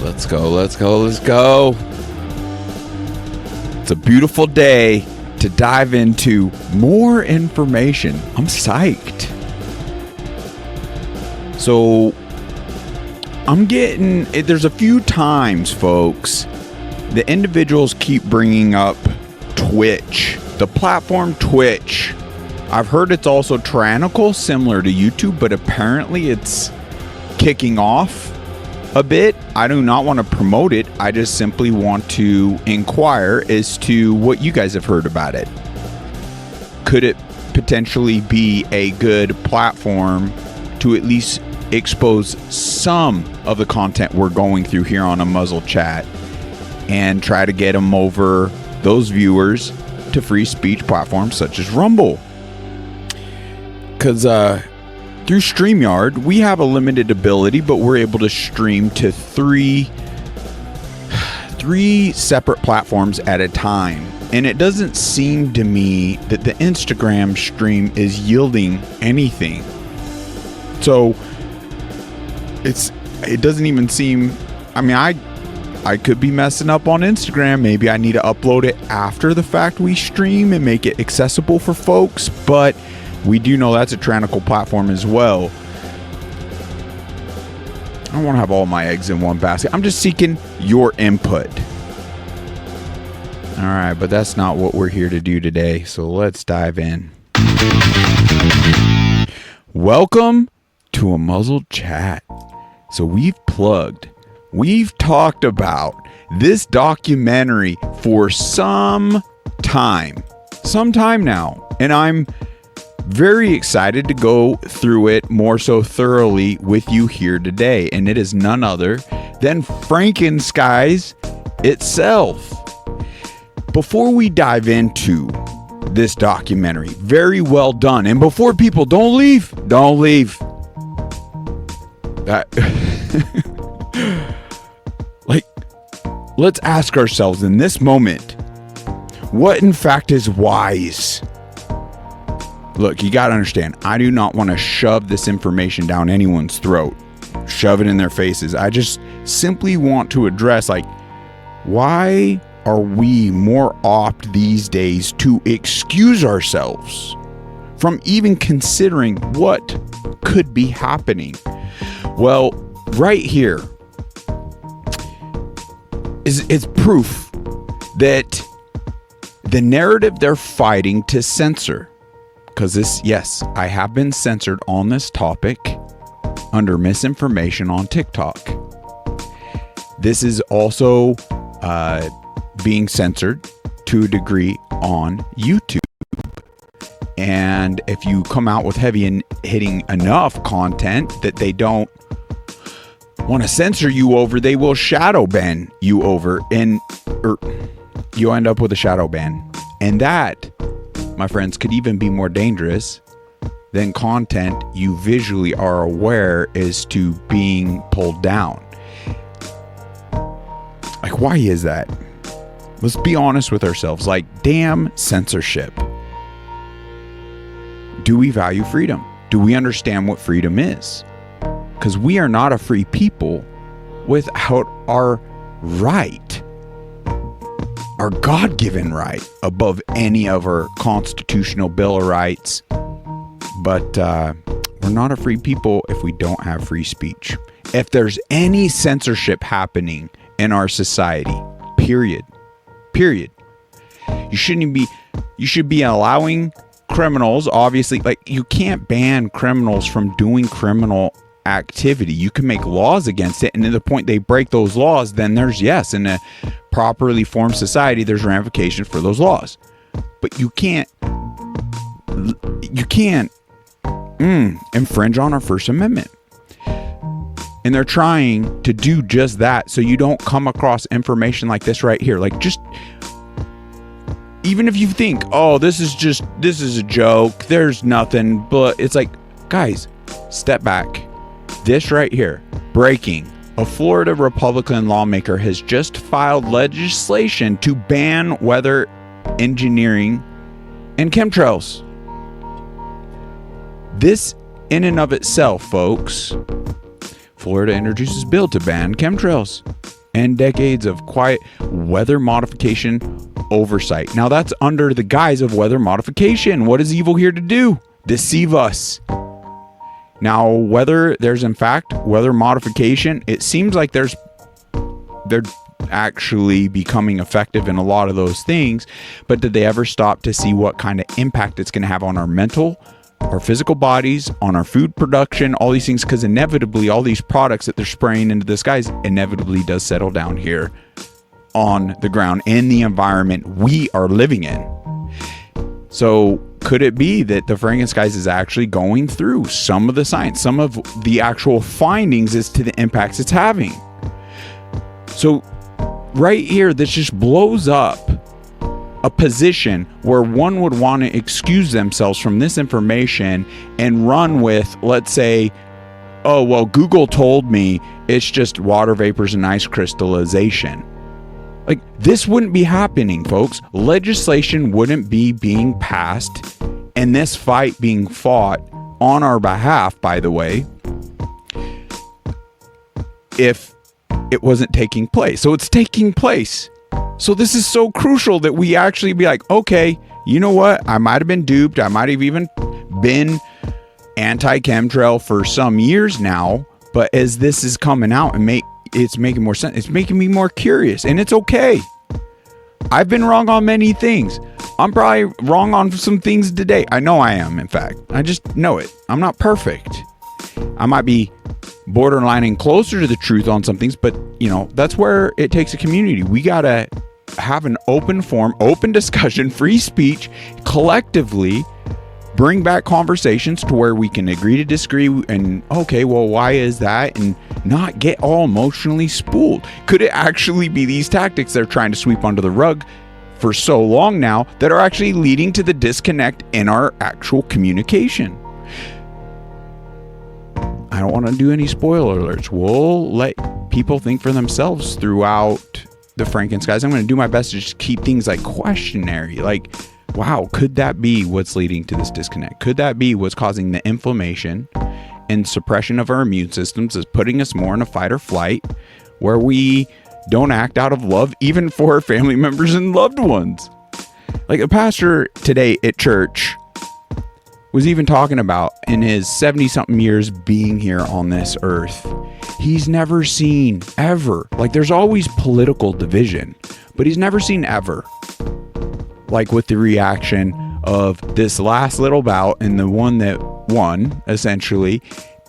Let's go, let's go, let's go. It's a beautiful day to dive into more information. I'm psyched. So, there's a few times, folks, the individuals keep bringing up Twitch. The platform Twitch. I've heard it's also tyrannical, similar to YouTube, but apparently it's kicking off a bit. I do not want to promote it. I just simply want to inquire as to what you guys have heard about it. Could it potentially be a good platform to at least expose some of the content we're going through here on a Muzzle Chat and try to get them over those viewers to free speech platforms such as Rumble? Because through StreamYard, we have a limited ability, but we're able to stream to three separate platforms at a time. And it doesn't seem to me that the Instagram stream is yielding anything. So it doesn't even seem, I mean, I could be messing up on Instagram. Maybe I need to upload it after the fact we stream and make it accessible for folks, but we do know that's a tyrannical platform as well. I don't want to have all my eggs in one basket. I'm just seeking your input. All right, but that's not what we're here to do today. So let's dive in. Welcome to a Muzzled Chat. So we've talked about this documentary for some time now. And I'm very excited to go through it more so thoroughly with you here today. And it is none other than FRANKENSKIES itself. Before we dive into this documentary, very well done. And before people, don't leave. Let's ask ourselves in this moment, what in fact is wise? Look, you got to understand, I do not want to shove this information down anyone's throat, shove it in their faces. I just simply want to address, why are we more apt these days to excuse ourselves from even considering what could be happening? Well, right here is proof that the narrative they're fighting to censor, because yes, I have been censored on this topic under misinformation on TikTok. This is also being censored to a degree on YouTube. And if you come out with heavy and hitting enough content that they don't want to censor you over, they will shadow ban you over, and you'll end up with a shadow ban. And that, my friends, could even be more dangerous than content you visually are aware is to being pulled down. Why is that? Let's be honest with ourselves. Damn censorship. Do we value freedom? Do we understand what freedom is? Because we are not a free people without our right, our God-given right, above any of our constitutional Bill of Rights. But we're not a free people if we don't have free speech. If there's any censorship happening in our society, period. You should be allowing criminals, obviously, you can't ban criminals from doing criminal activity. You can make laws against it, and to the point they break those laws, then there's, yes, in a properly formed society, there's ramifications for those laws. But you can't infringe on our First Amendment. And they're trying to do just that, so you don't come across information like this right here. Just even if you think, oh, this is a joke, there's nothing, but it's guys, step back. This right here, breaking. A Florida Republican lawmaker has just filed legislation to ban weather engineering and chemtrails. This in and of itself, folks, Florida introduces bill to ban chemtrails. and decades of quiet weather modification oversight. Now that's under the guise of weather modification. What is evil here to do? Deceive us. Now, whether there's in fact weather modification, it seems like they're actually becoming effective in a lot of those things, but did they ever stop to see what kind of impact it's going to have on our mental, our physical bodies, on our food production, all these things? Because inevitably all these products that they're spraying into the skies inevitably does settle down here on the ground in the environment we are living in. So could it be that the FRANKENSKIES is actually going through some of the science, some of the actual findings as to the impacts it's having? So right here, this just blows up a position where one would want to excuse themselves from this information and run with, let's say, oh, well, Google told me it's just water vapors and ice crystallization. Like, this wouldn't be happening, folks. Legislation wouldn't be being passed, and this fight being fought on our behalf, by the way, if it wasn't taking place. So it's taking place. So this is so crucial that we actually be like, okay, you know what? I might have been duped. I might have even been anti-chemtrail for some years now, but as this is coming out and it's making more sense. It's making me more curious, and it's okay. I've been wrong on many things. I'm probably wrong on some things today. I know I am, in fact. I just know it. I'm not perfect. I might be borderlining closer to the truth on some things, but you know, that's where it takes a community. We gotta have an open forum, open discussion, free speech, collectively bring back conversations to where we can agree to disagree and, okay, well, why is that? And not get all emotionally spooled. Could it actually be these tactics they're trying to sweep under the rug for so long now that are actually leading to the disconnect in our actual communication? I don't want to do any spoiler alerts. We'll let people think for themselves throughout the FRANKENSKIES. I'm going to do my best to just keep things like questionary, like, wow, could that be what's leading to this disconnect? Could that be what's causing the inflammation and suppression of our immune systems, is putting us more in a fight or flight where we don't act out of love, even for our family members and loved ones? Like a pastor today at church was even talking about, in his 70-something years being here on this earth, he's never seen ever, like, there's always political division, but he's never seen ever, like with the reaction of this last little bout and the one that won, essentially,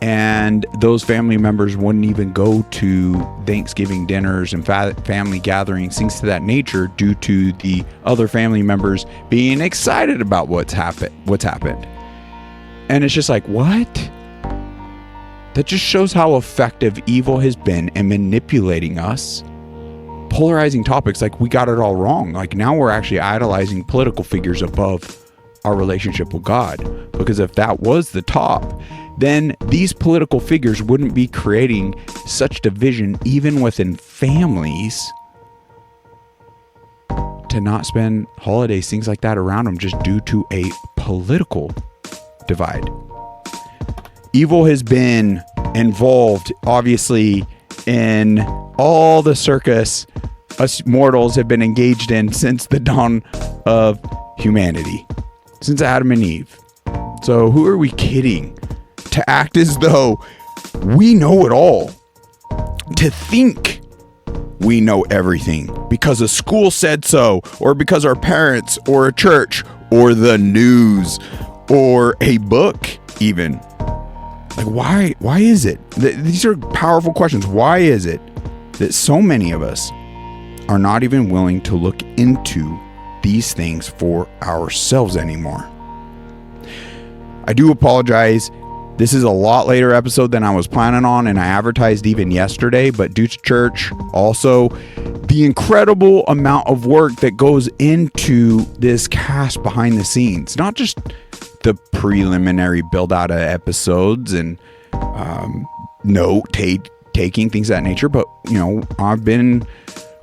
and those family members wouldn't even go to Thanksgiving dinners and family gatherings, things to that nature, due to the other family members being excited about what's happened. And it's just like, what? That just shows how effective evil has been in manipulating us, polarizing topics. Like, we got it all wrong. Like, now we're actually idolizing political figures above our relationship with God. Because if that was the top, then these political figures wouldn't be creating such division even within families, to not spend holidays, things like that around them, just due to a political divide. Evil has been involved, obviously, in all the circus us mortals have been engaged in since the dawn of humanity, since Adam and Eve. So who are we kidding to act as though we know it all, to think we know everything because a school said so, or because our parents, or a church, or the news, or a book even? Like, why is it? These are powerful questions. Why is it that so many of us are not even willing to look into these things for ourselves anymore? I do apologize. This is a lot later episode than I was planning on, and I advertised even yesterday, but due to church, also the incredible amount of work that goes into this cast behind the scenes, not just the preliminary build out of episodes and note taking, things of that nature, but you know, I've been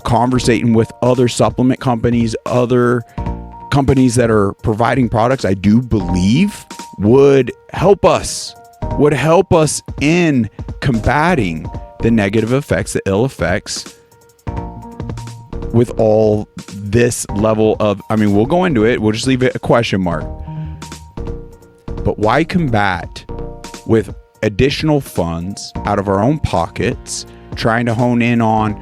conversating with other supplement companies, other companies that are providing products I do believe would help us in combating the negative effects, the ill effects with all this level of, I mean, we'll go into it. We'll just leave it a question mark. But why combat with additional funds out of our own pockets, trying to hone in on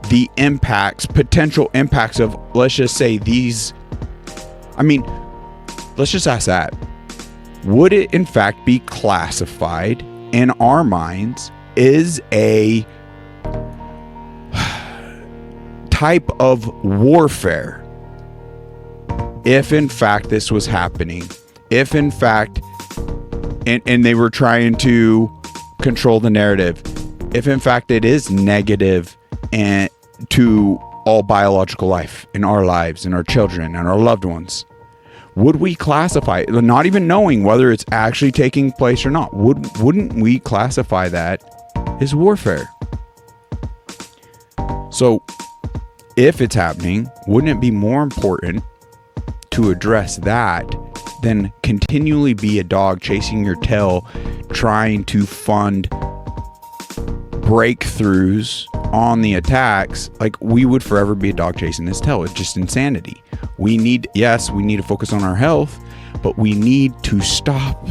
the impacts, potential impacts of, let's just say these, I mean, let's just ask that. Would it in fact be classified in our minds as a type of warfare if in fact this was happening? If in fact, and they were trying to control the narrative, if in fact it is negative and to all biological life in our lives and our children and our loved ones, would we classify it, not even knowing whether it's actually taking place or not, wouldn't we classify that as warfare? So if it's happening, wouldn't it be more important to address that than continually be a dog chasing your tail, trying to fund breakthroughs on the attacks? Like, we would forever be a dog chasing his tail. It's just insanity. We need to focus on our health, but we need to stop,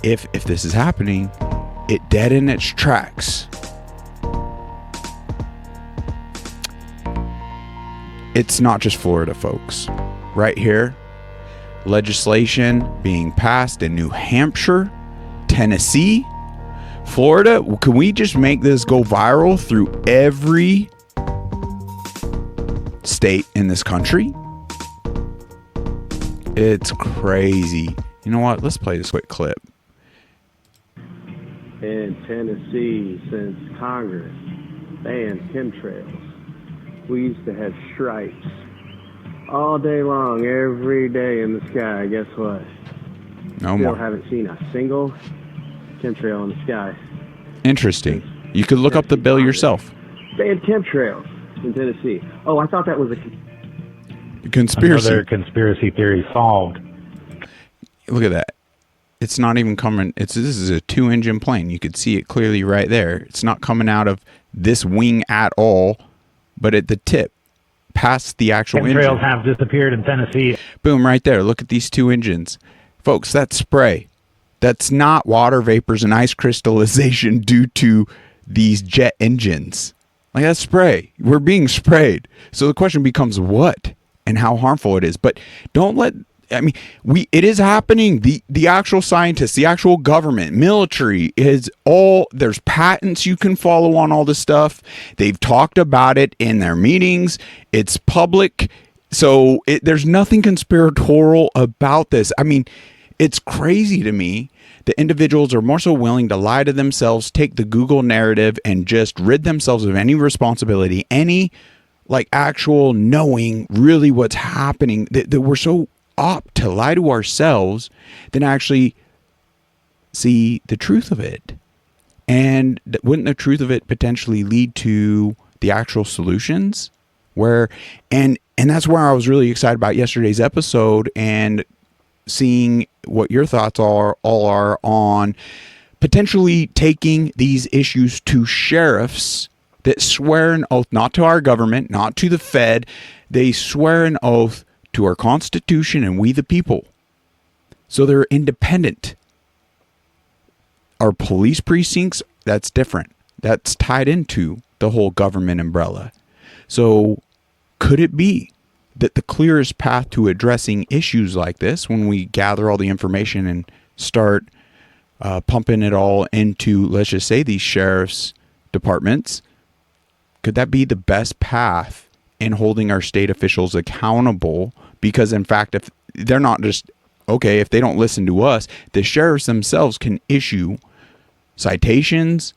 if this is happening, it dead in its tracks. It's not just Florida, folks. Right here, legislation being passed in New Hampshire, Tennessee, Florida. Can we just make this go viral through every state in this country? It's crazy. You know what? Let's play this quick clip. In Tennessee, since Congress banned chemtrails, we used to have stripes all day long, every day in the sky. Guess what? No Still more. haven't seen a single chemtrail in the sky. Interesting. You could look up the bill yourself. Banned chemtrails in Tennessee. Oh, I thought that was a Conspiracy. Another conspiracy theory solved. Look at that. It's not even coming. This is a 2-engine plane. You could see it clearly right there. It's not coming out of this wing at all, but at the tip, past the actual engine. Chemtrails have disappeared in Tennessee. Boom, right there. Look at these 2 engines. Folks, that's spray. That's not water vapors and ice crystallization due to these jet engines. Like, that's spray. We're being sprayed. So the question becomes what and how harmful it is. But don't let, I mean, it is happening. The actual scientists, the actual government, military is all, there's patents you can follow on all this stuff. They've talked about it in their meetings. It's public. So there's nothing conspiratorial about this. I mean, it's crazy to me that individuals are more so willing to lie to themselves, take the Google narrative, and just rid themselves of any responsibility, any like actual knowing really what's happening, that we're so apt to lie to ourselves than actually see the truth of it. And wouldn't the truth of it potentially lead to the actual solutions? And that's where I was really excited about yesterday's episode and seeing what your thoughts are on potentially taking these issues to sheriffs that swear an oath, not to our government, not to the Fed. They swear an oath to our Constitution and we the people. So they're independent. Our police precincts, that's different. That's tied into the whole government umbrella. So could it be that the clearest path to addressing issues like this, when we gather all the information and start pumping it all into, let's just say, these sheriff's departments, could that be the best path in holding our state officials accountable? Because in fact, if they're not just, okay, if they don't listen to us, the sheriffs themselves can issue citations,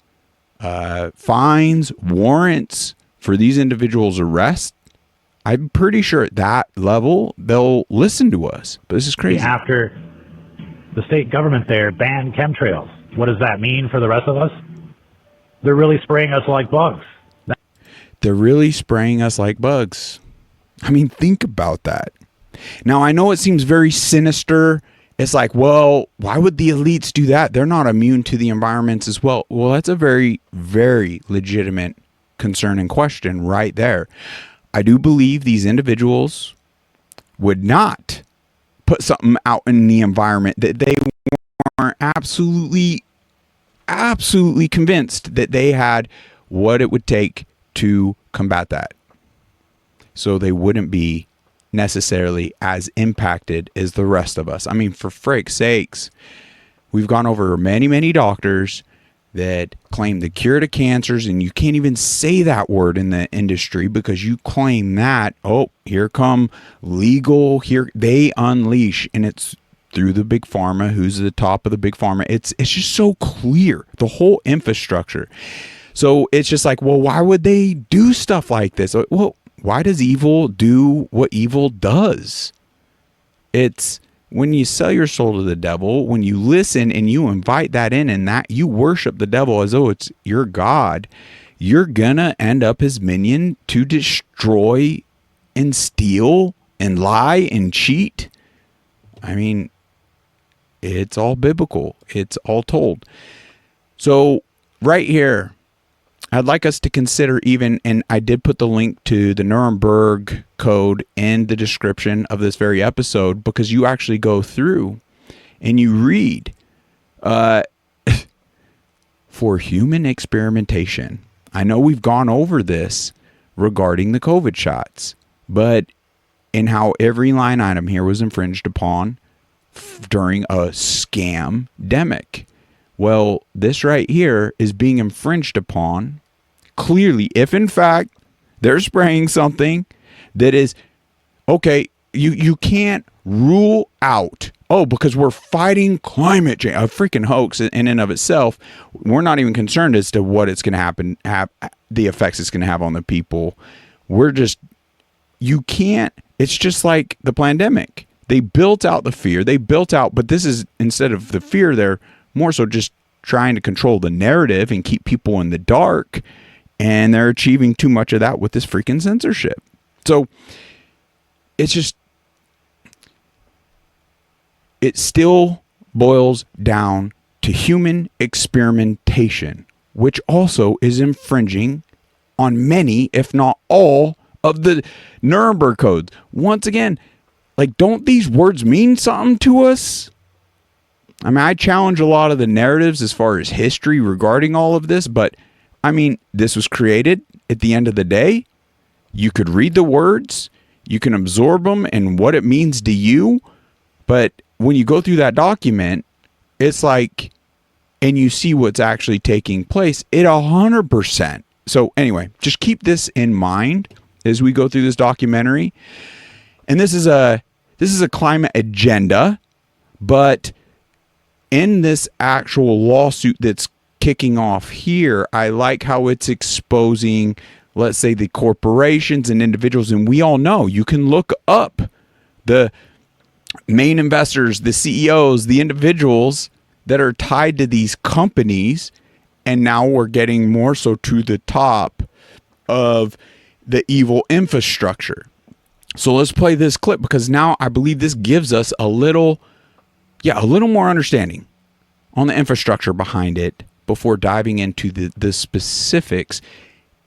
fines, warrants for these individuals' arrests. I'm pretty sure at that level, they'll listen to us. But this is crazy. After the state government there banned chemtrails, what does that mean for the rest of us? They're really spraying us like bugs. They're really spraying us like bugs. I mean, think about that. Now, I know it seems very sinister. It's like, well, why would the elites do that? They're not immune to the environments as well. Well, that's a very, very legitimate concern and question right there. I do believe these individuals would not put something out in the environment that they weren't absolutely convinced that they had what it would take to combat that. So they wouldn't be necessarily as impacted as the rest of us. I mean, for frick's sakes, we've gone over many doctors that claim the cure to cancers, and you can't even say that word in the industry because you claim that, oh, here come legal, here they unleash, and it's through the big pharma. Who's the top of the big pharma? It's just so clear, the whole infrastructure. So it's just like, well, why would they do stuff like this? Well, why does evil do what evil does? It's when you sell your soul to the devil, when you listen and you invite that in and that you worship the devil as though it's your God, you're gonna end up his minion to destroy and steal and lie and cheat. I mean, it's all biblical. It's all told. So right here, I'd like us to consider even, and I did put the link to the Nuremberg Code in the description of this very episode, because you actually go through and you read for human experimentation. I know we've gone over this regarding the COVID shots, but in how every line item here was infringed upon during a scam-demic. Well, this right here is being infringed upon clearly if in fact they're spraying something that is, okay, you can't rule out, oh, because we're fighting climate change, a freaking hoax in and of itself. We're not even concerned as to what it's going to the effects it's going to have on the people. You can't, it's just like the pandemic. They built out the fear. But this is, instead of the fear, they're more so just trying to control the narrative and keep people in the dark. And they're achieving too much of that with this freaking censorship. So it's just, it still boils down to human experimentation, which also is infringing on many, if not all, of the Nuremberg codes. Once again, like, don't these words mean something to us? I mean, I challenge a lot of the narratives as far as history regarding all of this, but I mean, this was created at the end of the day. You could read the words, you can absorb them and what it means to you, but when you go through that document, it's like, and you see what's actually taking place, it 100%. So anyway, just keep this in mind as we go through this documentary. And this is a climate agenda, but in this actual lawsuit that's kicking off here, I like how it's exposing, let's say, the corporations and individuals. And we all know, you can look up the main investors, the CEOs, the individuals that are tied to these companies. And now we're getting more so to the top of the evil infrastructure. So let's play this clip, because now I believe this gives us a little more understanding on the infrastructure behind it before diving into the specifics.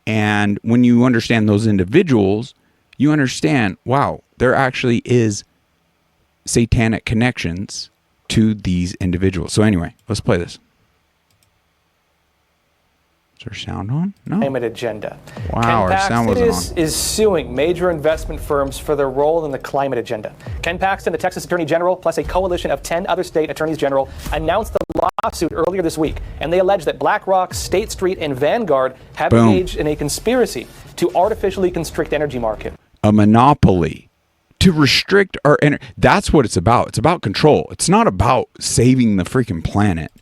And when you understand those individuals, you understand, wow, there actually is satanic connections to these individuals. So anyway, let's play this. Is our sound on? No. Climate agenda. Wow, our sound wasn't on. Is suing major investment firms for their role in the climate agenda. Ken Paxton, the Texas Attorney General, plus a coalition of 10 other state attorneys general, announced the lawsuit earlier this week, and they allege that BlackRock, State Street, and Vanguard have engaged in a conspiracy to artificially constrict energy market. A monopoly to restrict our energy. That's what it's about. It's about control. It's not about saving the freaking planet.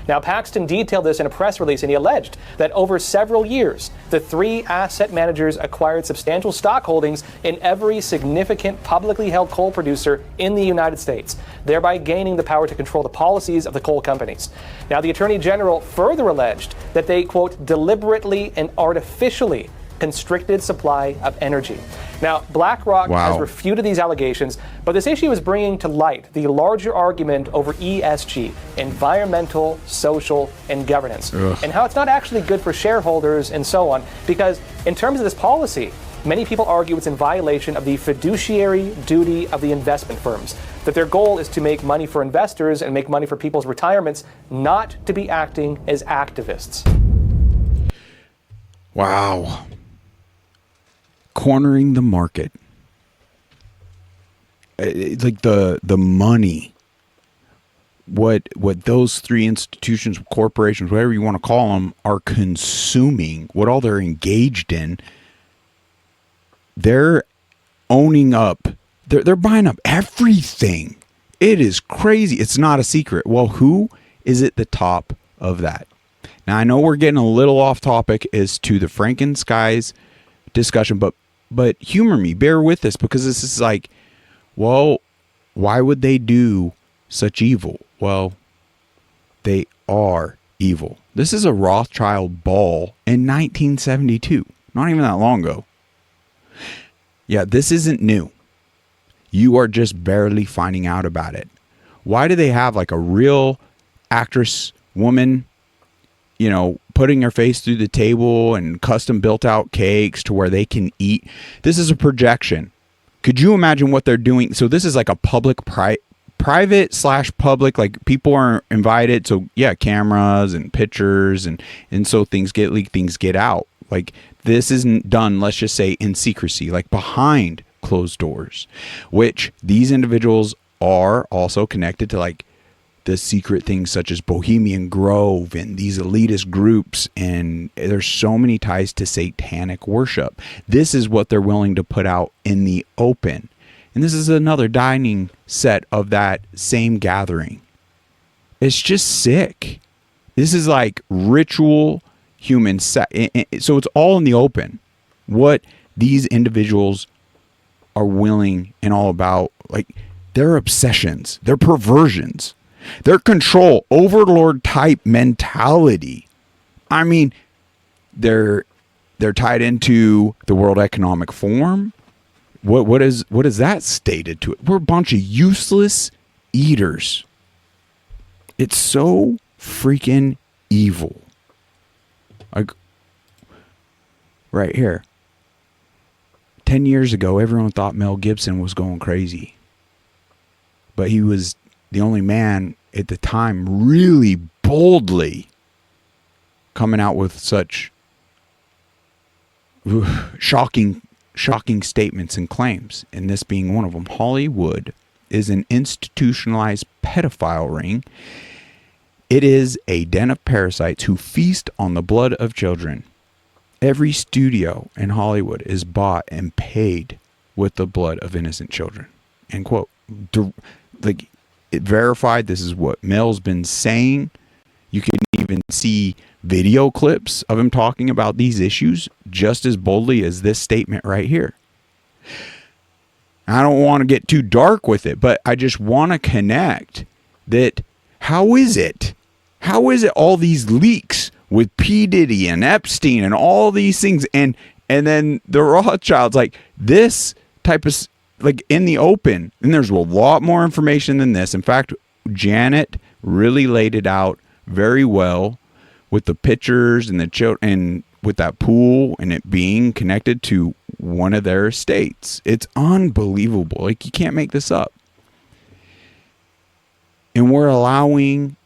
Now, Paxton detailed this in a press release, and he alleged that over several years, the three asset managers acquired substantial stock holdings in every significant publicly held coal producer in the United States, thereby gaining the power to control the policies of the coal companies. Now, the Attorney General further alleged that they, quote, deliberately and artificially constricted supply of energy. Now, BlackRock has refuted these allegations, but this issue is bringing to light the larger argument over ESG, environmental, social, and governance, and how it's not actually good for shareholders and so on, because in terms of this policy, many people argue it's in violation of the fiduciary duty of the investment firms, that their goal is to make money for investors and make money for people's retirements, not to be acting as activists. Wow. Cornering the market. It's like the money. What those three institutions, corporations, whatever you want to call them, are consuming, what all they're engaged in, they're owning up. They're buying up everything. It is crazy. It's not a secret. Well, who is at the top of that? Now, I know we're getting a little off topic as to the FRANKENSKIES discussion, but humor me, bear with this, because this is like, well, why would they do such evil? Well, they are evil. This is a Rothschild ball in 1972, not even that long ago. Yeah, this isn't new. You are just barely finding out about it. Why do they have like a real actress woman, putting her face through the table and custom built out cakes to where they can eat? This is a projection. Could you imagine what they're doing? So this is like a private/public, like people are invited. So yeah, cameras and pictures and so things get leaked, things get out. Like this isn't done, let's just say, in secrecy, like behind closed doors, which these individuals are also connected to, like the secret things such as Bohemian Grove and these elitist groups. And there's so many ties to satanic worship. This is what they're willing to put out in the open. And this is another dining set of that same gathering. It's just sick. This is like ritual human sex. So it's all in the open. What these individuals are willing and all about, like their obsessions, their perversions, their control, overlord type mentality. I mean, they're tied into the World Economic Forum. What is that stated to it? We're a bunch of useless eaters. It's so freaking evil. Like right here. 10 years ago, everyone thought Mel Gibson was going crazy. But he was the only man at the time really boldly coming out with such shocking statements and claims, and this being one of them. Hollywood is an institutionalized pedophile ring. It is a den of parasites who feast on the blood of children. Every studio in Hollywood is bought and paid with the blood of innocent children. End quote. Like, it verified. This is what Mel's been saying. You can even see video clips of him talking about these issues just as boldly as this statement right here. I don't want to get too dark with it, but I just want to connect that. How is it all these leaks with P. Diddy and Epstein and all these things, and then the Rothschilds, like this type of, like in the open, and there's a lot more information than this. In fact, Janet really laid it out very well with the pictures and the children, and with that pool and it being connected to one of their estates. It's unbelievable. Like, you can't make this up. And we're allowing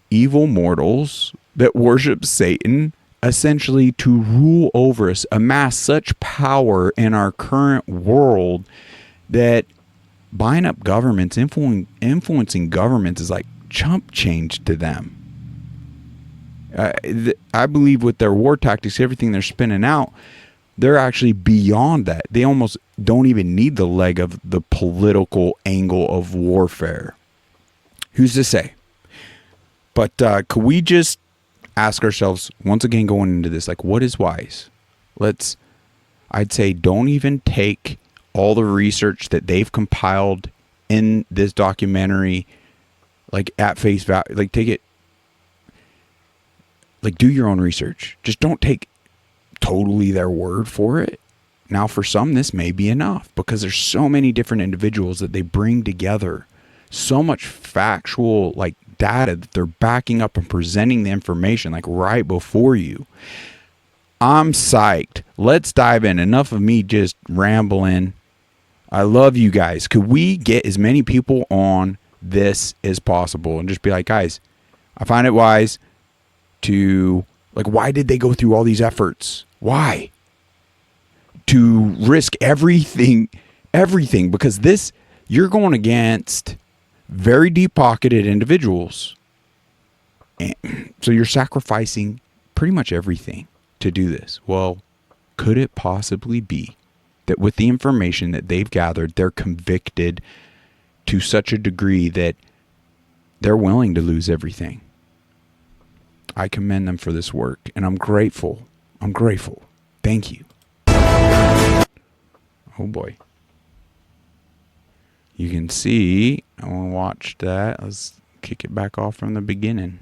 evil mortals that worship Satan essentially to rule over us, amass such power in our current world that buying up governments, influencing governments is like chump change to them. I believe with their war tactics, everything they're spinning out, they're actually beyond that. They almost don't even need the leg of the political angle of warfare. Who's to say? But could we just ask ourselves, once again going into this, like, what is wise? I'd say don't even take all the research that they've compiled in this documentary, like, at face value. Like, take it, like, do your own research. Just don't take totally their word for it. Now, for some, this may be enough because there's so many different individuals that they bring together, so much factual like data that they're backing up and presenting the information like right before you. I'm psyched. Let's dive in. Enough of me just rambling. I love you guys. Could we get as many people on this as possible and just be like, guys, I find it wise to, like, why did they go through all these efforts? Why? To risk everything, because this, you're going against very deep-pocketed individuals. And so you're sacrificing pretty much everything to do this. Well, could it possibly be that with the information that they've gathered, they're convicted to such a degree that they're willing to lose everything? I commend them for this work, and I'm grateful. Thank you. Oh boy. You can see, I want to watch that. Let's kick it back off from the beginning.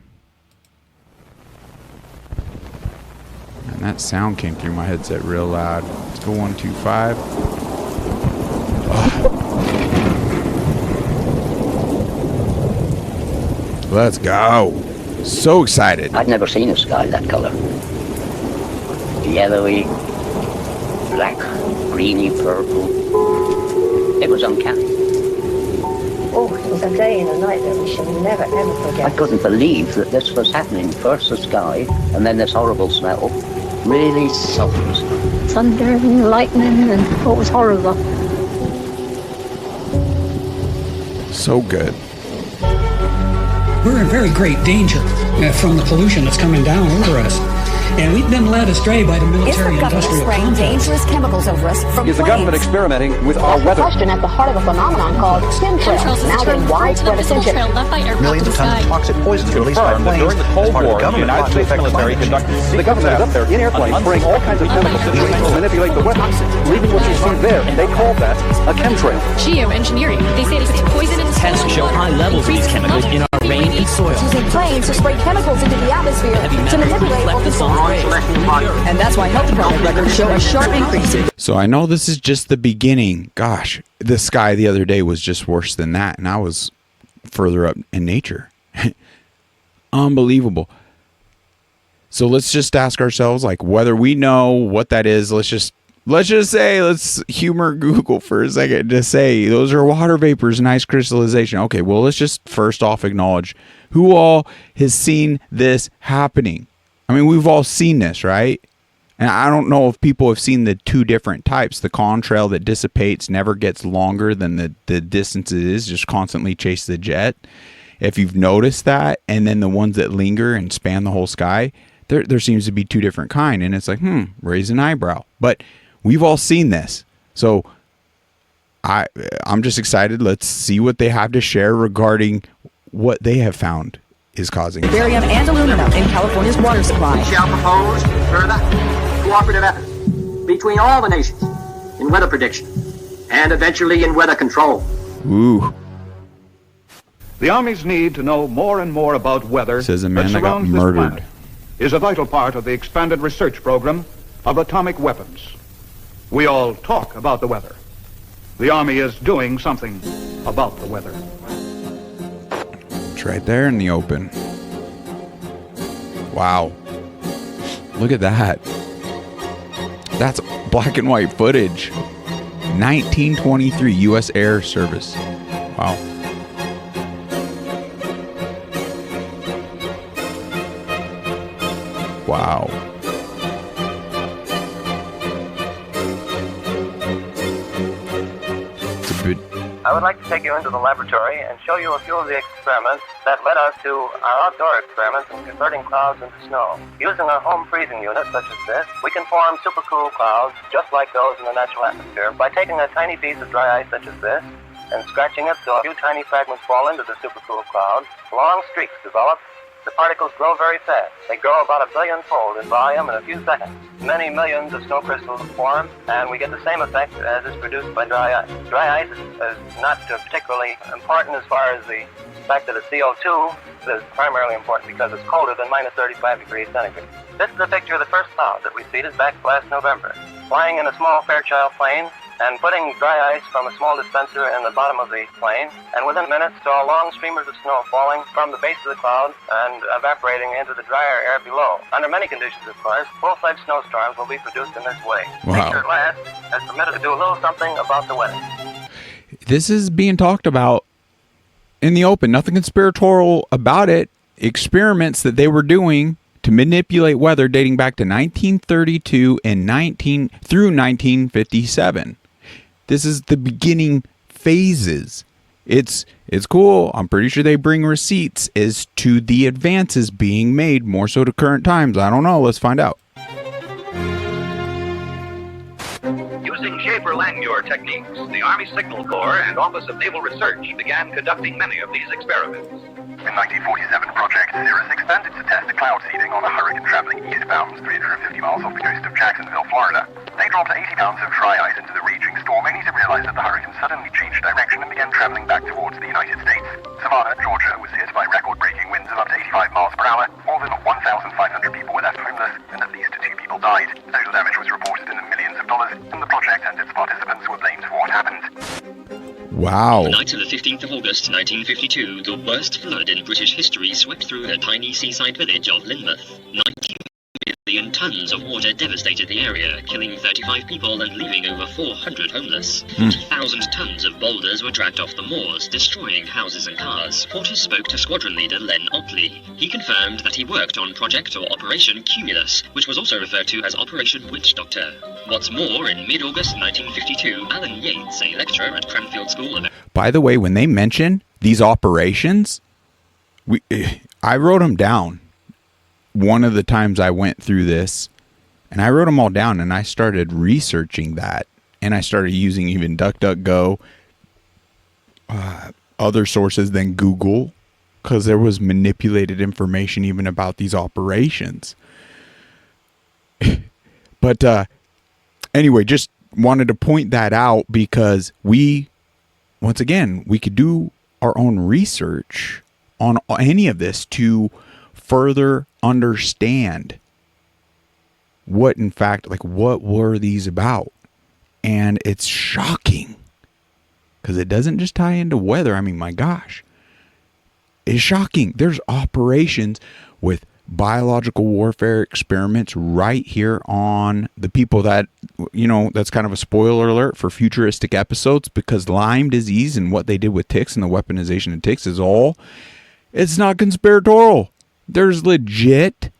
And that sound came through my headset real loud. Let's go 125. Oh. Let's go. So excited. I'd never seen a sky that color. Yellowy, black, greeny, purple. It was uncanny. Oh, it was a day and a night that we shall never, ever forget. I couldn't believe that this was happening. First the sky, and then this horrible smell. Really suffers. Thunder and lightning, and it was horrible. So good. We're in very great danger from the pollution that's coming down over us. And we've been led astray by the military industrial spraying dangerous chemicals over us from Is the government experimenting with our weather? Question at the heart of a phenomenon called chemtrails, now getting widespread attention. Millions of tons of toxic poisons released by planes. During the Cold War, the United States military conducted the government is up there in airplanes spraying all kinds of chemicals to manipulate the weather, leaving what you see there. They call that a chemtrail. Geoengineering. They say it's poisonous. Tests show high levels of these chemicals in our rain and soil. Using planes to spray chemicals into the atmosphere to manipulate or control. And that's why health department records show a sharp increase. So I know this is just the beginning. Gosh, the sky the other day was just worse than that, and I was further up in nature. Unbelievable. So let's just ask ourselves, like, whether we know what that is. Let's just say, let's humor Google for a second to say those are water vapors and ice crystallization. Okay, well, let's just first off acknowledge who all has seen this happening. I mean, we've all seen this, right? And I don't know if people have seen the two different types. The contrail that dissipates, never gets longer than the distance it is, just constantly chase the jet. If you've noticed that, and then the ones that linger and span the whole sky, there seems to be two different kind. And it's like, raise an eyebrow. But we've all seen this. So I'm just excited. Let's see what they have to share regarding what they have found is causing Barium and aluminum in California's water supply. We shall propose further cooperative efforts between all the nations in weather prediction and eventually in weather control. Ooh. The Army's need to know more and more about weather Says a man that got surrounds murdered. this planet is a vital part of the expanded research program of atomic weapons. We all talk about the weather. The Army is doing something about the weather. Right there in the open. Wow. Look at that. That's black and white footage. 1923 U.S. Air Service. Wow. Wow. It's a bit. I would like to take you into the laboratory and show you a few of the experiments that led us to our outdoor experiments in converting clouds into snow. Using a home freezing unit such as this, we can form supercool clouds just like those in the natural atmosphere by taking a tiny piece of dry ice such as this and scratching it so a few tiny fragments fall into the supercool cloud. Long streaks develop, the particles grow very fast. They grow about 1 billion-fold in volume in a few seconds. Many millions of snow crystals form, and we get the same effect as is produced by dry ice. Dry ice is not particularly important as far as the fact that the CO2 is primarily important because it's colder than minus 35 degrees centigrade. This is a picture of the first cloud that we seeded back last November. Flying in a small Fairchild plane and putting dry ice from a small dispenser in the bottom of the plane, and within minutes saw long streamers of snow falling from the base of the cloud and evaporating into the drier air below. Under many conditions, of course, full-fledged snowstorms will be produced in this way. Wow. Nature at last has permitted to do a little something about the weather. This is being talked about in the open. Nothing conspiratorial about it. Experiments that they were doing to manipulate weather dating back to 1932 and through 1957. This is the beginning phases. It's cool. I'm pretty sure they bring receipts as to the advances being made, more so to current times. I don't know. Let's find out. Using Schaefer-Langmuir techniques, the Army Signal Corps and Office of Naval Research began conducting many of these experiments. In 1947, Project Cirrus expanded to test cloud seeding on a hurricane traveling eastbound 350 miles off the coast of Jacksonville, Florida. They dropped 80 pounds of dry ice into the raging storm, only to realize that the hurricane suddenly changed direction and began traveling back towards the United States. Savannah, Georgia, was hit by record-breaking winds of up to 85 miles per hour. More than 1,500 people were left homeless, and at least 2 people died. Total damage was reported in the millions of dollars, and the project and its participants were blamed for what happened. Wow. The night of the 15th of August, 1952, the worst flood in British history swept through the tiny seaside village of Lynmouth. 19 million tons of water devastated the area, killing 35 people and leaving over 400 homeless. 40,000 tons of boulders were dragged off the moors, destroying houses and cars. Reporters spoke to squadron leader Len Otley. He confirmed that he worked on Project or Operation Cumulus, which was also referred to as Operation Witch Doctor. What's more, in mid-August 1952, Alan Yates, a lecturer at Cranfield School of... By the way, when they mention these operations, I wrote them down. One of the times I went through this, and I wrote them all down, and I started researching that, and I started using even DuckDuckGo, other sources than Google, because there was manipulated information even about these operations. But anyway, just wanted to point that out because once again, we could do our own research on any of this to further understand what, in fact, like what were these about. And it's shocking because it doesn't just tie into weather. I mean, my gosh, it's shocking. There's operations with biological warfare experiments right here on the people that, that's kind of a spoiler alert for futuristic episodes, because Lyme disease and what they did with ticks and the weaponization of ticks it's not conspiratorial. There's legit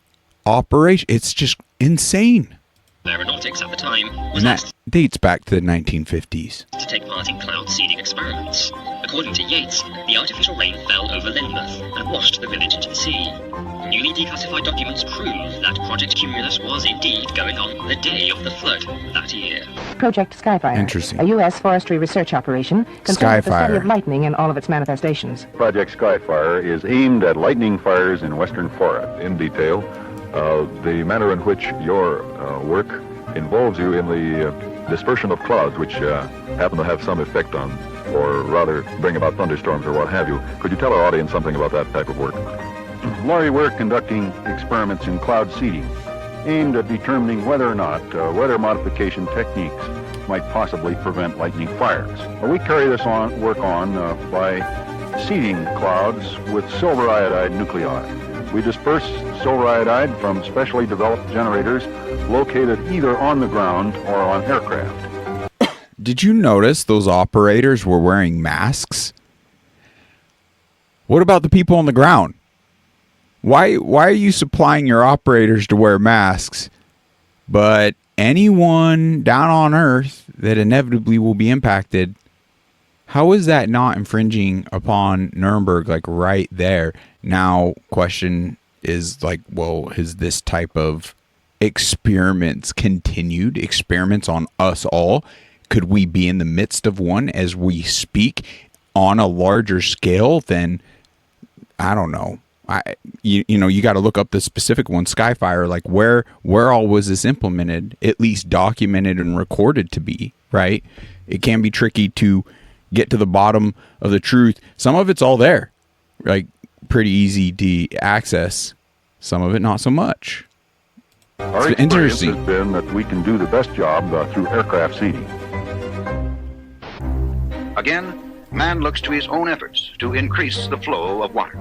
operation. It's just insane. Aeronautics at the time was And that dates back to the 1950s. to take part in cloud seeding experiments. According to Yates, the artificial rain fell over Lynmouth and washed the village into the sea. Newly declassified documents prove that Project Cumulus was indeed going on the day of the flood that year. Project Skyfire, Interesting. a U.S. forestry research operation concerned with the study Skyfire. of lightning in all of its manifestations. Project Skyfire is aimed at lightning fires in western Florida. In detail, the manner in which your work involves you in the dispersion of clouds which happen to have some effect on, or rather bring about thunderstorms or what have you. Could you tell our audience something about that type of work? Laurie, we're conducting experiments in cloud seeding aimed at determining whether or not weather modification techniques might possibly prevent lightning fires. Well, we carry this work on by seeding clouds with silver iodide nuclei. We disperse silver iodide from specially developed generators located either on the ground or on aircraft. Did you notice those operators were wearing masks? What about the people on the ground? Why are you supplying your operators to wear masks, but anyone down on Earth that inevitably will be impacted, how is that not infringing upon Nuremberg, like right there? Now, question is like, well, has this type of experiments continued? Experiments on us all? Could we be in the midst of one as we speak on a larger scale than, I don't know, You got to look up the specific one, Skyfire, like where all was this implemented, at least documented and recorded to be, right? It can be tricky to get to the bottom of the truth. Some of it's all there, like pretty easy to access. Some of it not so much. Our experience has been that we can do the best job through aircraft seeding. Again, man looks to his own efforts to increase the flow of water.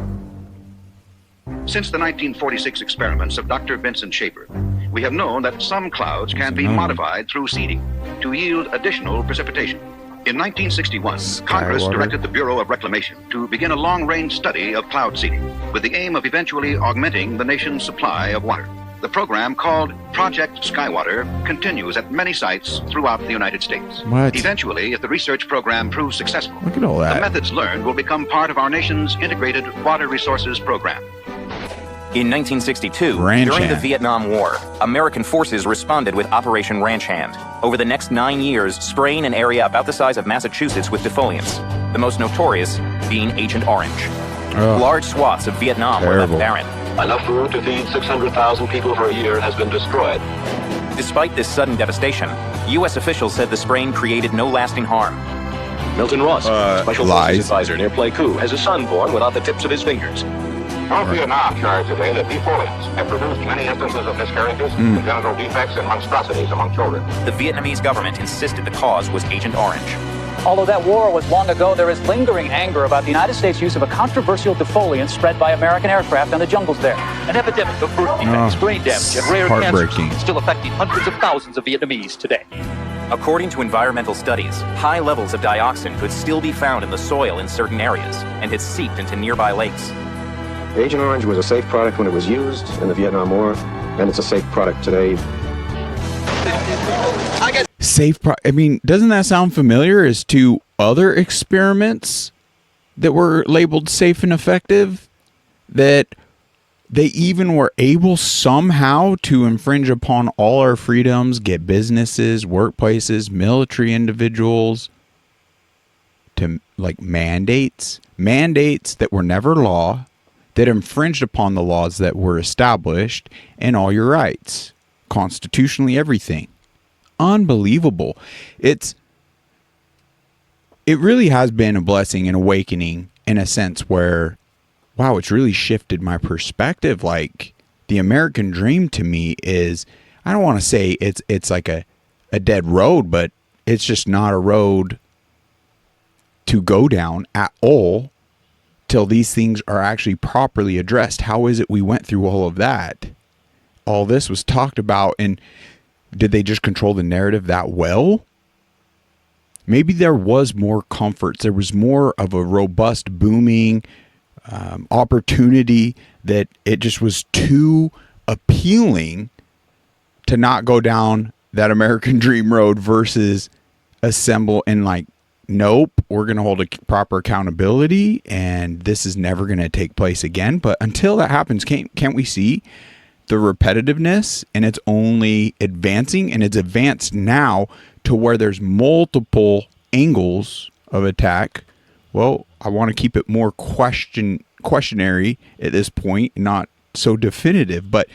Since the 1946 experiments of Dr. Vincent Schaefer, we have known that some clouds can be modified through seeding to yield additional precipitation. In 1961, Congress directed the Bureau of Reclamation to begin a long-range study of cloud seeding with the aim of eventually augmenting the nation's supply of water. The program, called Project Skywater, continues at many sites throughout the United States. What? Eventually, if the research program proves successful, look at all that. The methods learned will become part of our nation's integrated water resources program. In 1962, during the Vietnam War, American forces responded with Operation Ranch Hand. Over the next 9 years, spraying an area about the size of Massachusetts with defoliants, the most notorious being Agent Orange. Large swaths of Vietnam were left barren. Enough food to feed 600,000 people for a year has been destroyed. Despite this sudden devastation, U.S. officials said the spraying created no lasting harm. Milton Ross, Special Forces advisor near Pleiku, has a son born without the tips of his fingers. North Vietnam charged today that defoliants have produced many instances of miscarriages, congenital defects, and monstrosities among children. The Vietnamese government insisted the cause was Agent Orange. Although that war was long ago, there is lingering anger about the United States' use of a controversial defoliant spread by American aircraft in the jungles there. An epidemic of birth defects, brain damage, and rare cancers still affecting hundreds of thousands of Vietnamese today. According to environmental studies, high levels of dioxin could still be found in the soil in certain areas and had seeped into nearby lakes. Agent Orange was a safe product when it was used in the Vietnam War, and it's a safe product today. I mean, doesn't that sound familiar as to other experiments that were labeled safe and effective? That they even were able somehow to infringe upon all our freedoms, get businesses, workplaces, military individuals to like mandates that were never law, that infringed upon the laws that were established and all your rights, constitutionally, everything. Unbelievable. It really has been a blessing and awakening in a sense where, wow, it's really shifted my perspective. Like the American dream to me is, I don't want to say it's like a dead road, but it's just not a road to go down at all till these things are actually properly addressed. How is it we went through all of that? All this was talked about, and did they just control the narrative that well? Maybe there was more comforts. There was more of a robust, booming opportunity that it just was too appealing to not go down that American dream road versus assemble and like, nope, we're going to hold a proper accountability and this is never going to take place again. But until that happens, can't we see the repetitiveness, and it's only advancing, and it's advanced now to where there's multiple angles of attack. Well, I want to keep it more questionary at this point, not so definitive, but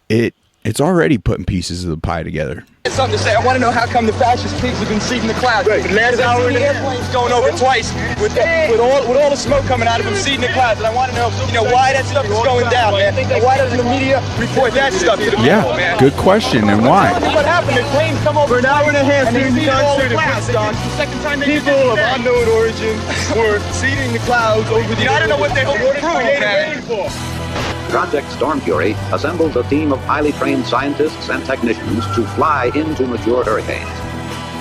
it's already putting pieces of the pie together. It's something to say. I want to know how come the fascist pigs have been seeding the clouds. Right. Last hour and a half, airplanes going over twice with all the smoke coming out of them seeding the clouds. And I want to know, why that stuff is going down, man. And why doesn't the media report that stuff to the people, man? Good question, and why? What happened? The planes come over for an hour and a half and they seed all the clouds. The second time people of unknown origin were seeding the clouds over the. I don't know what they hope to prove, man. Project Storm Fury assembles a team of highly trained scientists and technicians to fly into mature hurricanes.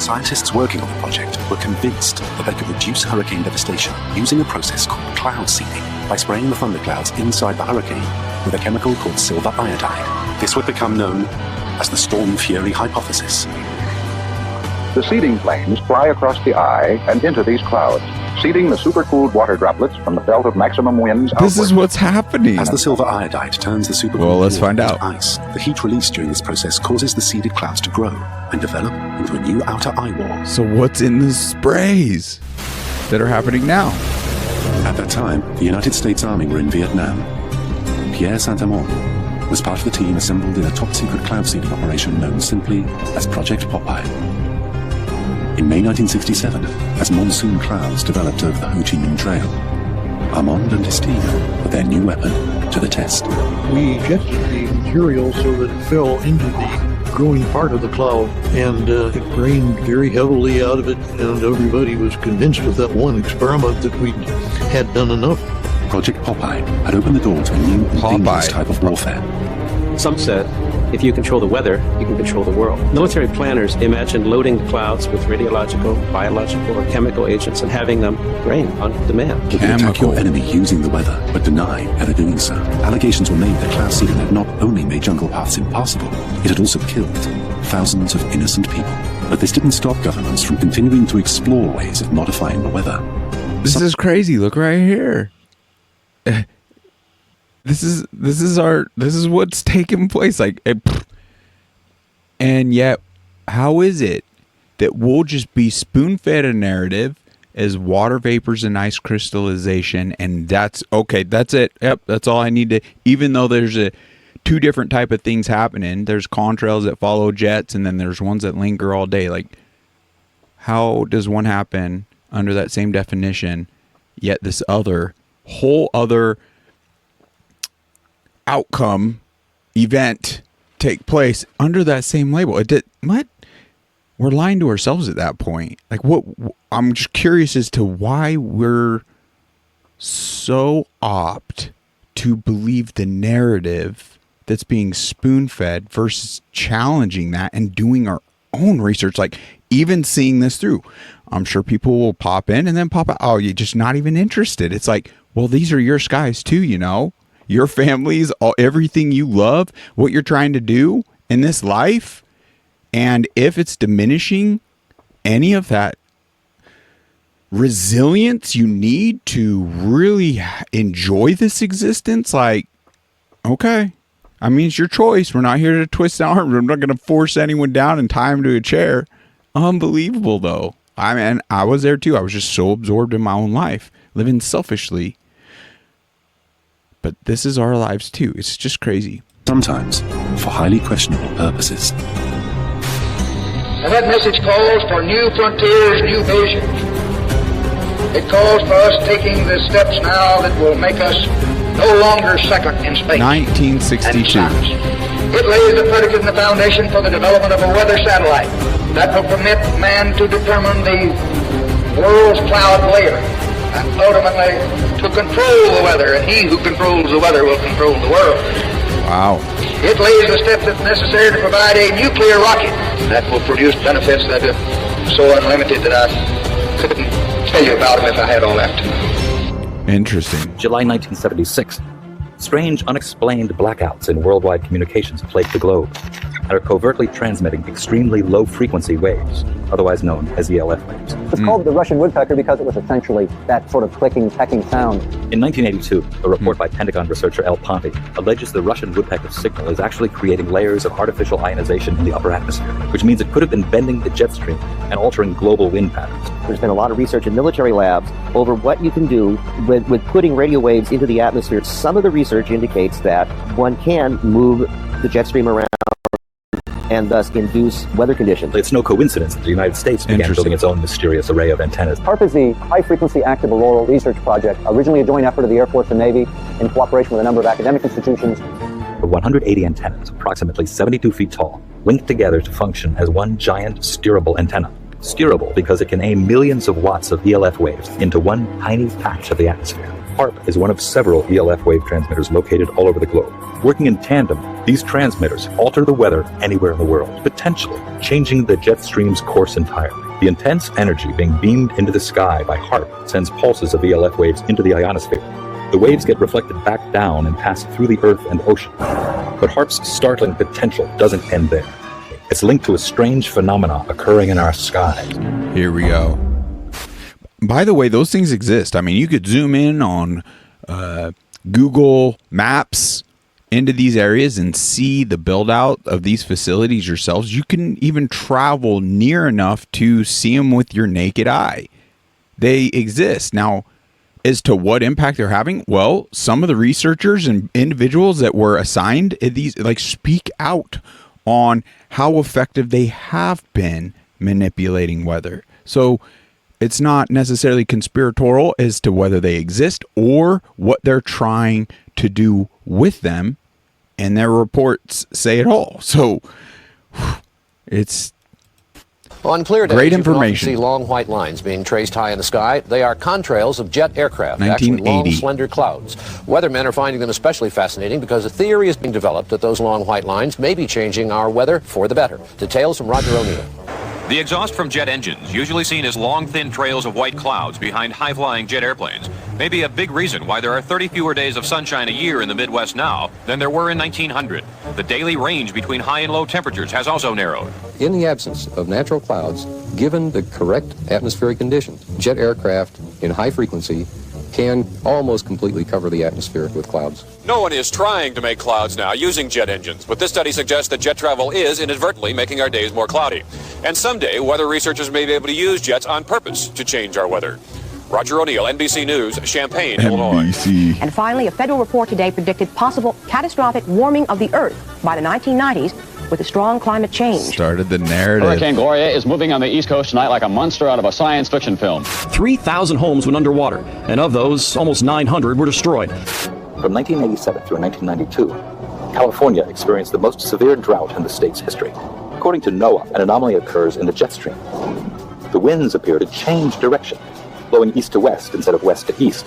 Scientists working on the project were convinced that they could reduce hurricane devastation using a process called cloud seeding by spraying the thunderclouds inside the hurricane with a chemical called silver iodide. This would become known as the Storm Fury hypothesis. The seeding planes fly across the eye and into these clouds, seeding the supercooled water droplets from the belt of maximum winds This is what's happening. As the silver iodide turns the supercooled water into ice, the heat released during this process causes the seeded clouds to grow and develop into a new outer eye wall. So what's in the sprays that are happening now? At that time, the United States Army were in Vietnam. Pierre Saint-Amand was part of the team assembled in a top-secret cloud seeding operation known simply as Project Popeye. In May 1967, as monsoon clouds developed over the Ho Chi Minh Trail, Armand and his team put their new weapon to the test. We ejected the material so that it fell into the growing part of the cloud, and it rained very heavily out of it, and everybody was convinced with that one experiment that we had done enough. Project Popeye had opened the door to a new and dangerous type of warfare. Some said, if you control the weather, you can control the world. Military planners imagined loading the clouds with radiological, biological, or chemical agents and having them rain on demand. You can attack your enemy using the weather, but deny ever doing so. Allegations were made that cloud seeding had not only made jungle paths impossible, it had also killed thousands of innocent people. But this didn't stop governments from continuing to explore ways of modifying the weather. This is crazy. Look right here. This is what's taking place. And yet, how is it that we'll just be spoon-fed a narrative as water vapors and ice crystallization, and that's okay, that's it. Yep, that's all I need to, even though there's two different type of things happening. There's contrails that follow jets, and then there's ones that linger all day. Like, how does one happen under that same definition, yet this whole other outcome event take place under that same label? What? We're lying to ourselves at that point. Like, what? I'm just curious as to why we're so apt to believe the narrative that's being spoon-fed versus challenging that and doing our own research. Like, even seeing this through, I'm sure people will pop in and then pop out. Oh, you're just not even interested. It's like, well, these are your skies too, you know? Your families, everything you love, what you're trying to do in this life. And if it's diminishing any of that resilience you need to really enjoy this existence, like, okay, I mean, it's your choice. We're not here to twist arms. We're not going to force anyone down and tie them to a chair. Unbelievable, though. I mean, I was there too. I was just so absorbed in my own life, living selfishly. But this is our lives too. It's just crazy. Sometimes for highly questionable purposes. And that message calls for new frontiers, new visions. It calls for us taking the steps now that will make us no longer second in space. 1962. It lays the predicate and the foundation for the development of a weather satellite that will permit man to determine the world's cloud layer and ultimately to control the weather, and he who controls the weather will control the world. Wow. It lays the steps that's necessary to provide a nuclear rocket that will produce benefits that are so unlimited that I couldn't tell you about them if I had all that time. Interesting. July 1976. Strange, unexplained blackouts in worldwide communications plague the globe and are covertly transmitting extremely low-frequency waves, otherwise known as ELF waves. It's called the Russian woodpecker because it was essentially that sort of clicking, pecking sound. In 1982, a report by Pentagon researcher L. Ponte alleges the Russian woodpecker signal is actually creating layers of artificial ionization in the upper atmosphere, which means it could have been bending the jet stream and altering global wind patterns. There's been a lot of research in military labs over what you can do with putting radio waves into the atmosphere. Some of the research indicates that one can move the jet stream around and thus induce weather conditions. It's no coincidence that the United States began building its own mysterious array of antennas. HARP is the High Frequency Active Auroral Research Project, originally a joint effort of the Air Force and Navy in cooperation with a number of academic institutions. The 180 antennas, approximately 72 feet tall, linked together to function as one giant steerable antenna. Steerable because it can aim millions of watts of ELF waves into one tiny patch of the atmosphere. HARP is one of several ELF wave transmitters located all over the globe. Working in tandem, these transmitters alter the weather anywhere in the world, potentially changing the jet stream's course entirely. The intense energy being beamed into the sky by HARP sends pulses of ELF waves into the ionosphere. The waves get reflected back down and pass through the Earth and ocean. But HARP's startling potential doesn't end there. It's linked to a strange phenomena occurring in our skies. Here we go. By the way, those things exist. I mean, you could zoom in on Google Maps into these areas and see the build out of these facilities yourselves. You can even travel near enough to see them with your naked eye. They exist. Now, as to what impact they're having, well, some of the researchers and individuals that were assigned these speak out on how effective they have been manipulating weather. So it's not necessarily conspiratorial as to whether they exist or what they're trying to do with them, and their reports say it all. So it's on clear days, great you can often information. see long white lines being traced high in the sky. They are contrails of jet aircraft, actually long, slender clouds. Weathermen are finding them especially fascinating because a theory is being developed that those long white lines may be changing our weather for the better. Details from Roger O'Neill. The exhaust from jet engines, usually seen as long, thin trails of white clouds behind high-flying jet airplanes, may be a big reason why there are 30 fewer days of sunshine a year in the Midwest now than there were in 1900. The daily range between high and low temperatures has also narrowed. In the absence of natural clouds, given the correct atmospheric conditions, jet aircraft in high frequency can almost completely cover the atmosphere with clouds. No one is trying to make clouds now using jet engines, but this study suggests that jet travel is inadvertently making our days more cloudy. And someday, weather researchers may be able to use jets on purpose to change our weather. Roger O'Neill, NBC News, Champaign, Illinois. And finally, a federal report today predicted possible catastrophic warming of the Earth by the 1990s with a strong climate change. Started the narrative. Hurricane Gloria is moving on the East Coast tonight like a monster out of a science fiction film. 3,000 homes went underwater, and of those, almost 900 were destroyed. From 1987 through 1992, California experienced the most severe drought in the state's history. According to NOAA, an anomaly occurs in the jet stream. The winds appear to change direction, blowing east to west instead of west to east,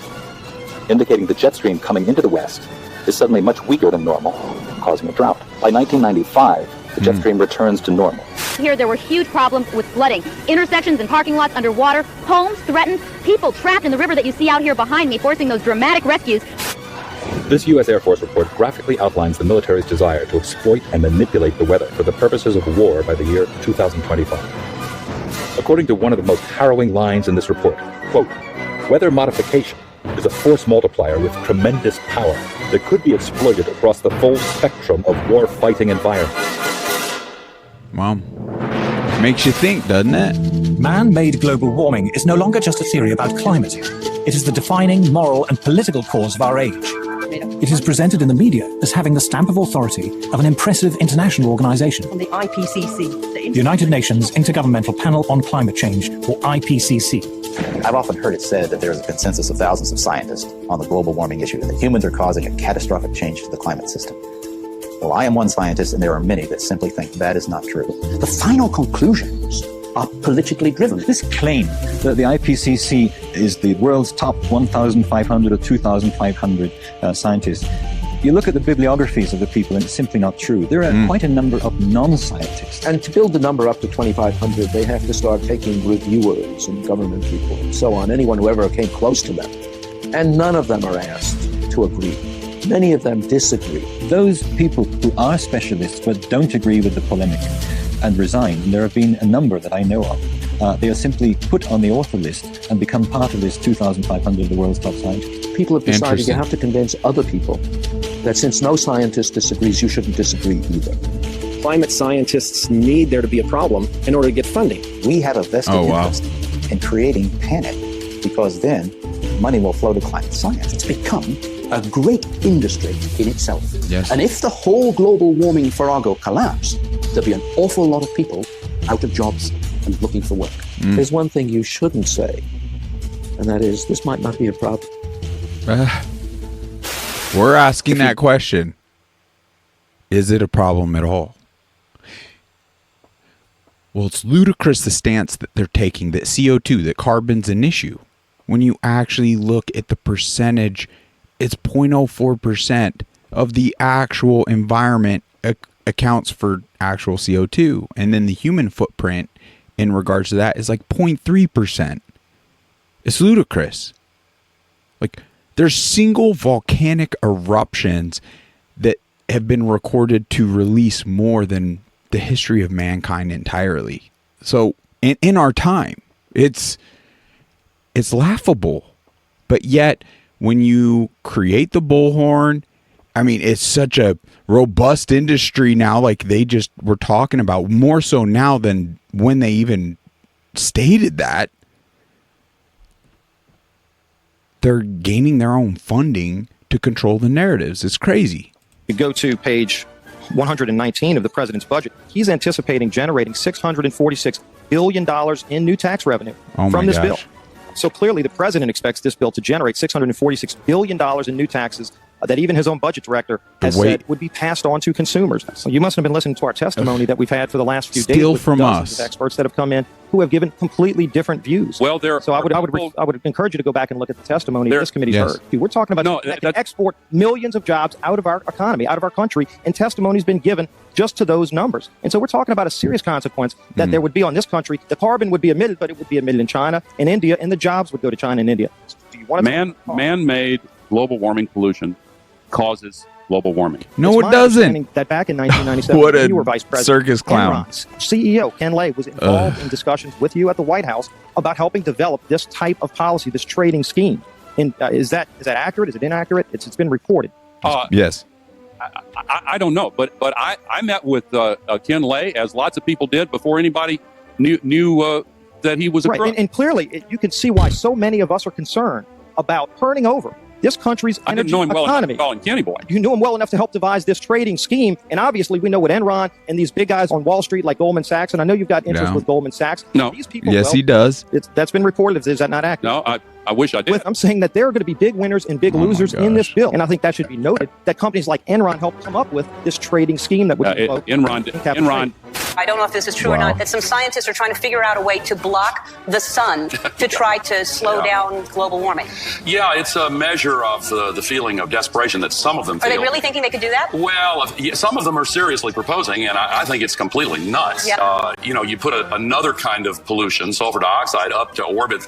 indicating the jet stream coming into the west is suddenly much weaker than normal, causing a drought. By 1995, the jet stream returns to normal. Here there were huge problems with flooding. Intersections and parking lots underwater, homes threatened, people trapped in the river that you see out here behind me, forcing those dramatic rescues. This U.S. Air Force report graphically outlines the military's desire to exploit and manipulate the weather for the purposes of war by the year 2025. According to one of the most harrowing lines in this report, quote, "Weather modification is a force multiplier with tremendous power that could be exploited across the full spectrum of war-fighting environments." Well, makes you think, doesn't it? Man-made global warming is no longer just a theory about climate. It is the defining moral and political cause of our age. It is presented in the media as having the stamp of authority of an impressive international organization. From the IPCC. The United Nations Intergovernmental Panel on Climate Change, or IPCC. I've often heard it said that there is a consensus of thousands of scientists on the global warming issue, and that humans are causing a catastrophic change to the climate system. Well, I am one scientist, and there are many that simply think that is not true. The final conclusions are politically driven. This claim that the IPCC is the world's top 1,500 or 2,500 scientists, you look at the bibliographies of the people and it's simply not true. There are quite a number of non-scientists. And to build the number up to 2,500, they have to start taking reviewers and government people and so on, anyone who ever came close to them. And none of them are asked to agree. Many of them disagree. Those people who are specialists but don't agree with the polemic and resign, and there have been a number that I know of, they are simply put on the author list and become part of this 2,500 of the world's top scientists. People have decided you have to convince other people that since no scientist disagrees, you shouldn't disagree either. Climate scientists need there to be a problem in order to get funding. We have a vested interest in creating panic, because then money will flow to climate science. It's become a great industry in itself. Yes. And if the whole global warming farrago collapsed, there'd be an awful lot of people out of jobs and looking for work. There's one thing you shouldn't say, and that is, this might not be a problem. We're asking that question. Is it a problem at all? Well, it's ludicrous the stance that they're taking, that CO2, that carbon's an issue. When you actually look at the percentage, it's 0.04% of the actual environment accounts for actual CO2. And then the human footprint in regards to that is like 0.3%. It's ludicrous. Like, there's single volcanic eruptions that have been recorded to release more than the history of mankind entirely. So in our time, it's laughable. But yet, when you create the bullhorn, I mean, it's such a robust industry now, like they just were talking about, more so now than when they even stated that. they're gaining their own funding to control the narratives. It's crazy. You go to page 119 of the president's budget. He's anticipating generating $646 billion in new tax revenue from this bill. So clearly the president expects this bill to generate $646 billion in new taxes that even his own budget director has said would be passed on to consumers. So you must have been listening to our testimony that we've had for the last few days with dozens of experts that have come in who have given completely different views. Well, I would encourage you to go back and look at the testimony this committee's heard. We're talking about that can export millions of jobs out of our economy, out of our country, and testimony's been given just to those numbers. And so we're talking about a serious consequence that there would be on this country. The carbon would be emitted, but it would be emitted in China and India, and the jobs would go to China and India. So do you want to man-made global warming pollution causes global warming. No, it doesn't. That back in 1997, what when you were vice president, circus clown. Enron's CEO Ken Lay was involved in discussions with you at the White House about helping develop this type of policy, this trading scheme. And is that accurate? Is it inaccurate? It's been reported. Yes. I don't know, but I met with Ken Lay, as lots of people did before anybody knew that he was a crook. And clearly, you can see why so many of us are concerned about turning over this country's energy I didn't know him well economy. enough to call him Kenny Boy. You knew him well enough to help devise this trading scheme, and obviously we know what Enron and these big guys on Wall Street like Goldman Sachs, and I know you've got interest with Goldman Sachs. No. These people, yes, he does. That's been reported. Is that not accurate? No, I wish I did. I'm saying that there are going to be big winners and big losers in this bill, and I think that should be noted, that companies like Enron helped come up with this trading scheme that would Enron. I don't know if this is true or not, that some scientists are trying to figure out a way to block the sun to try to slow down global warming. Yeah, it's a measure of the feeling of desperation that some of them feel. Are they really thinking they could do that? Well, some of them are seriously proposing, and I think it's completely nuts. Yeah. You put another kind of pollution, sulfur dioxide, up to orbit,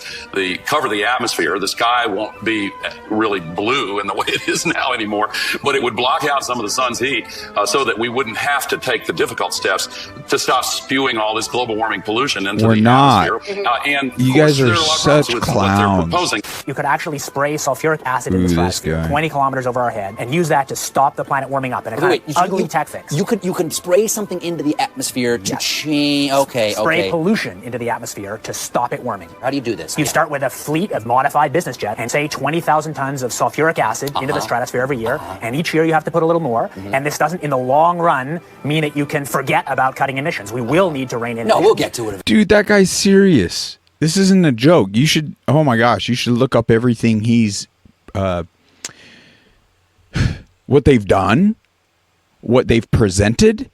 cover the atmosphere. The sky won't be really blue in the way it is now anymore, but it would block out some of the sun's heat so that we wouldn't have to take the difficult steps to stop spewing all this global warming pollution into the atmosphere. And you guys are such clowns. You could actually spray sulfuric acid in the stratosphere 20 kilometers over our head and use that to stop the planet warming up in a ugly tech fix. You can spray something into the atmosphere to change. Spray pollution into the atmosphere to stop it warming. How do you do this? You start with a fleet of modified business jets and say 20,000 tons of sulfuric acid into the stratosphere every year, and each year you have to put a little more. And this doesn't, in the long run, mean that you can forget about cutting emissions. We will need to rein in. No, we'll get to it. Dude, that guy's serious. This isn't a joke. You should, oh my gosh, you should look up everything he's, what they've done, what they've presented.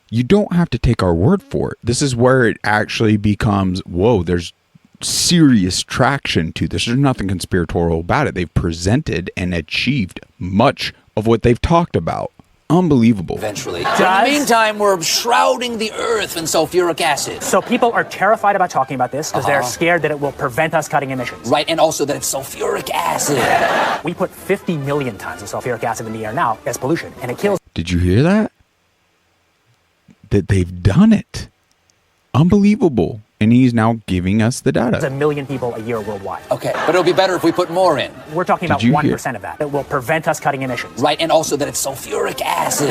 You don't have to take our word for it. This is where it actually becomes, whoa, there's serious traction to this. There's nothing conspiratorial about it. They've presented and achieved much of what they've talked about. Unbelievable. Eventually. In the meantime, we're shrouding the earth in sulfuric acid. So people are terrified about talking about this because they're scared that it will prevent us cutting emissions. Right, and also that it's sulfuric acid. We put 50 million tons of sulfuric acid in the air now as pollution, and it kills. Did you hear that? That they've done it. Unbelievable. And he's now giving us the data. It's 1 million people a year worldwide. Okay, but it'll be better if we put more in. We're talking about 1% of that. It will prevent us cutting emissions. Right, and also that it's sulfuric acid.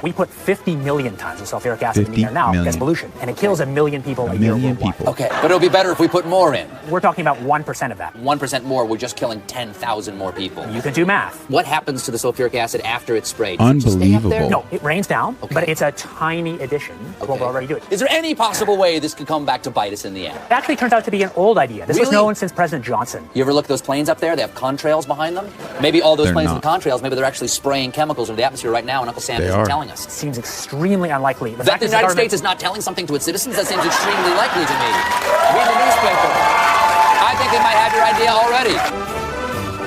We put 50 million tons of sulfuric acid in the air now as pollution, and it kills 1 million people a year worldwide. Okay, but it'll be better if we put more in. We're talking about 1% of that. 1% more, we're just killing 10,000 more people. You can do math. What happens to the sulfuric acid after it's sprayed? Unbelievable. No, it rains down, but it's a tiny addition to what we're already doing. Is there any possible way this could come back to bite us in the end? It actually turns out to be an old idea. This was known since President Johnson. You ever look at those planes up there? They have contrails behind them. Maybe all those planes with contrails, maybe they're actually spraying chemicals into the atmosphere right now, and Uncle Sam isn't telling us. It seems extremely unlikely. That the United States is not telling something to its citizens? That seems extremely likely to me. Read the newspaper. I think they might have your idea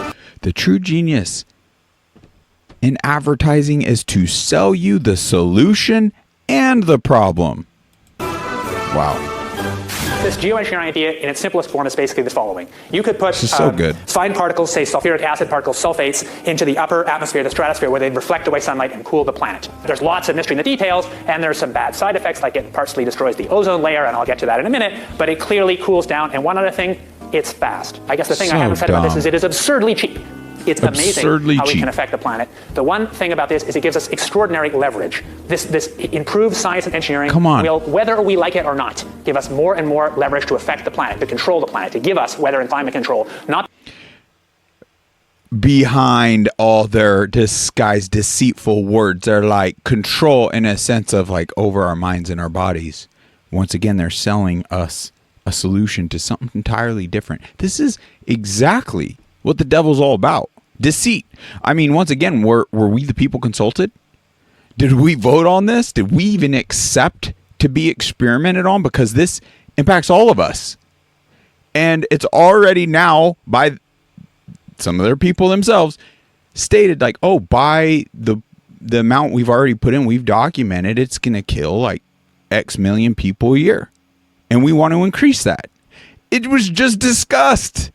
already. The true genius in advertising is to sell you the solution and the problem. Wow. This geoengineering idea in its simplest form is basically the following. You could put good. fine particles, say sulfuric acid particles, sulfates, into the upper atmosphere, the stratosphere, where they'd reflect away sunlight and cool the planet. There's lots of mystery in the details, and there's some bad side effects, like it partially destroys the ozone layer, and I'll get to that in a minute, but it clearly cools down. And one other thing, it's fast. I guess the thing I haven't said about this is it is absurdly cheap. It's amazing how we can affect the planet. The one thing about this is it gives us extraordinary leverage. This improved science and engineering will, whether we like it or not, give us more and more leverage to affect the planet, to control the planet, to give us weather and climate control. behind all their disguised deceitful words. They're like control in a sense of like over our minds and our bodies. Once again, they're selling us a solution to something entirely different. This is exactly what the devil's all about. Deceit. I mean, once again, were we the people consulted? Did we vote on this? Did we even accept to be experimented on? Because this impacts all of us. And it's already now by some of their people themselves stated like, oh, by the amount we've already put in, we've documented it's going to kill like X million people a year. And we want to increase that. It was just discussed.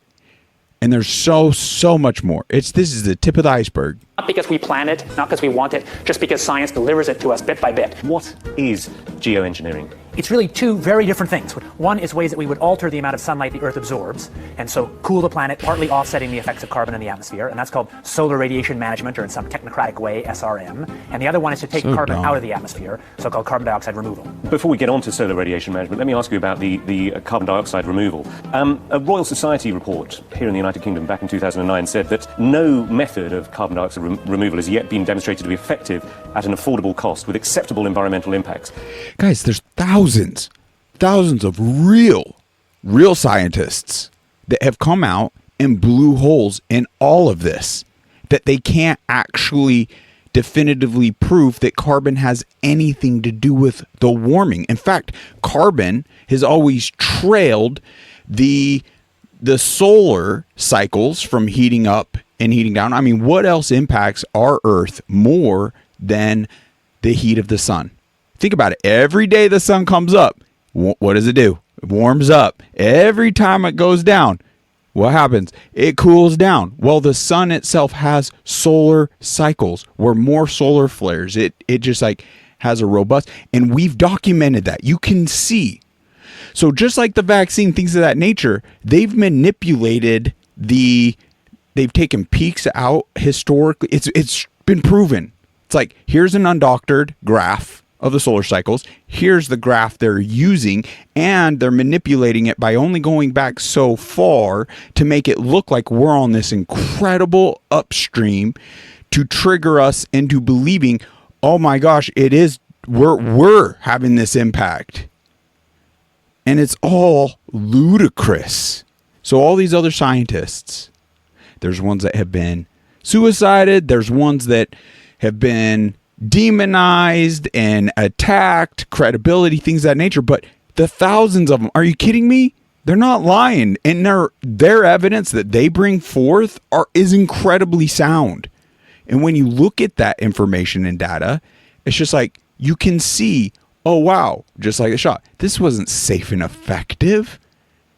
And there's so much more. This is the tip of the iceberg. Not because we plan it, not because we want it, just because science delivers it to us bit by bit. What is geoengineering? It's really two very different things. One is ways that we would alter the amount of sunlight the Earth absorbs, and so cool the planet, partly offsetting the effects of carbon in the atmosphere, and that's called solar radiation management, or in some technocratic way, SRM. And the other one is to take carbon out of the atmosphere, so-called carbon dioxide removal. Before we get on to solar radiation management, let me ask you about the carbon dioxide removal. A Royal Society report here in the United Kingdom back in 2009 said that no method of carbon dioxide removal has yet been demonstrated to be effective at an affordable cost with acceptable environmental impacts. Guys, there's thousands of real scientists that have come out and blew holes in all of this, that they can't actually definitively prove that carbon has anything to do with the warming. In fact, carbon has always trailed the solar cycles from heating up and heating down. I mean, what else impacts our Earth more than the heat of the sun? Think about it. Every day the sun comes up, what does it do? It warms up. Every time it goes down, what happens? It cools down. Well, the sun itself has solar cycles where more solar flares. It just like has a robust, and we've documented that. You can see. So just like the vaccine, things of that nature, they've manipulated they've taken peaks out historically. It's been proven. It's like, here's an undoctored graph of the solar cycles. Here's the graph they're using, and they're manipulating it by only going back so far to make it look like we're on this incredible upstream to trigger us into believing, oh my gosh, we're having this impact. And it's all ludicrous. So all these other scientists, there's ones that have been suicided. There's ones that have been demonized and attacked, credibility, things of that nature. But the thousands of them, are you kidding me? They're not lying. And their evidence that they bring forth is incredibly sound. And when you look at that information and data, it's just like you can see, oh, wow, just like a shot. This wasn't safe and effective.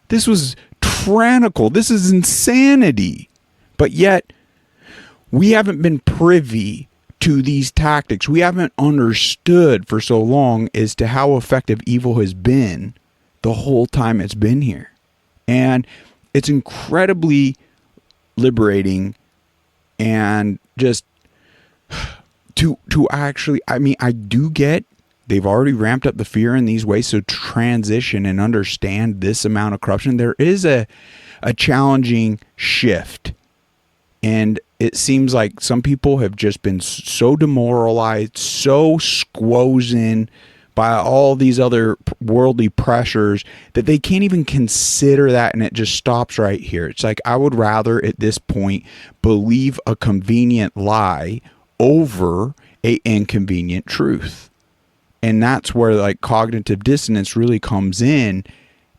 This was tyrannical. This is insanity. But yet, we haven't been privy to these tactics. We haven't understood for so long as to how effective evil has been the whole time it's been here. And it's incredibly liberating, and just to actually, I mean, I do get they've already ramped up the fear in these ways. So transition and understand this amount of corruption. There is a challenging shift. And it seems like some people have just been so demoralized, so squozen by all these other worldly pressures that they can't even consider that, and it just stops right here. It's like, I would rather at this point believe a convenient lie over an inconvenient truth. And that's where like cognitive dissonance really comes in.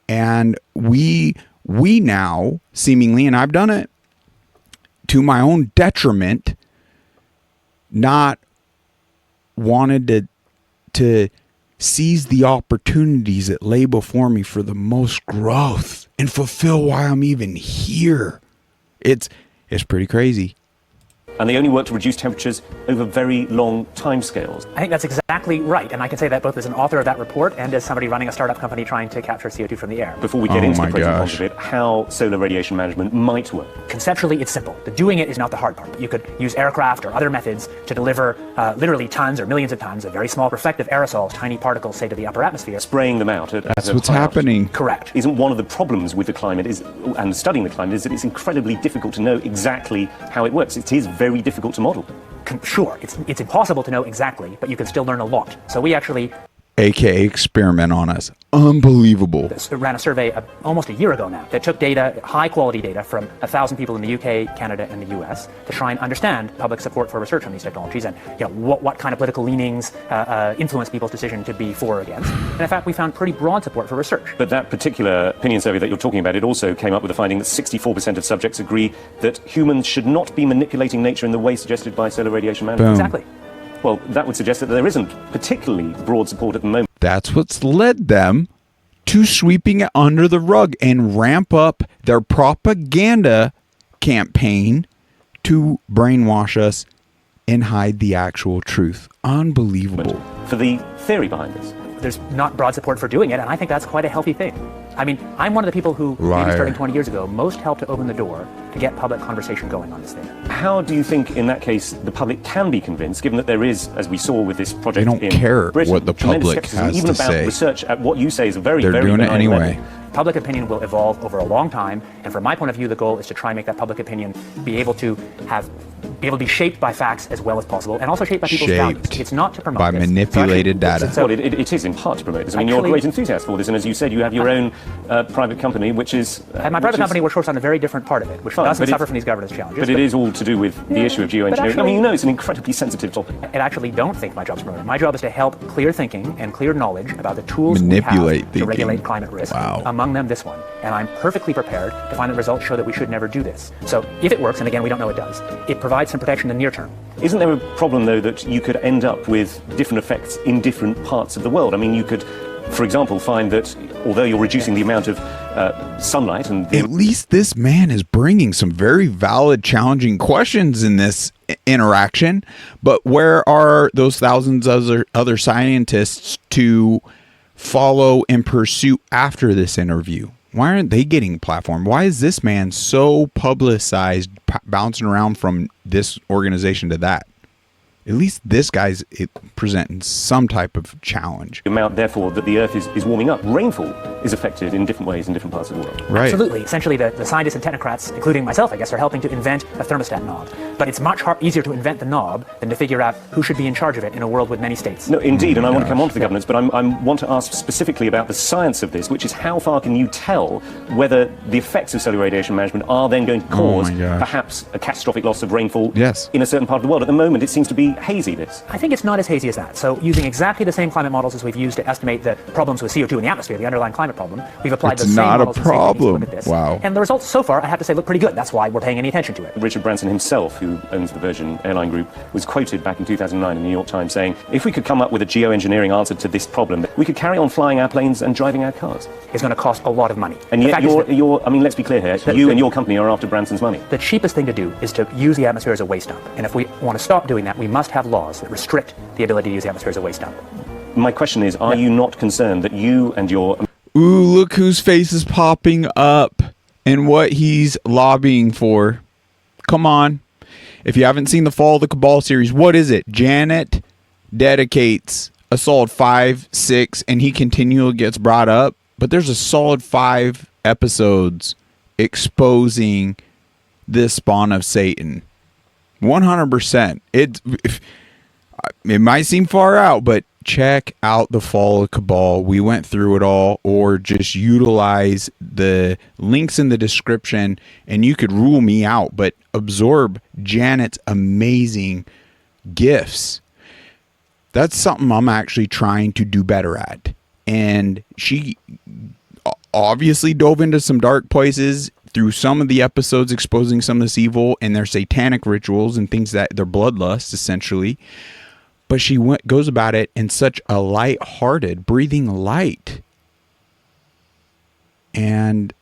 And we now seemingly, and I've done it to my own detriment, not wanted to seize the opportunities that lay before me for the most growth and fulfill why I'm even here. It's pretty crazy. And they only work to reduce temperatures over very long timescales. I think that's exactly right. And I can say that both as an author of that report and as somebody running a startup company trying to capture CO2 from the air. Before we get into the pros and cons of it, how solar radiation management might work. Conceptually, it's simple. The doing it is not the hard part. You could use aircraft or other methods to deliver literally tons or millions of tons of very small reflective aerosols, tiny particles, say, to the upper atmosphere. Spraying them out. That's what's happening. Correct. Isn't one of the problems with the climate and studying the climate is that it's incredibly difficult to know exactly how it works. It is very difficult to model. Sure, it's impossible to know exactly, but you can still learn a lot. So we actually... AKA experiment on us. Unbelievable. Ran a survey almost a year ago now that took data, high-quality data, from 1,000 people in the UK, Canada, and the US to try and understand public support for research on these technologies and what kind of political leanings influence people's decision to be for or against. And in fact, we found pretty broad support for research. But that particular opinion survey that you're talking about, it also came up with the finding that 64% of subjects agree that humans should not be manipulating nature in the way suggested by solar radiation management. Exactly. Well, that would suggest that there isn't particularly broad support at the moment. That's what's led them to sweeping it under the rug and ramp up their propaganda campaign to brainwash us and hide the actual truth. Unbelievable. For the theory behind this. There's not broad support for doing it, and I think that's quite a healthy thing. I mean, I'm one of the people who, maybe starting 20 years ago, most helped to open the door to get public conversation going on this thing. How do you think, in that case, the public can be convinced, given that there is, as we saw with this project in Britain, they don't care what the public has even to about say. Research at what you say is a very, They're very doing it benign anyway. level. Public opinion will evolve over a long time, and from my point of view, the goal is to try and make that public opinion be able to be shaped by facts as well as possible, and also shaped by people's values. It's not to promote by this. manipulated data. Well, it is in part to promote this. I mean, you're a great enthusiast for this, and as you said, you have your own private company, which is... my private company works on a very different part of it, which doesn't suffer from these governance challenges. But it is all to do with the issue of geoengineering. I mean, you know, it's an incredibly sensitive topic. I actually don't think my job's promoting. My job is to help clear thinking and clear knowledge about the tools Manipulate we have to regulate climate risk, among them this one. And I'm perfectly prepared to find that results show that we should never do this. So if it works, and again, we don't know it does, it provides some protection in the near term. Isn't there a problem, though, that you could end up with different effects in different parts of the world? I mean, you could, for example, find that although you're reducing the amount of sunlight and... At least this man is bringing some very valid, challenging questions in this interaction. But where are those thousands of other scientists to follow and pursue after this interview? Why aren't they getting a platform? Why is this man so publicized, bouncing around from this organization to that? At least this guy's presenting some type of challenge. The amount, therefore, that the Earth is warming up. Rainfall is affected in different ways in different parts of the world. Right. Absolutely. Essentially, the scientists and technocrats, including myself, I guess, are helping to invent a thermostat knob. But it's much easier to invent the knob than to figure out who should be in charge of it in a world with many states. No, indeed, and I want to come on to the governance, but I want to ask specifically about the science of this, which is how far can you tell whether the effects of solar radiation management are then going to cause perhaps a catastrophic loss of rainfall in a certain part of the world? At the moment, it seems to be hazy, this. I think it's not as hazy as that. So using exactly the same climate models as we've used to estimate the problems with CO2 in the atmosphere, the underlying climate problem, we've applied the same models and same techniques to look at this. Wow. And the results so far, I have to say, look pretty good. That's why we're paying any attention to it. Richard Branson himself, who owns the Virgin Airline Group, was quoted back in 2009 in the New York Times saying, if we could come up with a geoengineering answer to this problem, we could carry on flying our planes and driving our cars. It's going to cost a lot of money. And yet I mean, let's be clear here, you and your company are after Branson's money. The cheapest thing to do is to use the atmosphere as a waste dump. And if we want to stop doing that, we must have laws that restrict the ability to use the atmosphere as a waste dump. My question is, are you not concerned that you and your... Ooh, look whose face is popping up and what he's lobbying for. Come on. If you haven't seen the Fall of the Cabal series, what is it? Janet dedicates a solid 5, 6, and he continually gets brought up. But there's a solid 5 episodes exposing this spawn of Satan. 100%. It might seem far out, but check out the Fall of Cabal. We went through it all, or just utilize the links in the description and you could rule me out, but absorb Janet's amazing gifts. That's something I'm actually trying to do better at. And she obviously dove into some dark places through some of the episodes, exposing some of this evil and their satanic rituals and things that their bloodlust, essentially. But she goes about it in such a light-hearted, breathing light. And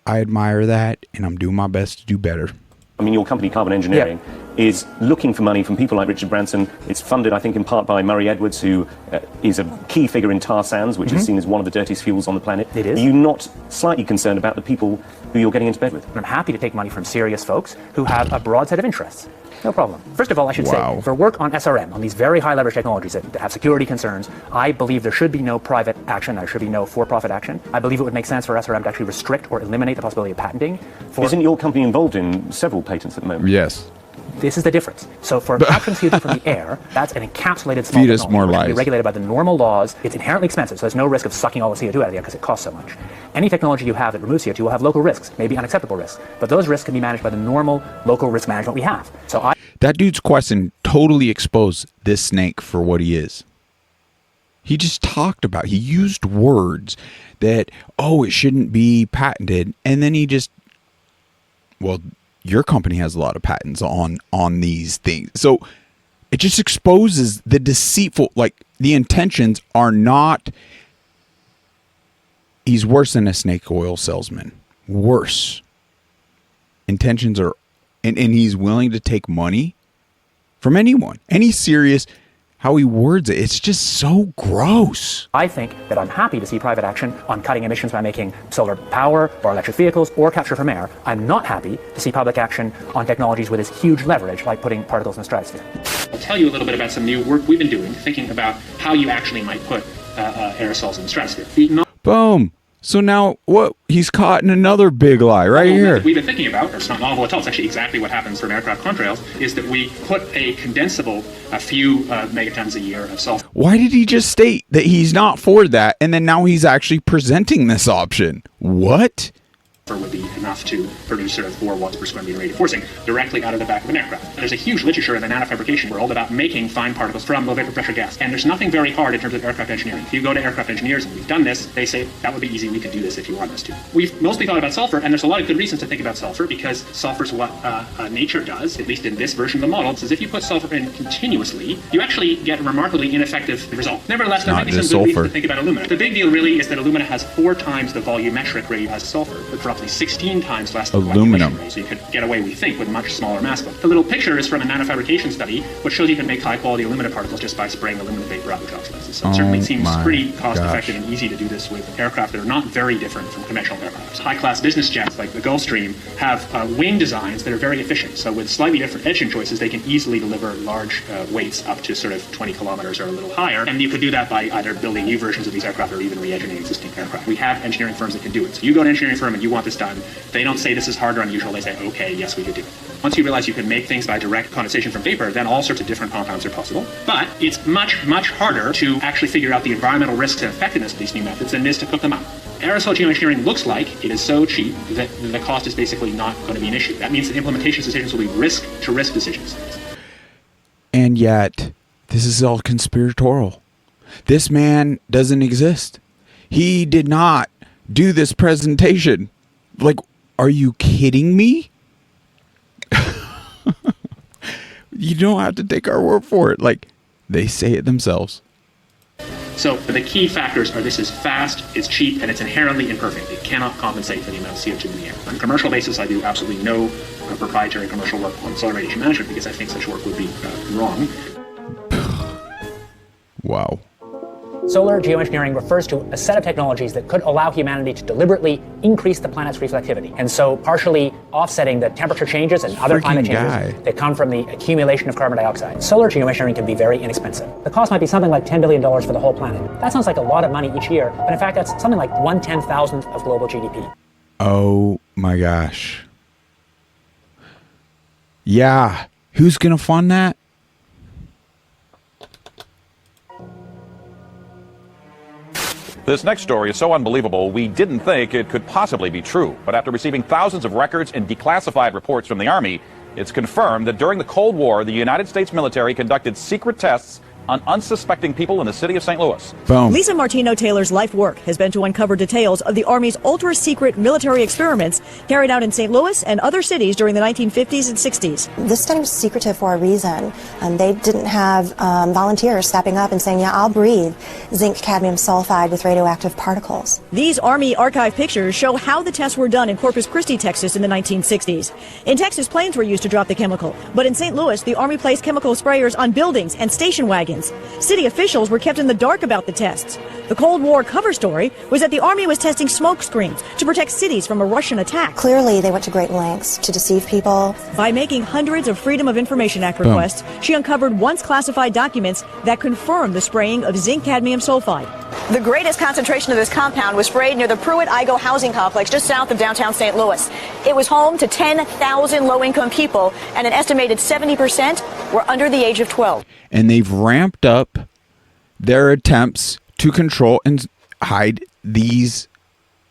I admire that, and I'm doing my best to do better. I mean, your company, Carbon Engineering, is looking for money from people like Richard Branson. It's funded, I think, in part by Murray Edwards, who is a key figure in tar sands, which is seen as one of the dirtiest fuels on the planet. It is. Are you not slightly concerned about the people who you're getting into bed with? I'm happy to take money from serious folks who have a broad set of interests. No problem. First of all, I should say, for work on SRM, on these very high leverage technologies that have security concerns, I believe there should be no private action, there should be no for-profit action. I believe it would make sense for SRM to actually restrict or eliminate the possibility of patenting. Isn't your company involved in several patents at the moment? Yes. This is the difference. So for capturing CO2 from the air, that's an encapsulated small Feed us more technology. It should be lies. regulated by the normal laws. It's inherently expensive, so there's no risk of sucking all the CO2 out of the air because it costs so much. Any technology you have that removes CO2 will have local risks, maybe unacceptable risks, but those risks can be managed by the normal local risk management we have. So That dude's question totally exposed this snake for what he is. He just talked about, he used words that, oh, it shouldn't be patented. And then he just, well, your company has a lot of patents on these things. So it just exposes the deceitful, like the intentions are not, he's worse than a snake oil salesman. Worse. Intentions are, and he's willing to take money from anyone. Any serious, how he words it, it's just so gross. I think that I'm happy to see private action on cutting emissions by making solar power or electric vehicles or capture from air. I'm not happy to see public action on technologies with this huge leverage, like putting particles in the stratosphere. I'll tell you a little bit about some new work we've been doing, thinking about how you actually might put aerosols in the stratosphere. Boom. So now what? He's caught in another big lie right here. We've been thinking about, or it's not novel at all, it's actually exactly what happens from aircraft contrails, is that we put a condensable, a few megatons a year of sulfur. Why did he just state that he's not for that, and then now he's actually presenting this option? What? Would be enough to produce sort of 4 watts per square meter rate of forcing directly out of the back of an aircraft. There's a huge literature in the nanofabrication world about making fine particles from low vapor pressure gas, and there's nothing very hard in terms of aircraft engineering. If you go to aircraft engineers and we've done this, they say that would be easy, we could do this if you want us to. We've mostly thought about sulfur, and there's a lot of good reasons to think about sulfur, because sulfur's what nature does, at least in this version of the model, is if you put sulfur in continuously, you actually get a remarkably ineffective result. Nevertheless, there might be some good reasons to think about alumina. The big deal really is that alumina has 4 times the volumetric rate as sulfur, but roughly 16 times less than aluminum. So you could get away, we think, with much smaller mass flow. The little picture is from a nanofabrication study, which shows you can make high-quality aluminum particles just by spraying aluminum vapor out, which oxidizes. So it certainly seems pretty cost-effective and easy to do this with aircraft that are not very different from conventional aircraft. High-class business jets like the Gulfstream have wing designs that are very efficient. So with slightly different engine choices, they can easily deliver large weights up to sort of 20 kilometers or a little higher. And you could do that by either building new versions of these aircraft or even re-engineering existing aircraft. We have engineering firms that can do it. So you go to an engineering firm and you want this done. They don't say this is hard or unusual. They say, okay, yes, we could do it. Once you realize you can make things by direct condensation from vapor, then all sorts of different compounds are possible. But it's much, much harder to actually figure out the environmental risks and effectiveness of these new methods than it is to cook them up. Aerosol geoengineering looks like it is so cheap that the cost is basically not going to be an issue. That means that implementation decisions will be risk-to-risk decisions. And yet, this is all conspiratorial. This man doesn't exist. He did not do this presentation. Like, are you kidding me? You don't have to take our word for it. Like, they say it themselves. So the key factors are this is fast, it's cheap, and it's inherently imperfect. It cannot compensate for the amount of CO2 in the air. On a commercial basis, I do absolutely no proprietary commercial work on solar radiation management because I think such work would be wrong. Wow. Solar geoengineering refers to a set of technologies that could allow humanity to deliberately increase the planet's reflectivity, and so partially offsetting the temperature changes and other climate changes that come from the accumulation of carbon dioxide. Solar geoengineering can be very inexpensive. The cost might be something like $10 billion for the whole planet. That sounds like a lot of money each year, but in fact that's something like 1/10,000th of global GDP. Oh my gosh. Yeah. Who's going to fund that? This next story is so unbelievable, we didn't think it could possibly be true. But after receiving thousands of records and declassified reports from the Army, it's confirmed that during the Cold War, the United States military conducted secret tests on unsuspecting people in the city of St. Louis. Boom. Lisa Martino Taylor's life work has been to uncover details of the Army's ultra-secret military experiments carried out in St. Louis and other cities during the 1950s and 60s. This study was secretive for a reason. They didn't have volunteers stepping up and saying, yeah, I'll breathe zinc cadmium sulfide with radioactive particles. These Army archive pictures show how the tests were done in Corpus Christi, Texas in the 1960s. In Texas, planes were used to drop the chemical, but in St. Louis, the Army placed chemical sprayers on buildings and station wagons. City officials were kept in the dark about the tests. The Cold War cover story was that the Army was testing smoke screens to protect cities from a Russian attack. Clearly, they went to great lengths to deceive people. By making hundreds of Freedom of Information Act requests, she uncovered once classified documents that confirmed the spraying of zinc cadmium sulfide. The greatest concentration of this compound was sprayed near the Pruitt-Igoe housing complex just south of downtown St. Louis. It was home to 10,000 low-income people, and an estimated 70% were under the age of 12. And they've ramped up their attempts to control and hide these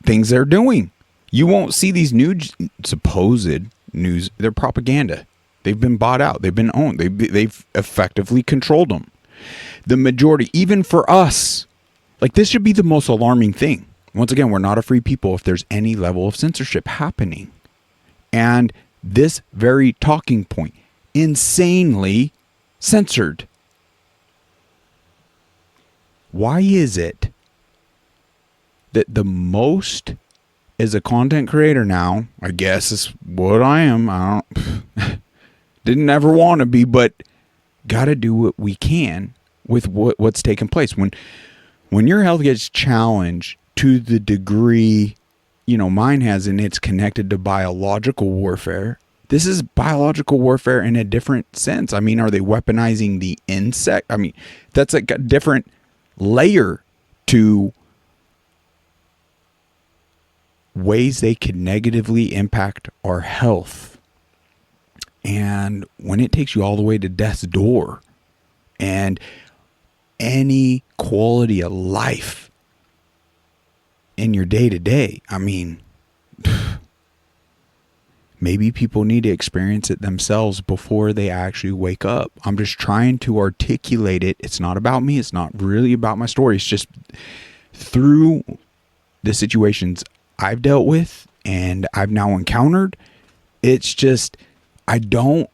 things they're doing. You won't see these new supposed news. They're propaganda. They've been bought out. They've been owned. They've effectively controlled them. The majority, even for us, like this should be the most alarming thing. Once again, we're not a free people if there's any level of censorship happening. And this very talking point, insanely censored. Why is it that the most, as a content creator now, I guess is what I am. I don't, didn't ever want to be, but got to do what we can with what's taking place. When your health gets challenged to the degree, mine has, and it's connected to biological warfare. This is biological warfare in a different sense. I mean, are they weaponizing the insect? I mean, that's like a different layer to ways they could negatively impact our health. And when it takes you all the way to death's door and any quality of life in your day-to-day, I mean, maybe people need to experience it themselves before they actually wake up. I'm just trying to articulate it. It's not about me. It's not really about my story. It's just through the situations I've dealt with and I've now encountered. It's just, I don't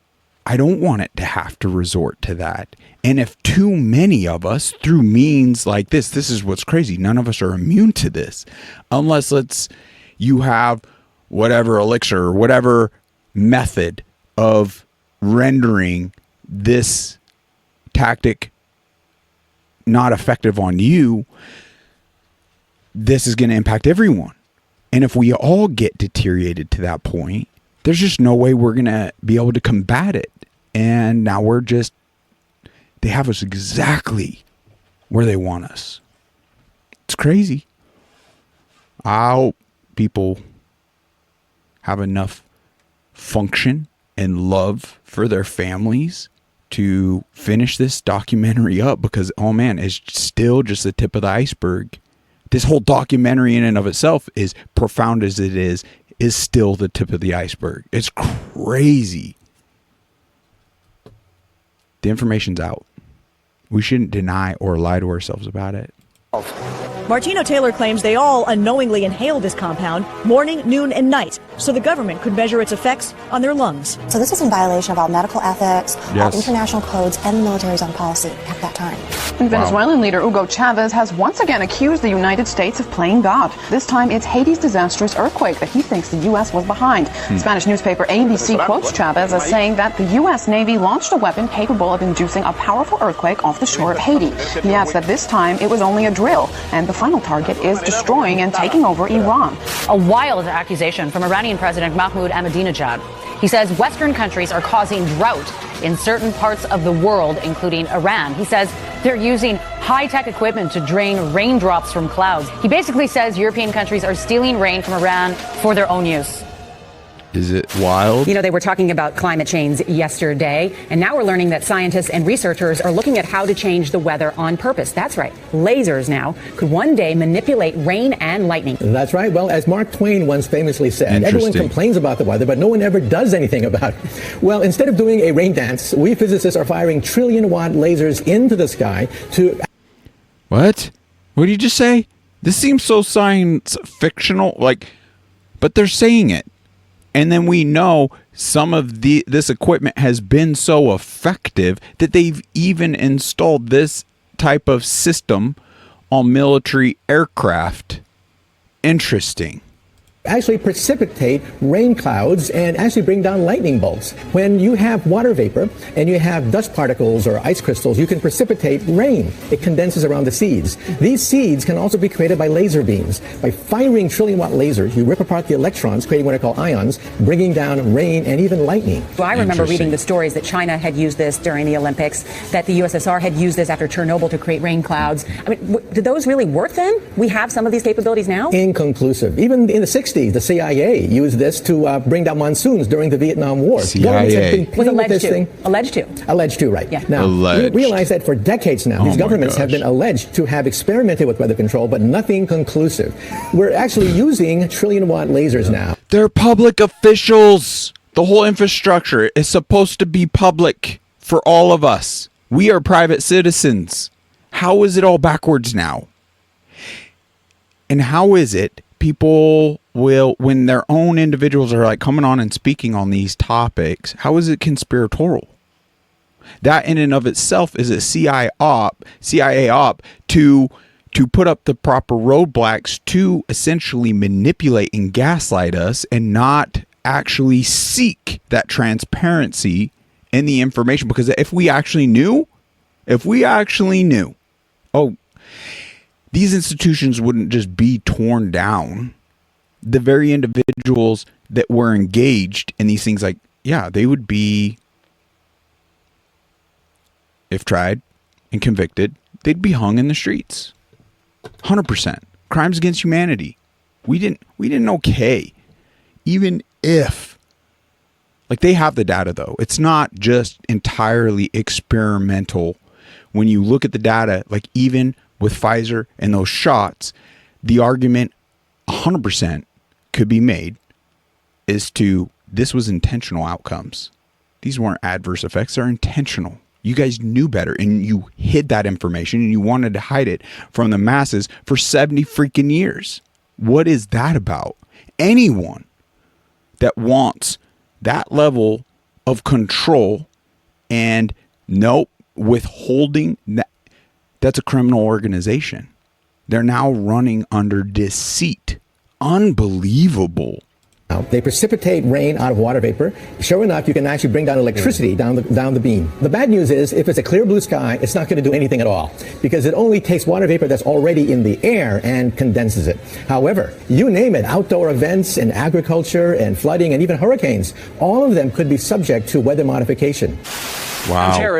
want it to have to resort to that. And if too many of us, through means like this is what's crazy. None of us are immune to this. Unless you have whatever elixir or whatever method of rendering this tactic not effective on you, this is going to impact everyone. And if we all get deteriorated to that point, there's just no way we're going to be able to combat it. And now they have us exactly where they want us. It's crazy. I hope people have enough function and love for their families to finish this documentary up, because, oh man, it's still just the tip of the iceberg. This whole documentary in and of itself, is profound as it is still the tip of the iceberg. It's crazy. The information's out. We shouldn't deny or lie to ourselves about it. Martino Taylor claims they all unknowingly inhaled this compound morning, noon, and night, so the government could measure its effects on their lungs. So this is in violation of all medical ethics, international codes, and the military's own policy at that time. And Venezuelan leader Hugo Chavez has once again accused the United States of playing God. This time it's Haiti's disastrous earthquake that he thinks the U.S. was behind. Spanish newspaper ABC quotes Chavez as saying that the U.S. Navy launched a weapon capable of inducing a powerful earthquake off the shore of Haiti. He adds that this time it was only a drill, and the final target is destroying and taking over Iran. A wild accusation from Iranian President Mahmoud Ahmadinejad. He says Western countries are causing drought in certain parts of the world, including Iran. He says they're using high-tech equipment to drain raindrops from clouds. He basically says European countries are stealing rain from Iran for their own use. Is it wild? You know, they were talking about climate change yesterday, and now we're learning that scientists and researchers are looking at how to change the weather on purpose. That's right. Lasers now could one day manipulate rain and lightning. That's right. Well, as Mark Twain once famously said, everyone complains about the weather, but no one ever does anything about it. Well, instead of doing a rain dance, we physicists are firing trillion-watt lasers into the sky to... What? What did you just say? This seems so science fictional, but they're saying it. And then we know some of this equipment has been so effective that they've even installed this type of system on military aircraft. Interesting. Actually precipitate rain clouds and actually bring down lightning bolts. When you have water vapor and you have dust particles or ice crystals, you can precipitate rain. It condenses around the seeds. These seeds can also be created by laser beams. By firing trillion-watt lasers, you rip apart the electrons, creating what are called ions, bringing down rain and even lightning. Well, I remember reading the stories that China had used this during the Olympics, that the USSR had used this after Chernobyl to create rain clouds. I mean, did those really work then? We have some of these capabilities now? Inconclusive. Even in the 60s, the CIA used this to bring down monsoons during the Vietnam War. CIA. Have been playing with this thing. Alleged to, right. Yeah. Now, alleged. We realize that for decades now, these governments have been alleged to have experimented with weather control, but nothing conclusive. We're actually using trillion-watt lasers now. They're public officials. The whole infrastructure is supposed to be public for all of us. We are private citizens. How is it all backwards now? And how is it people will, when their own individuals are coming on and speaking on these topics, how is it conspiratorial? That in and of itself is a CIA op to put up the proper roadblocks to essentially manipulate and gaslight us and not actually seek that transparency in the information. Because if we actually knew, these institutions wouldn't just be torn down. The very individuals that were engaged in these things, they would be, if tried and convicted, they'd be hung in the streets. 100%. Crimes against humanity. We didn't okay. Even if, they have the data though. It's not just entirely experimental. When you look at the data, even with Pfizer and those shots, the argument 100% could be made is this was intentional outcomes. These weren't adverse effects. They're intentional. You guys knew better and you hid that information and you wanted to hide it from the masses for 70 freaking years. What is that about? Anyone that wants that level of control and withholding that, that's a criminal organization. They're now running under deceit. Unbelievable. They precipitate rain out of water vapor. Sure enough, you can actually bring down electricity down the beam. The bad news is, if it's a clear blue sky, it's not going to do anything at all, because it only takes water vapor that's already in the air and condenses it. However, you name it, outdoor events and agriculture and flooding and even hurricanes, all of them could be subject to weather modification. Wow.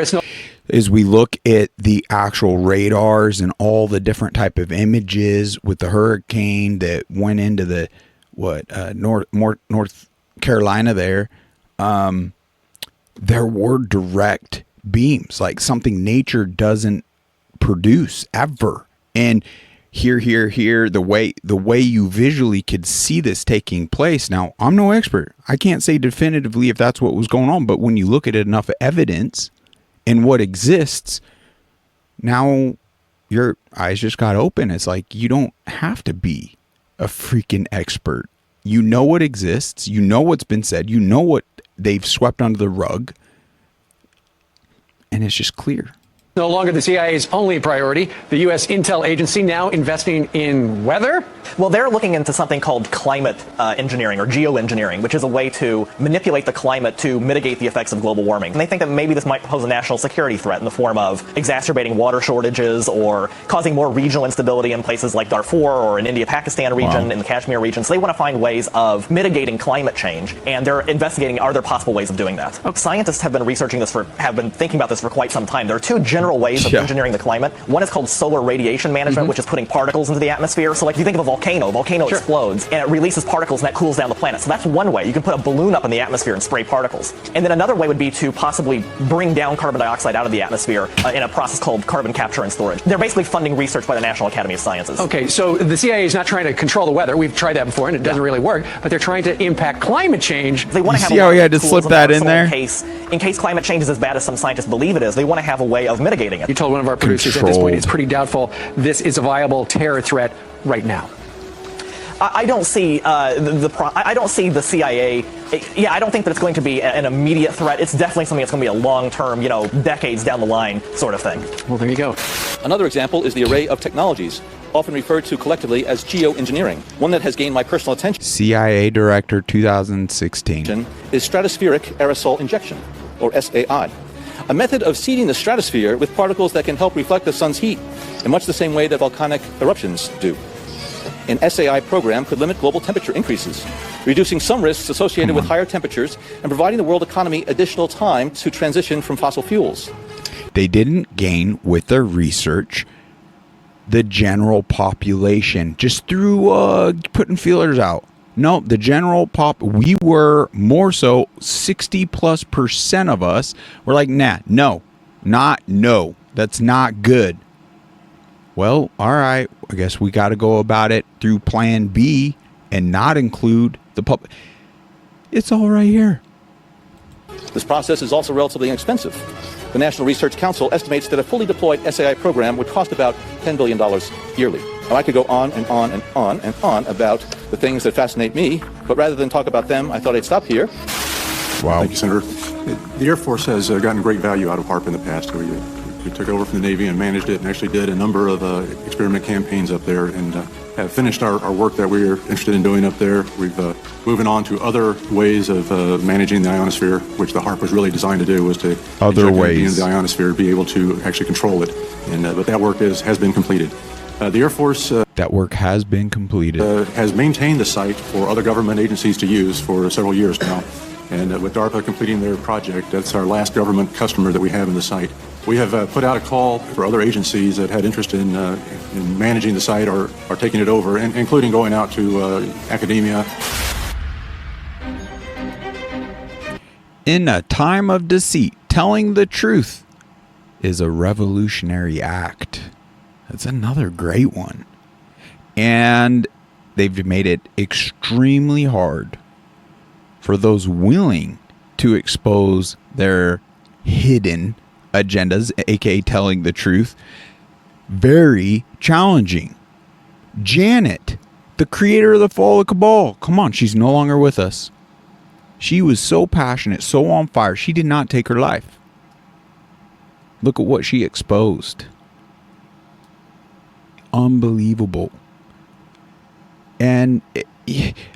As we look at the actual radars and all the different type of images with the hurricane that went into the North Carolina there were direct beams, something nature doesn't produce ever. And here, the way you visually could see this taking place. Now, I'm no expert. I can't say definitively if that's what was going on, but when you look at enough evidence and what exists, now your eyes just got open. It's you don't have to be a freaking expert. You know what exists. You know what's been said. You know what they've swept under the rug. And it's just clear. No longer the CIA's only priority. The U.S. intel agency now investing in weather? Well, they're looking into something called climate engineering or geoengineering, which is a way to manipulate the climate to mitigate the effects of global warming. And they think that maybe this might pose a national security threat in the form of exacerbating water shortages or causing more regional instability in places like Darfur or in India-Pakistan region, in the Kashmir region. So they want to find ways of mitigating climate change, and they're investigating, are there possible ways of doing that? Scientists have been researching this have been thinking about this for quite some time. There are two general literal ways of engineering the climate. One is called solar radiation management, which is putting particles into the atmosphere. So like if you think of a volcano explodes and it releases particles and that cools down the planet. So that's one way. You can put a balloon up in the atmosphere and spray particles. And then another way would be to possibly bring down carbon dioxide out of the atmosphere in a process called carbon capture and storage. They're basically funding research by the National Academy of Sciences. Okay, so the CIA is not trying to control the weather. We've tried that before and it doesn't really work, but they're trying to impact climate change. They want to have see how he had to slip that in there? In case climate change is as bad as some scientists believe it is, they want to have a way of mitigating it. You told one of our producers at this point it's pretty doubtful this is a viable terror threat right now. I don't see I don't see the CIA. I don't think that it's going to be an immediate threat. It's definitely something that's going to be a long-term, decades down the line sort of thing. Well, there you go. Another example is the array of technologies, often referred to collectively as geoengineering. One that has gained my personal attention. CIA Director 2016. Is stratospheric aerosol injection, or SAI. A method of seeding the stratosphere with particles that can help reflect the sun's heat, in much the same way that volcanic eruptions do. An SAI program could limit global temperature increases, reducing some risks associated with higher temperatures and providing the world economy additional time to transition from fossil fuels. They didn't gain with their research the general population just through putting feelers out. No, the general we were more so 60+% of us were like, no, that's not good. Well, all right, I guess we got to go about it through plan B and not include the public. It's all right here. This process is also relatively inexpensive. The National Research Council estimates that a fully deployed SAI program would cost about $10 billion yearly. Now, I could go on and on and on and on about the things that fascinate me, but rather than talk about them, I thought I'd stop here. Wow. Thank you, Senator. The Air Force has gotten great value out of HAARP in the past. We took over from the Navy and managed it and actually did a number of experiment campaigns up there and have finished our work that we were interested in doing up there. We've moving on to other ways of managing the ionosphere, which the HAARP was really designed to do, was to other ways in the ionosphere, be able to actually control it. And but that work has been completed. The Air Force that work has been completed. Has maintained the site for other government agencies to use for several years now. And with DARPA completing their project, that's our last government customer that we have in the site. We have put out a call for other agencies that had interest in managing the site or taking it over, including going out to academia. In a time of deceit, telling the truth is a revolutionary act. That's another great one. And they've made it extremely hard for those willing to expose their hidden agendas, aka telling the truth. Very challenging. Janet, the creator of the Fall of Cabal, come on, she's no longer with us. She was so passionate, so on fire, she did not take her life. Look at what she exposed. Unbelievable. And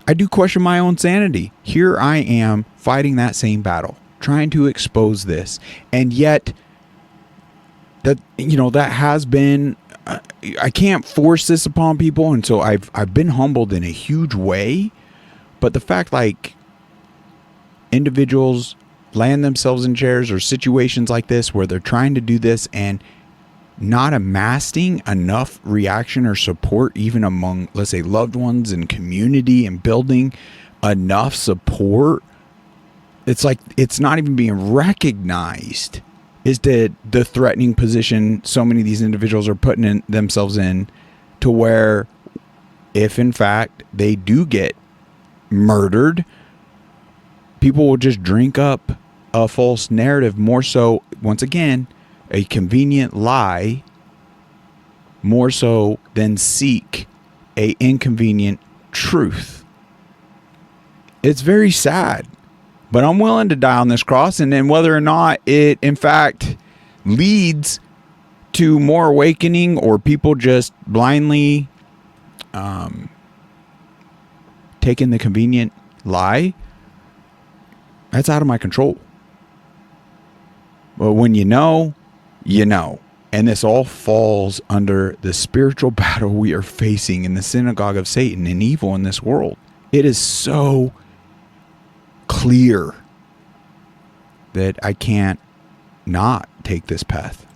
I do question my own sanity. Here I am fighting that same battle, trying to expose this, and yet that has been I can't force this upon people, and so I've been humbled in a huge way. But the fact, like, individuals land themselves in chairs or situations like this where they're trying to do this and not amassing enough reaction or support, even among, let's say, loved ones and community, and building enough support, it's like it's not even being recognized, is the threatening position so many of these individuals are putting themselves in, to where if in fact they do get murdered, people will just drink up a false narrative, more so, once again, a convenient lie, more so than seek a inconvenient truth. It's very sad, but I'm willing to die on this cross, and then whether or not it in fact leads to more awakening or people just blindly taking the convenient lie, that's out of my control. But when you know, you know. And this all falls under the spiritual battle we are facing in the synagogue of Satan and evil in this world. It is so clear that I can't not take this path.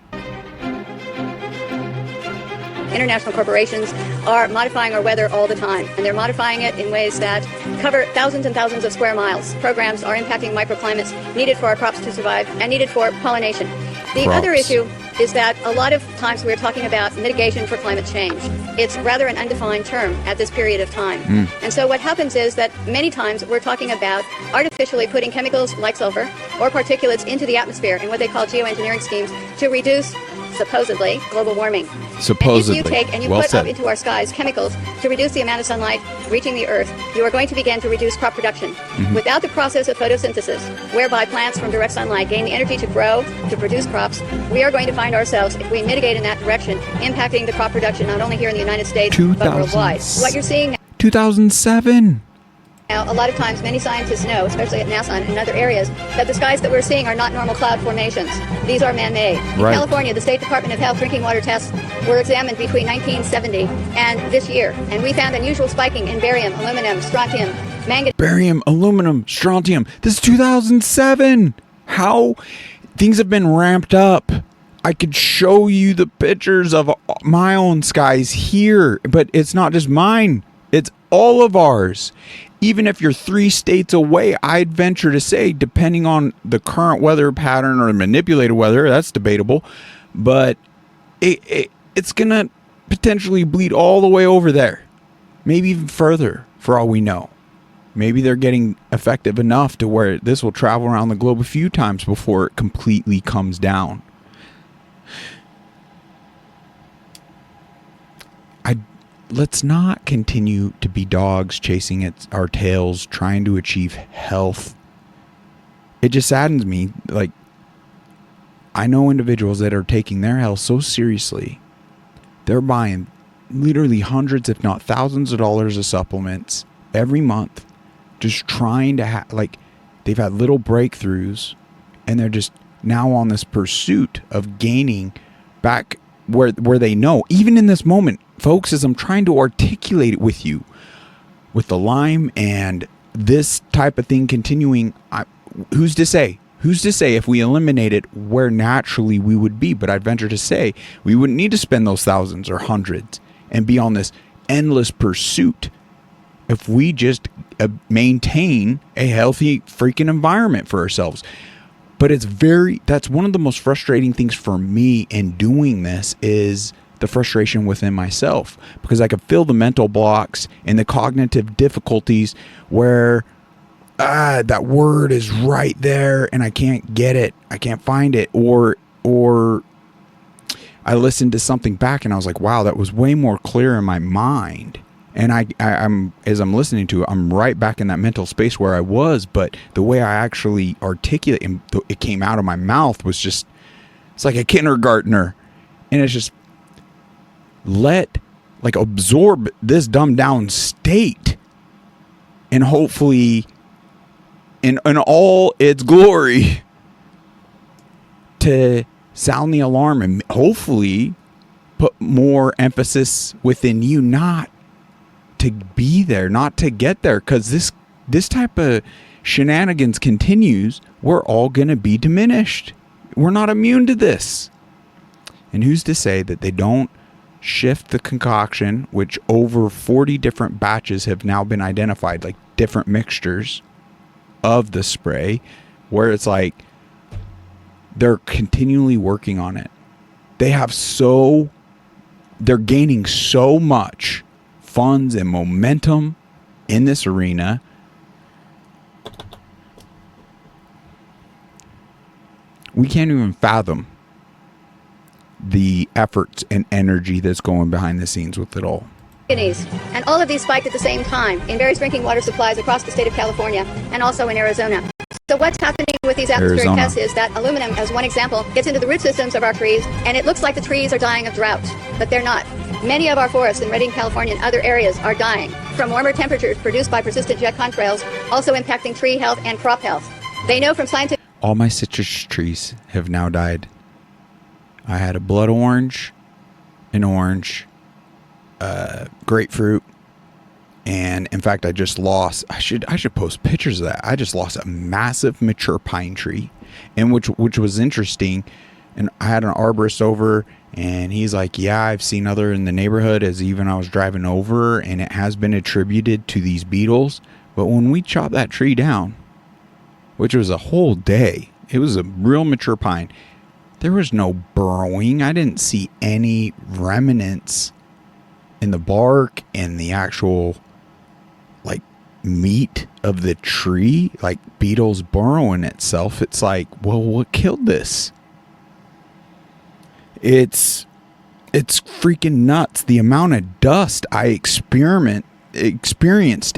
international corporations are modifying our weather all the time, and they're modifying it in ways that cover thousands and thousands of square miles. Programs are impacting microclimates needed for our crops to survive and needed for pollination. The other issue is that a lot of times we're talking about mitigation for climate change. It's rather an undefined term at this period of time. And so what happens is that many times we're talking about artificially putting chemicals like sulfur or particulates into the atmosphere in what they call geoengineering schemes to reduce, supposedly, global warming. Supposedly. And if you take and you put up into our skies chemicals to reduce the amount of sunlight reaching the earth, you are going to begin to reduce crop production. Without the process of photosynthesis, whereby plants from direct sunlight gain the energy to grow, to produce crops, we are going to find ourselves, if we mitigate in that direction, impacting the crop production not only here in the United States, but worldwide. What you're seeing 2007. now, a lot of times, many scientists know, especially at NASA and in other areas, that the skies that we're seeing are not normal cloud formations. These are man-made. In California, the State Department of Health drinking water tests were examined between 1970 and this year, and we found unusual spiking in barium, aluminum, strontium, manganese. Barium, aluminum, strontium. This is 2007. How things have been ramped up. I could show you the pictures of my own skies here, but it's not just mine. It's all of ours. Even if you're 3 states away, I'd venture to say, depending on the current weather pattern or manipulated weather, that's debatable, but it's going to potentially bleed all the way over there. Maybe even further, for all we know. Maybe they're getting effective enough to where this will travel around the globe a few times before it completely comes down. Let's not continue to be dogs chasing our tails, trying to achieve health. It just saddens me. Like, I know individuals that are taking their health so seriously. They're buying literally hundreds, if not thousands of dollars of supplements every month, just trying to they've had little breakthroughs, and they're just now on this pursuit of gaining back where they know. Even in this moment, folks, as I'm trying to articulate it with you, with the Lyme and this type of thing continuing, who's to say? Who's to say if we eliminate it where naturally we would be? But I'd venture to say we wouldn't need to spend those thousands or hundreds and be on this endless pursuit if we just maintain a healthy freaking environment for ourselves. But that's one of the most frustrating things for me in doing this is the frustration within myself, because I could feel the mental blocks and the cognitive difficulties where that word is right there and I can't get it. I can't find it. Or I listened to something back and I was like, wow, that was way more clear in my mind. And I'm as I'm listening to it, I'm right back in that mental space where I was. But the way I actually articulate it came out of my mouth was just, it's like a kindergartner. And it's just, absorb this dumbed down state, and hopefully in all its glory to sound the alarm and hopefully put more emphasis within you not to be there, not to get there, because this type of shenanigans continues, we're all going to be diminished. We're not immune to this. And who's to say that they don't shift the concoction, which over 40 different batches have now been identified, like different mixtures of the spray, where it's like they're continually working on it. They're gaining so much funds and momentum in this arena. We can't even fathom the efforts and energy that's going behind the scenes with it all. And all of these spiked at the same time in various drinking water supplies across the state of California and also in Arizona. So what's happening with these atmospheric tests is that aluminum, as one example, gets into the root systems of our trees, and it looks like the trees are dying of drought, but they're not. Many of our forests in Redding, California and other areas are dying from warmer temperatures produced by persistent jet contrails, also impacting tree health and crop health. They know from scientific... All my citrus trees have now died. I had a blood orange, an orange, grapefruit, and in fact, I just lost. I should post pictures of that. I just lost a massive mature pine tree, and which was interesting. And I had an arborist over, and he's like, yeah, I've seen other in the neighborhood as even I was driving over, and it has been attributed to these beetles. But when we chopped that tree down, which was a whole day, it was a real mature pine, there was no burrowing. I didn't see any remnants in the bark and the actual like meat of the tree, like beetles burrowing itself. It's like, well, what killed this? It's freaking nuts. The amount of dust I experienced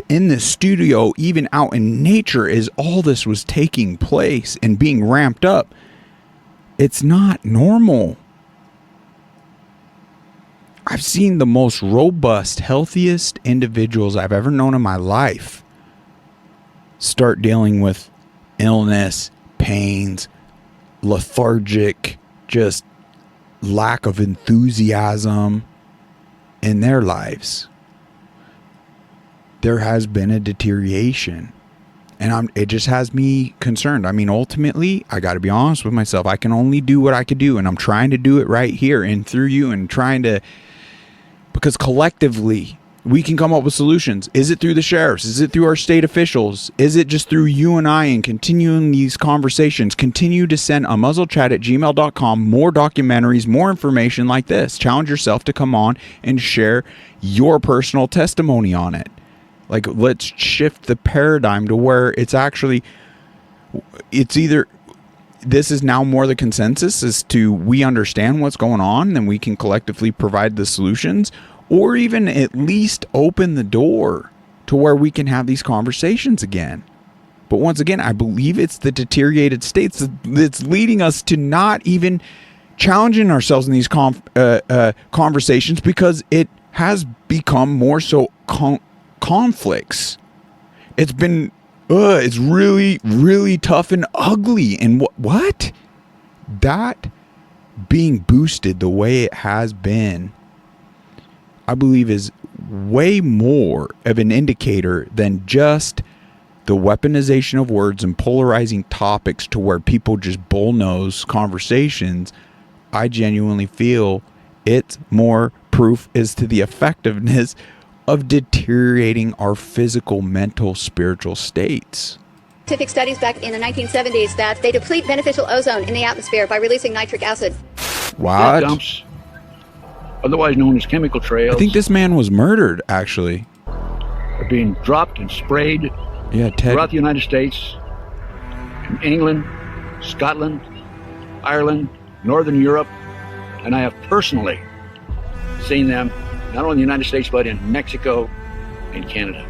in the studio, even out in nature, as all this was taking place and being ramped up. It's not normal. I've seen the most robust, healthiest individuals I've ever known in my life start dealing with illness, pains, lethargic, just lack of enthusiasm in their lives. There has been a deterioration, and it just has me concerned. I mean, ultimately, I got to be honest with myself. I can only do what I could do, and I'm trying to do it right here and through you, and trying to, because collectively we can come up with solutions. Is it through the sheriffs? Is it through our state officials? Is it just through you and I and continuing these conversations? Continue to send unmuzzledchat@gmail.com more documentaries, more information like this. Challenge yourself to come on and share your personal testimony on it. Like, let's shift the paradigm to where it's actually, it's either, this is now more the consensus as to we understand what's going on and we can collectively provide the solutions, or even at least open the door to where we can have these conversations again. But once again, I believe it's the deteriorated states that's leading us to not even challenging ourselves in these conversations, because it has become more so conflicts. It's been it's really, really tough and ugly. And what that being boosted the way it has been, I believe, is way more of an indicator than just the weaponization of words and polarizing topics to where people just bullnose conversations. I genuinely feel it's more proof as to the effectiveness of deteriorating our physical, mental, spiritual states. Scientific studies back in the 1970s that they deplete beneficial ozone in the atmosphere by releasing nitric acid. What? Dumps, otherwise known as chemical trails, I think this man was murdered, actually. Are being dropped and sprayed throughout the United States, in England, Scotland, Ireland, Northern Europe, and I have personally seen them not only in the United States, but in Mexico and Canada.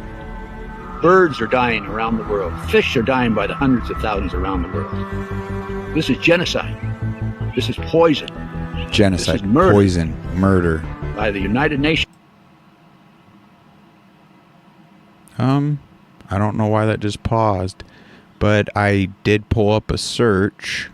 Birds are dying around the world. Fish are dying by the hundreds of thousands around the world. This is genocide. This is poison. Genocide, this is murder. Poison, murder. By the United Nations. I don't know why that just paused, but I did pull up a search.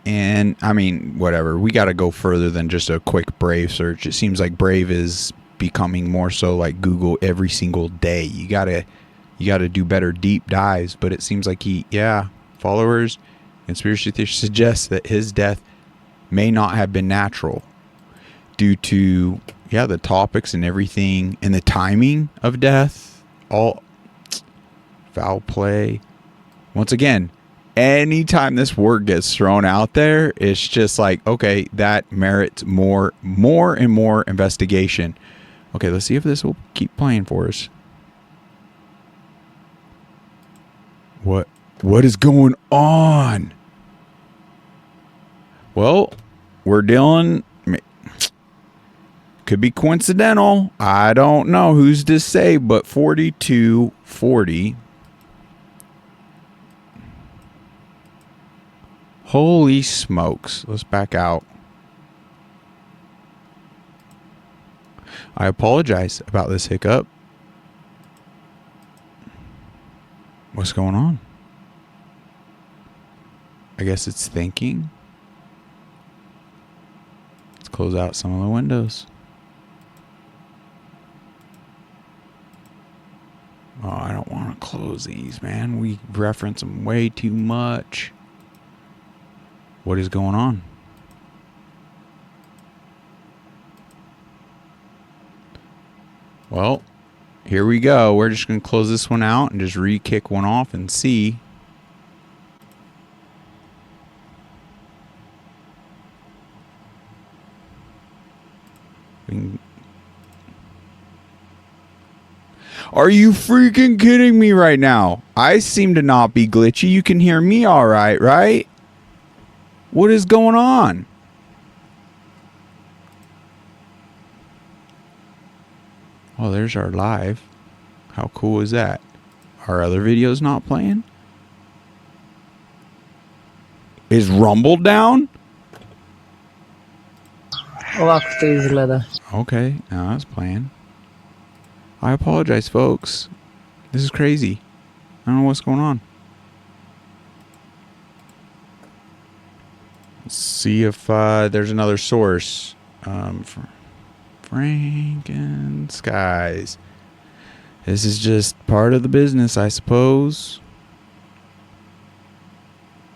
And, I mean, whatever. We got to go further than just a quick Brave search. It seems like Brave is becoming more so like Google every single day. You got to do better deep dives. But it seems like followers, conspiracy theories suggest that his death may not have been natural due to, the topics and everything and the timing of death. All foul play. Once again, anytime this word gets thrown out there, it's just like, okay, that merits more and more investigation. Okay, let's see if this will keep playing for us. What is going on? Well, we're dealing, could be coincidental. I don't know who's to say, but 4240. Holy smokes. Let's back out. I apologize about this hiccup. What's going on? I guess it's thinking. Let's close out some of the windows. Oh, I don't want to close these, man. We reference them way too much. What is going on? Well, here we go. We're just going to close this one out and just re-kick one off and see. Are you freaking kidding me right now? I seem to not be glitchy. You can hear me all right, right? What is going on? Oh, there's our live. How cool is that? Are other videos not playing? Is Rumble down? Okay, now that's playing. I apologize, folks. This is crazy. I don't know what's going on. Let's see if there's another source. FRANKENSKIES. This is just part of the business, I suppose.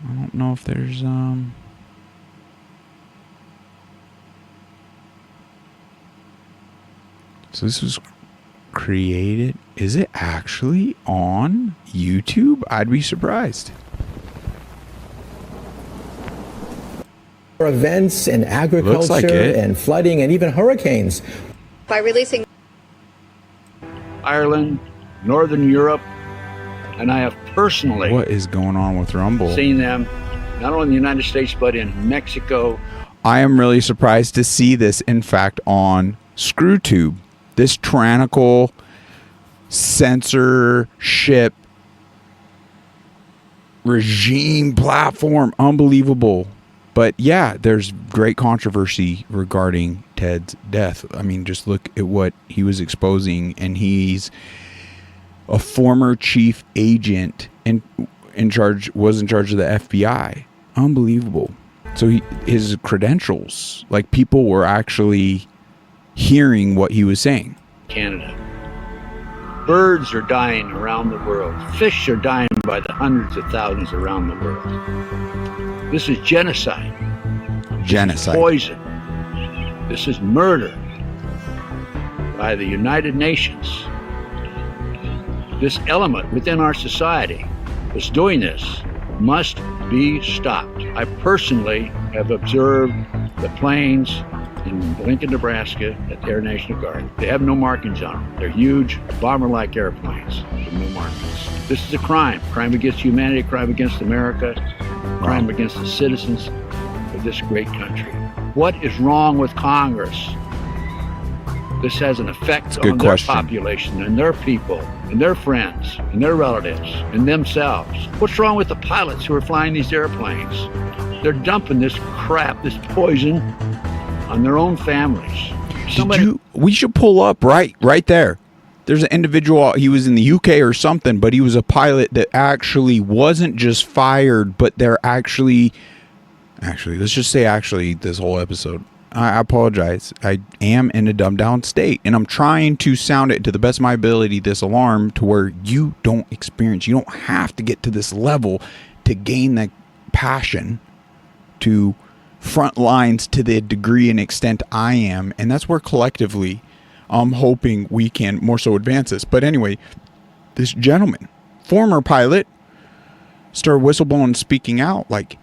I don't know if there's So this was created. Is it actually on YouTube? I'd be surprised. For events and agriculture and flooding and even hurricanes. By releasing Ireland, Northern Europe, and I have personally What is going on with Rumble? seen them not only in the United States but in Mexico. I am really surprised to see this, in fact, on ScrewTube. This tyrannical censorship regime platform. Unbelievable. But yeah, there's great controversy regarding Ted's death. I mean, just look at what he was exposing, and he's a former chief agent and was in charge of the FBI. Unbelievable. So his credentials, like, people were actually hearing what he was saying. Canada. Birds are dying around the world. Fish are dying by the hundreds of thousands around the world. This is genocide. Genocide. Poison. This is murder by the United Nations. This element within our society that's doing this must be stopped. I personally have observed the planes in Lincoln, Nebraska at the Air National Guard. They have no markings on them. They're huge, bomber-like airplanes with no markings. This is a crime. Crime against humanity, crime against America, crime against the citizens of this great country. What is wrong with Congress? This has an effect on their population and their people and their friends and their relatives and themselves. What's wrong with the pilots who are flying these airplanes? They're dumping this crap, this poison, on their own families. We should pull up right there. There's an individual, he was in the UK or something, but he was a pilot that actually wasn't just fired, but they're actually, let's just say this whole episode. I apologize. I am in a dumbed down state, and I'm trying to sound it to the best of my ability, this alarm, to where you don't have to get to this level to gain that passion to front lines to the degree and extent I am. And that's where collectively I'm hoping we can more so advance this. But anyway, this gentleman, former pilot, started whistleblowing, speaking out. Like,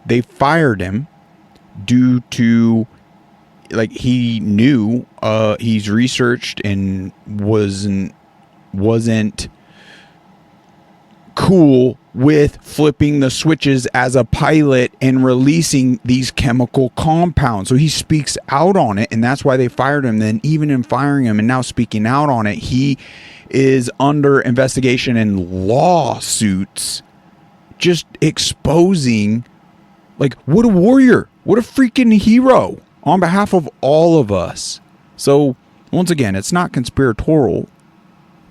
they fired him due to, like, he knew he's researched and wasn't cool with flipping the switches as a pilot and releasing these chemical compounds. So he speaks out on it, and that's why they fired him. Then even in firing him and now speaking out on it, he is under investigation and lawsuits, just exposing, like, what a warrior, what a freaking hero on behalf of all of us. So once again, it's not conspiratorial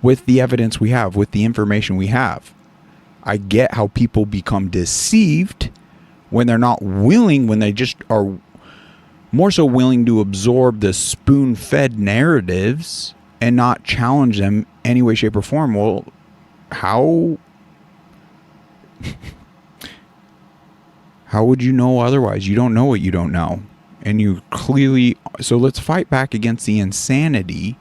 with the evidence we have, with the information we have. I get how people become deceived when they're not willing, when they just are more so willing to absorb the spoon-fed narratives and not challenge them any way, shape, or form. Well, how How would you know otherwise? You don't know what you don't know. And you clearly... So let's fight back against the insanity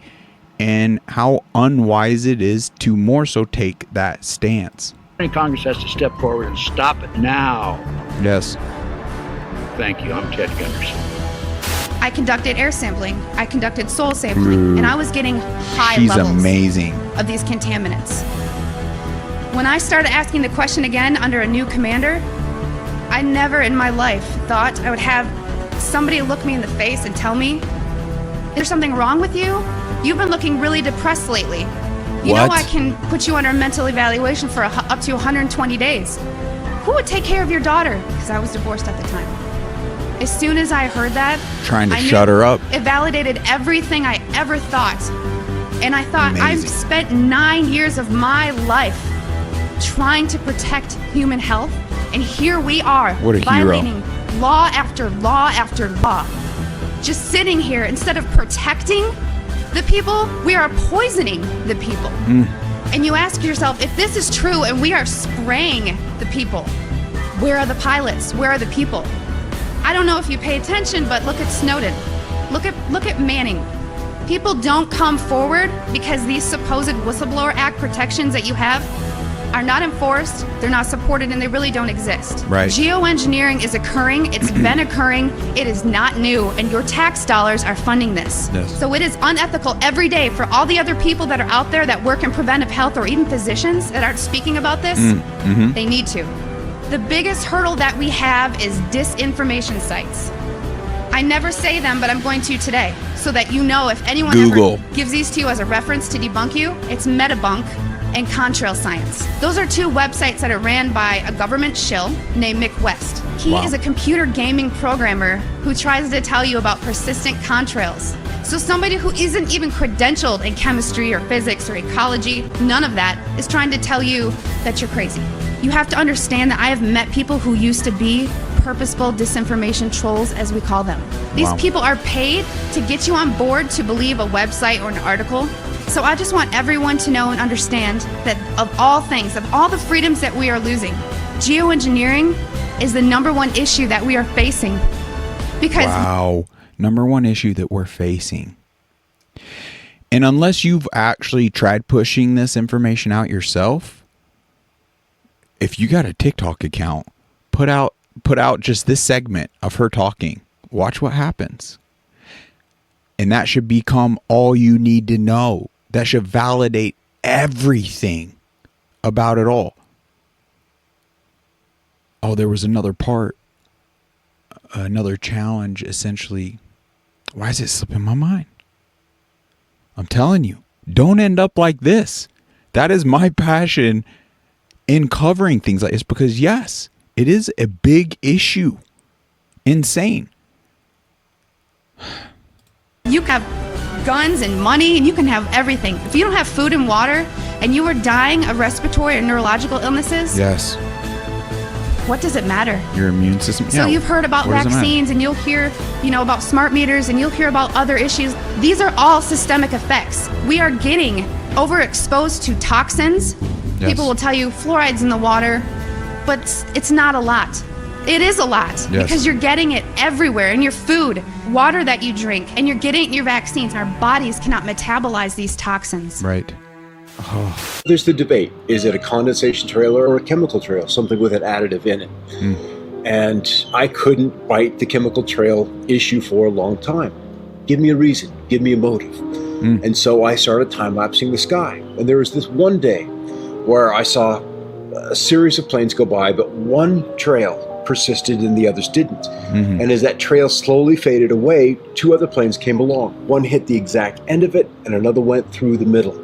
and how unwise it is to more so take that stance. Congress has to step forward and stop it now. Yes. Thank you. I'm Ted Gunderson. I conducted air sampling. I conducted soil sampling. And I was getting high levels amazing. Of these contaminants. When I started asking the question again under a new commander, I never in my life thought I would have somebody look me in the face and tell me, there's something wrong with you? You've been looking really depressed lately. You know I can put you under a mental evaluation for up to 120 days. Who would take care of your daughter? Because I was divorced at the time. As soon as I heard that, trying to shut her up. It validated everything I ever thought. And I thought, I've spent 9 years of my life trying to protect human health, and here we are violating law after law after law. Just sitting here, instead of protecting the people, we are poisoning the people. And you ask yourself, if this is true and we are spraying the people, where are the pilots? Where are the people? I don't know if you pay attention, but look at Snowden. Look at Manning. People don't come forward because these supposed Whistleblower Act protections that you have are not enforced, they're not supported, and they really don't exist. Right. Geoengineering is occurring, it's been occurring, it is not new, and your tax dollars are funding this. Yes. So it is unethical every day for all the other people that are out there that work in preventive health, or even physicians that aren't speaking about this. They need to. The biggest hurdle that we have is disinformation sites. I never say them, but I'm going to today, so that you know if anyone ever gives these to you as a reference to debunk you, it's Metabunk and Contrail Science. Those are two websites that are ran by a government shill named Mick West. He is a computer gaming programmer who tries to tell you about persistent contrails. So somebody who isn't even credentialed in chemistry or physics or ecology, none of that, is trying to tell you that you're crazy. You have to understand that I have met people who used to be purposeful disinformation trolls, as we call them. These people are paid to get you on board to believe a website or an article. So I just want everyone to know and understand that of all things, of all the freedoms that we are losing, geoengineering is the #1 issue that we are facing. Because #1 issue that we're facing. And unless you've actually tried pushing this information out yourself, if you got a TikTok account, put out just this segment of her talking. Watch what happens. And that should become all you need to know. That should validate everything about it all. Oh, there was another part. Another challenge, essentially. Why is it slipping my mind? I'm telling you, don't end up like this. That is my passion in covering things like this, because yes, it is a big issue. Insane. you have guns and money and you can have everything. If you don't have food and water and you are dying of respiratory or neurological illnesses, yes, what does it matter? Your immune system. So you've heard about vaccines and you'll hear, about smart meters and you'll hear about other issues. These are all systemic effects. We are getting overexposed to toxins. Yes. People will tell you fluoride's in the water, but it's not a lot. It is a lot, yes, because you're getting it everywhere in your food, water that you drink, and you're getting it in your vaccines. Our bodies cannot metabolize these toxins. Right. Oh. There's the debate. Is it a condensation trail or a chemical trail, something with an additive in it? And I couldn't bite the chemical trail issue for a long time. Give me a reason. Give me a motive. And so I started time-lapsing the sky. And there was this one day where I saw a series of planes go by, but one trail persisted and the others didn't. And as that trail slowly faded away, two other planes came along. One hit the exact end of it, and another went through the middle.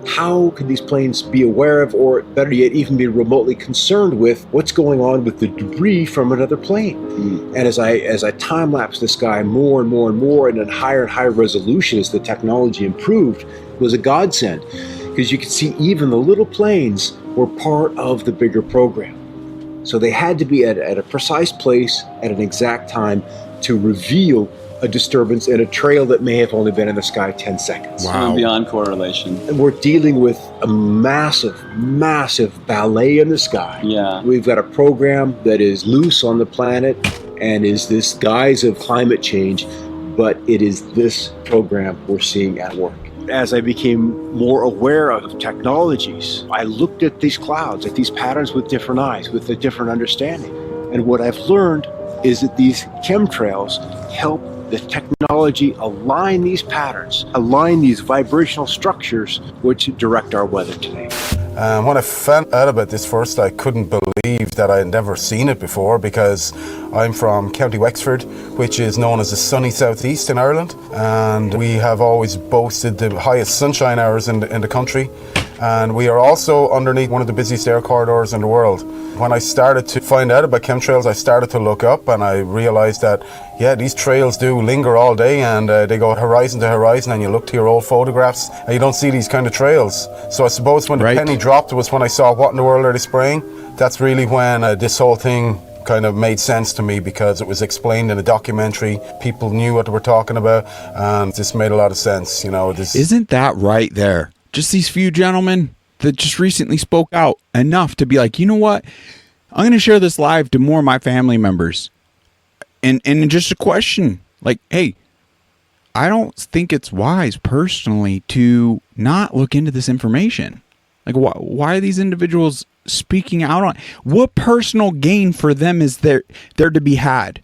How could these planes be aware of, or better yet, even be remotely concerned with what's going on with the debris from another plane? And as I time-lapsed the sky more and more and more, and at higher and higher resolution as the technology improved, it was a godsend, because you could see even the little planes were part of the bigger program. So they had to be at a precise place at an exact time to reveal a disturbance in a trail that may have only been in the sky 10 seconds. Wow. Beyond correlation. And we're dealing with a massive, massive ballet in the sky. Yeah. We've got a program that is loose on the planet and is this guise of climate change, but it is this program we're seeing at work. As I became more aware of technologies, I looked at these clouds, at these patterns with different eyes, with a different understanding. And what I've learned is that these chemtrails help the technology align these patterns, align these vibrational structures which direct our weather today. When I found out about this first, I couldn't believe that I had never seen it before, because I'm from County Wexford, which is known as the sunny southeast in Ireland, and we have always boasted the highest sunshine hours in the country, and we are also underneath one of the busiest air corridors in the world. When I started to find out about chemtrails, I started to look up, and I realized that, yeah, these trails do linger all day, and they go horizon to horizon, and you look to your old photographs and you don't see these kind of trails. So I suppose when the penny dropped was when I saw what in the world are they spraying. That's really when this whole thing kind of made sense to me, because it was explained in a documentary. People knew what they were talking about, and this made a lot of sense. You know, this isn't that right there? Just these few gentlemen that just recently spoke out enough to be like, you know what? I'm going to share this live to more of my family members. And just a question, like, hey, I don't think it's wise personally to not look into this information. Like, why are these individuals speaking out on? What personal gain for them is there to be had?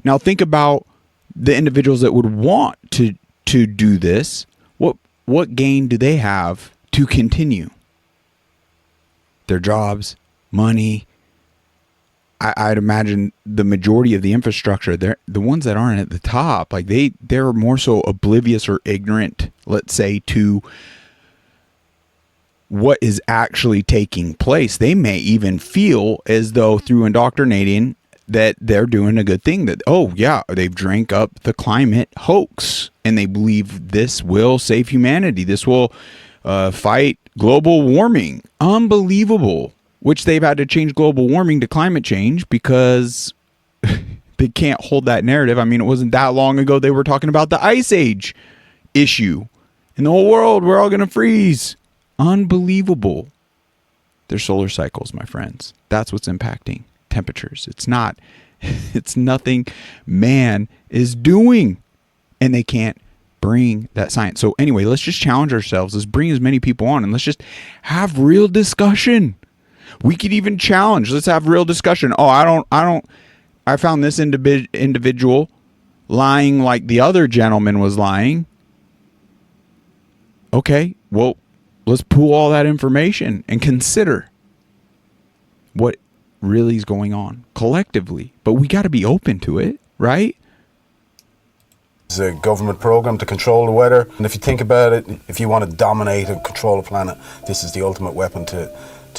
Now, think about the individuals that would want to do this. What gain do they have to continue? Their jobs, money. I'd imagine the majority of the infrastructure, they're the ones that aren't at the top, like they're more so oblivious or ignorant, let's say, to what is actually taking place. They may even feel as though through indoctrinating that they're doing a good thing, that, oh yeah, they've drank up the climate hoax and they believe this will save humanity. This will fight global warming. Unbelievable. Which they've had to change global warming to climate change because they can't hold that narrative. I mean, it wasn't that long ago they were talking about the ice age issue. In the whole world, we're all going to freeze. Unbelievable. They're solar cycles, my friends. That's what's impacting temperatures. It's nothing man is doing. And they can't bring that science. So anyway, let's just challenge ourselves. Let's bring as many people on and let's just have real discussion. We could even challenge. Let's have real discussion. Oh, I found this individual lying like the other gentleman was lying. Okay, well, let's pool all that information and consider what really is going on collectively. But we got to be open to it, right? It's a government program to control the weather. And if you think about it, if you want to dominate and control the planet, this is the ultimate weapon to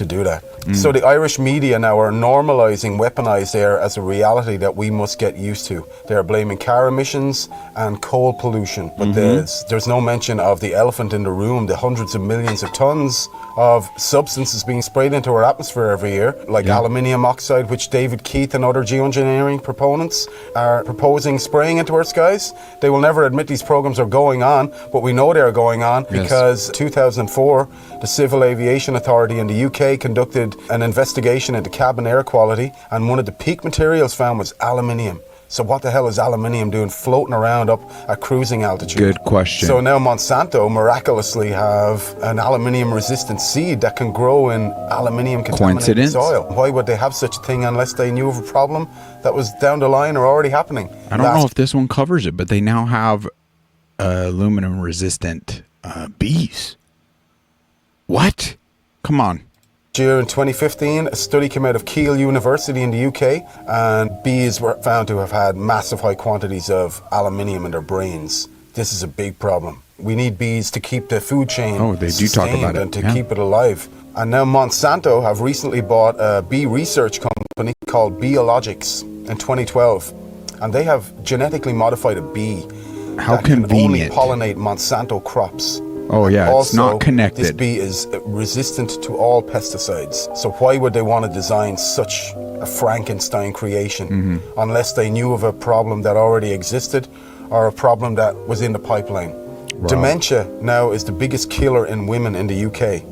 do that. So the Irish media now are normalizing weaponized air as a reality that we must get used to. They are blaming car emissions and coal pollution, but there's no mention of the elephant in the room, the hundreds of millions of tons of substances being sprayed into our atmosphere every year, like aluminium oxide, which David Keith and other geoengineering proponents are proposing spraying into our skies. They will never admit these programs are going on, but we know they are going on because 2004, the Civil Aviation Authority in the UK conducted an investigation into cabin air quality, and one of the peak materials found was aluminium. So what the hell is aluminium doing floating around up at cruising altitude? Good question. So now Monsanto miraculously have an aluminium resistant seed that can grow in aluminium contaminated soil. Why would they have such a thing unless they knew of a problem that was down the line or already happening? I don't know if this one covers it, but they now have aluminum resistant bees. What? Come on. In 2015, a study came out of Keele University in the UK, and bees were found to have had massive high quantities of aluminium in their brains. This is a big problem. We need bees to keep the food chain sustained and to keep it alive. And now Monsanto have recently bought a bee research company called Biologics in 2012, and they have genetically modified a bee that can only pollinate Monsanto crops. Oh yeah, it's not connected. This bee is resistant to all pesticides. So why would they want to design such a Frankenstein creation unless they knew of a problem that already existed or a problem that was in the pipeline. Wow. Dementia now is the biggest killer in women in the UK.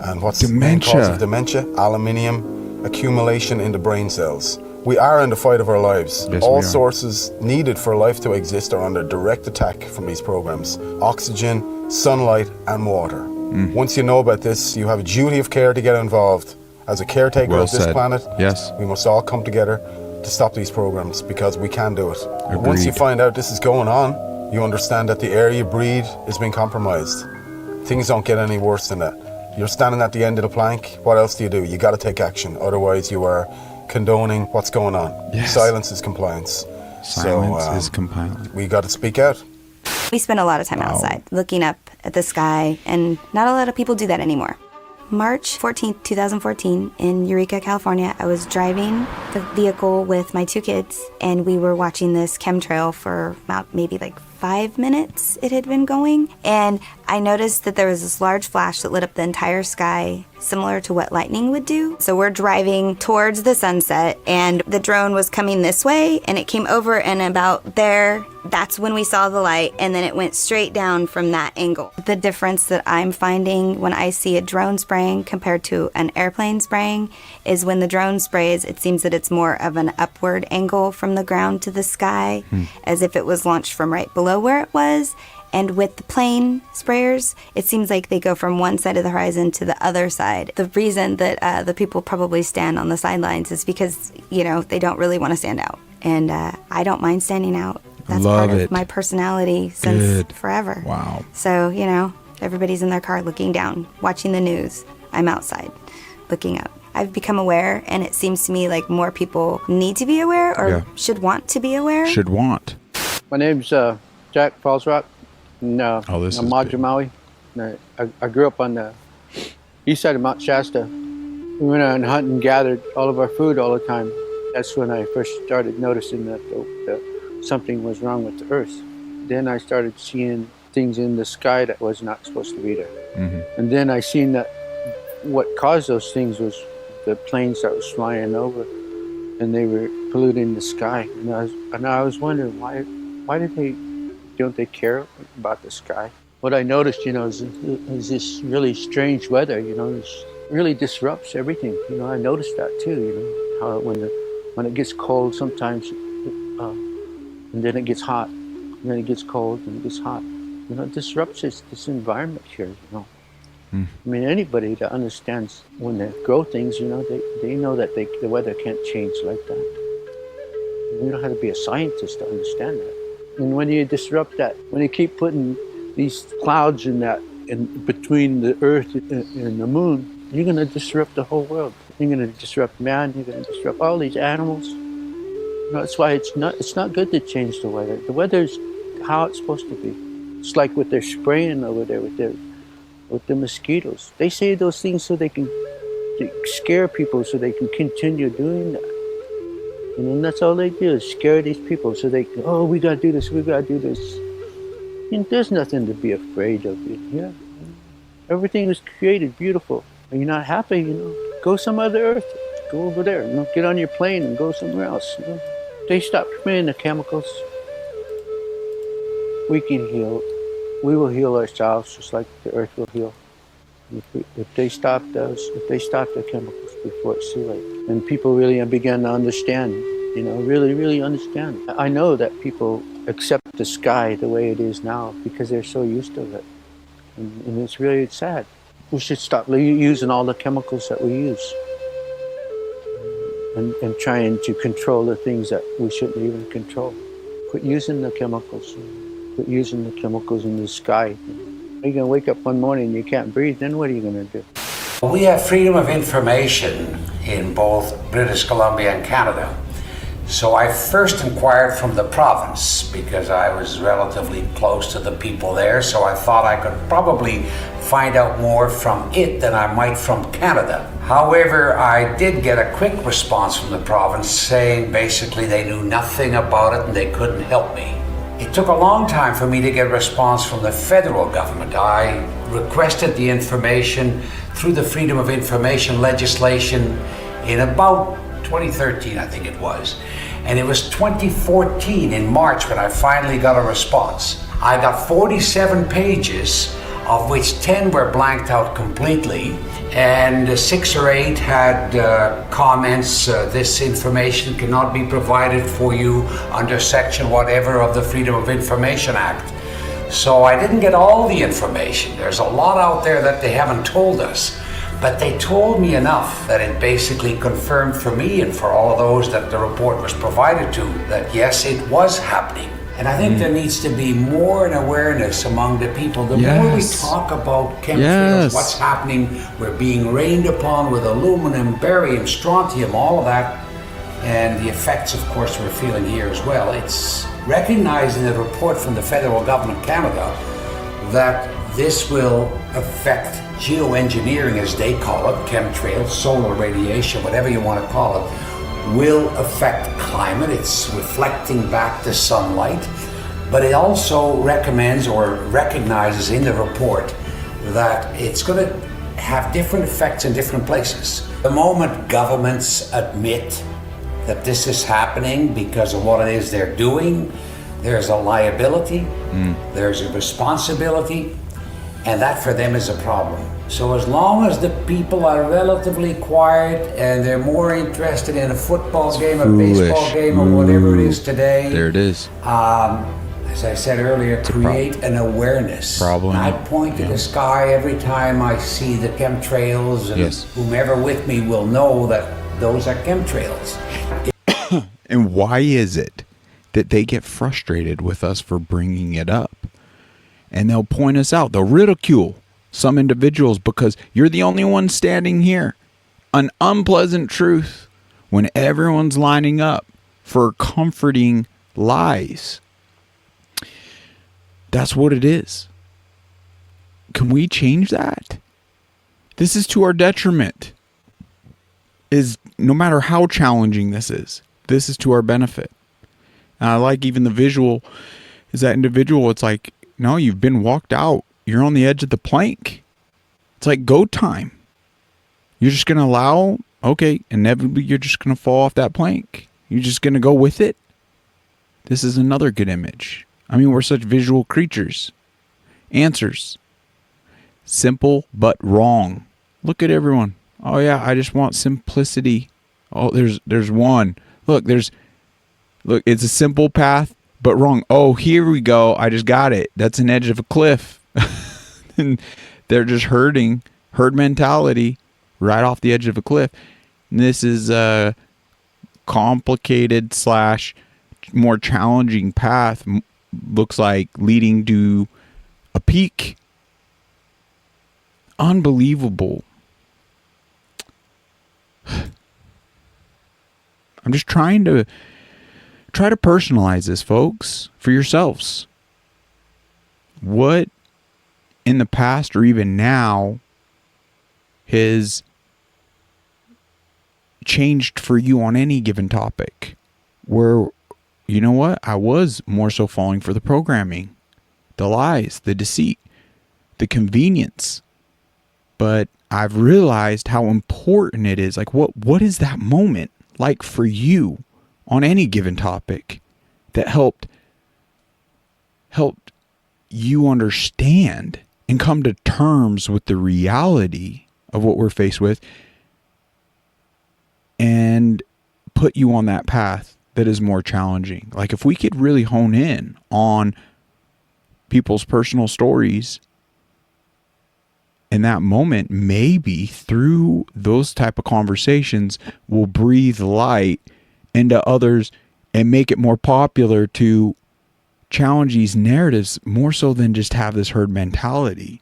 And what's the main cause of dementia? Aluminium accumulation in the brain cells. We are in the fight of our lives. Yes, All we are. sources needed for life to exist are under direct attack from these programs. Oxygen, sunlight, and water. Once you know about this, you have a duty of care to get involved. As a caretaker Well of this said. planet, Yes. we must all come together to stop these programs because we can do it. Once you Agreed. find out this is going on, you understand that the air you breathe is being compromised. Things don't get any worse than that. You're standing at the end of the plank, what else do? You got to take action, otherwise you are condoning what's going on. Yes. Silence is compliance. Silence is compliance. We got to speak out. We spend a lot of time outside looking up at the sky, and not a lot of people do that anymore. March 14th, 2014, in Eureka, California, I was driving the vehicle with my 2 kids, and we were watching this chemtrail for about maybe like 5 minutes it had been going. And I noticed that there was this large flash that lit up the entire sky, similar to what lightning would do. So we're driving towards the sunset, and the drone was coming this way, and it came over, and about there, that's when we saw the light, and then it went straight down from that angle. The difference that I'm finding when I see a drone spraying compared to an airplane spraying is when the drone sprays, it seems that it's more of an upward angle from the ground to the sky, as if it was launched from right below where it was. And with the plane sprayers, it seems like they go from one side of the horizon to the other side. The reason that the people probably stand on the sidelines is because, you know, they don't really want to stand out. And I don't mind standing out. That's Love part it. of my personality since Good. forever. Wow. So, you know, everybody's in their car looking down, watching the news. I'm outside, looking up. I've become aware, and it seems to me like more people need to be aware or should want to be aware. Should want. My name's Jack Fallsrock, and this I'm is Madra Maui. And I grew up on the east side of Mount Shasta. We went out and hunted and gathered all of our food all the time. That's when I first started noticing that something was wrong with the earth. Then I started seeing things in the sky that was not supposed to be there. And then I seen that what caused those things was the planes that was flying over, and they were polluting the sky. And I was wondering why don't they care about the sky? What I noticed, you know, is this really strange weather. You know, this really disrupts everything. You know, I noticed that too. You know, how when it gets cold sometimes, and then it gets hot, and then it gets cold and it gets hot. You know, it disrupts this environment here. You know. I mean, anybody that understands when they grow things, you know, they know that the weather can't change like that. You don't have to be a scientist to understand that. And when you disrupt that, when you keep putting these clouds in between the earth and the moon, you're going to disrupt the whole world. You're going to disrupt man, you're going to disrupt all these animals. You know, that's why it's not good to change the weather. The weather's how it's supposed to be. It's like what they're spraying over there with the mosquitoes. They say those things so they can scare people so they can continue doing that. And that's all they do is scare these people so they can, oh, we got to do this, we got to do this. And there's nothing to be afraid of. Yeah. Everything was created beautiful. Are you not happy? You know, go some other earth. Go over there. You know, get on your plane and go somewhere else. You know. They stop spraying the chemicals. We can heal. We will heal ourselves just like the earth will heal. If they stop the chemicals before it's too late. And people really begin to understand, you know, really, really understand. I know that people accept the sky the way it is now because they're so used to it. And it's really sad. We should stop using all the chemicals that we use and trying to control the things that we shouldn't even control. Quit using the chemicals. Quit using the chemicals in the sky. You're going to wake up one morning and you can't breathe, then what are you going to do? We have freedom of information in both British Columbia and Canada. So I first inquired from the province because I was relatively close to the people there, so I thought I could probably find out more from it than I might from Canada. However, I did get a quick response from the province saying basically they knew nothing about it and they couldn't help me. It took a long time for me to get a response from the federal government. I requested the information through the Freedom of Information legislation in about 2013, I think it was. And it was 2014 in March when I finally got a response. I got 47 pages, of which 10 were blanked out completely, and 6 or 8 had comments, this information cannot be provided for you under section whatever of the Freedom of Information Act. So I didn't get all the information. There's a lot out there that they haven't told us. But they told me enough that it basically confirmed for me and for all of those that the report was provided to that yes, it was happening. And I think there needs to be more an awareness among the people. The more we talk about chemtrails, what's happening, we're being rained upon with aluminum, barium, strontium, all of that, and the effects, of course, we're feeling here as well. It's recognized in a report from the federal government of Canada that this will affect geoengineering, as they call it, chemtrails, solar radiation, whatever you want to call it, will affect climate. It's reflecting back the sunlight, but it also recommends or recognizes in the report that it's going to have different effects in different places. The moment governments admit that this is happening because of what it is they're doing, there's a liability, there's a responsibility, and that for them is a problem. So as long as the people are relatively quiet and they're more interested in a football game, a baseball game, or whatever it is today. There it is. As I said earlier, create an awareness. Problem. And I point to the sky every time I see the chemtrails, and whomever with me will know that those are chemtrails. And why is it that they get frustrated with us for bringing it up? And they'll point us out. They'll ridicule some individuals because you're the only one standing here. An unpleasant truth when everyone's lining up for comforting lies. That's what it is. Can we change that? This is to our detriment. Is no matter how challenging this is to our benefit. And I like even the visual is that individual. It's like, no, you've been walked out. You're on the edge of the plank. It's like go time. You're just going to allow, okay, inevitably you're just going to fall off that plank. You're just going to go with it. This is another good image. I mean, we're such visual creatures. Answers. Simple but wrong. Look at everyone. Oh yeah, I just want simplicity. Oh, there's one. Look, it's a simple path, but wrong. Oh, here we go. I just got it. That's an edge of a cliff. And they're just herd mentality right off the edge of a cliff. And this is a complicated / more challenging path. Looks like leading to a peak. Unbelievable. I'm just trying to personalize this, folks, for yourselves. What in the past or even now has changed for you on any given topic where, you know what, I was more so falling for the programming, the lies, the deceit, the convenience. But I've realized how important it is. Like, what is that moment like for you on any given topic that helped you understand and come to terms with the reality of what we're faced with and put you on that path that is more challenging? Like, if we could really hone in on people's personal stories in that moment, maybe through those type of conversations, we'll breathe light into others and make it more popular to challenge these narratives more so than just have this herd mentality.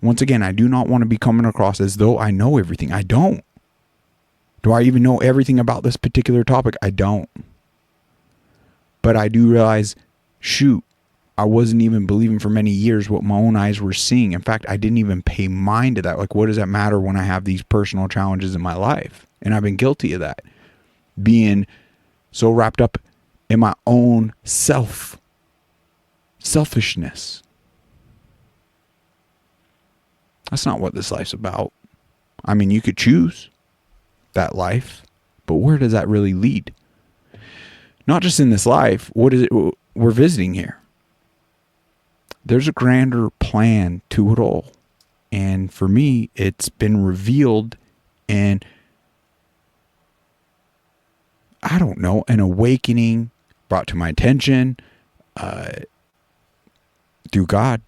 Once again, I do not want to be coming across as though I know everything. I don't. Do I even know everything about this particular topic? I don't. But I do realize, shoot, I wasn't even believing for many years what my own eyes were seeing. In fact, I didn't even pay mind to that. Like, what does that matter when I have these personal challenges in my life? And I've been guilty of that. Being so wrapped up in my own selfishness. That's not what this life's about. I mean, you could choose. that life, but where does that really lead? Not just in this life, what is it we're visiting here? There's a grander plan to it all. And for me, it's been revealed in, I don't know, an awakening brought to my attention through God.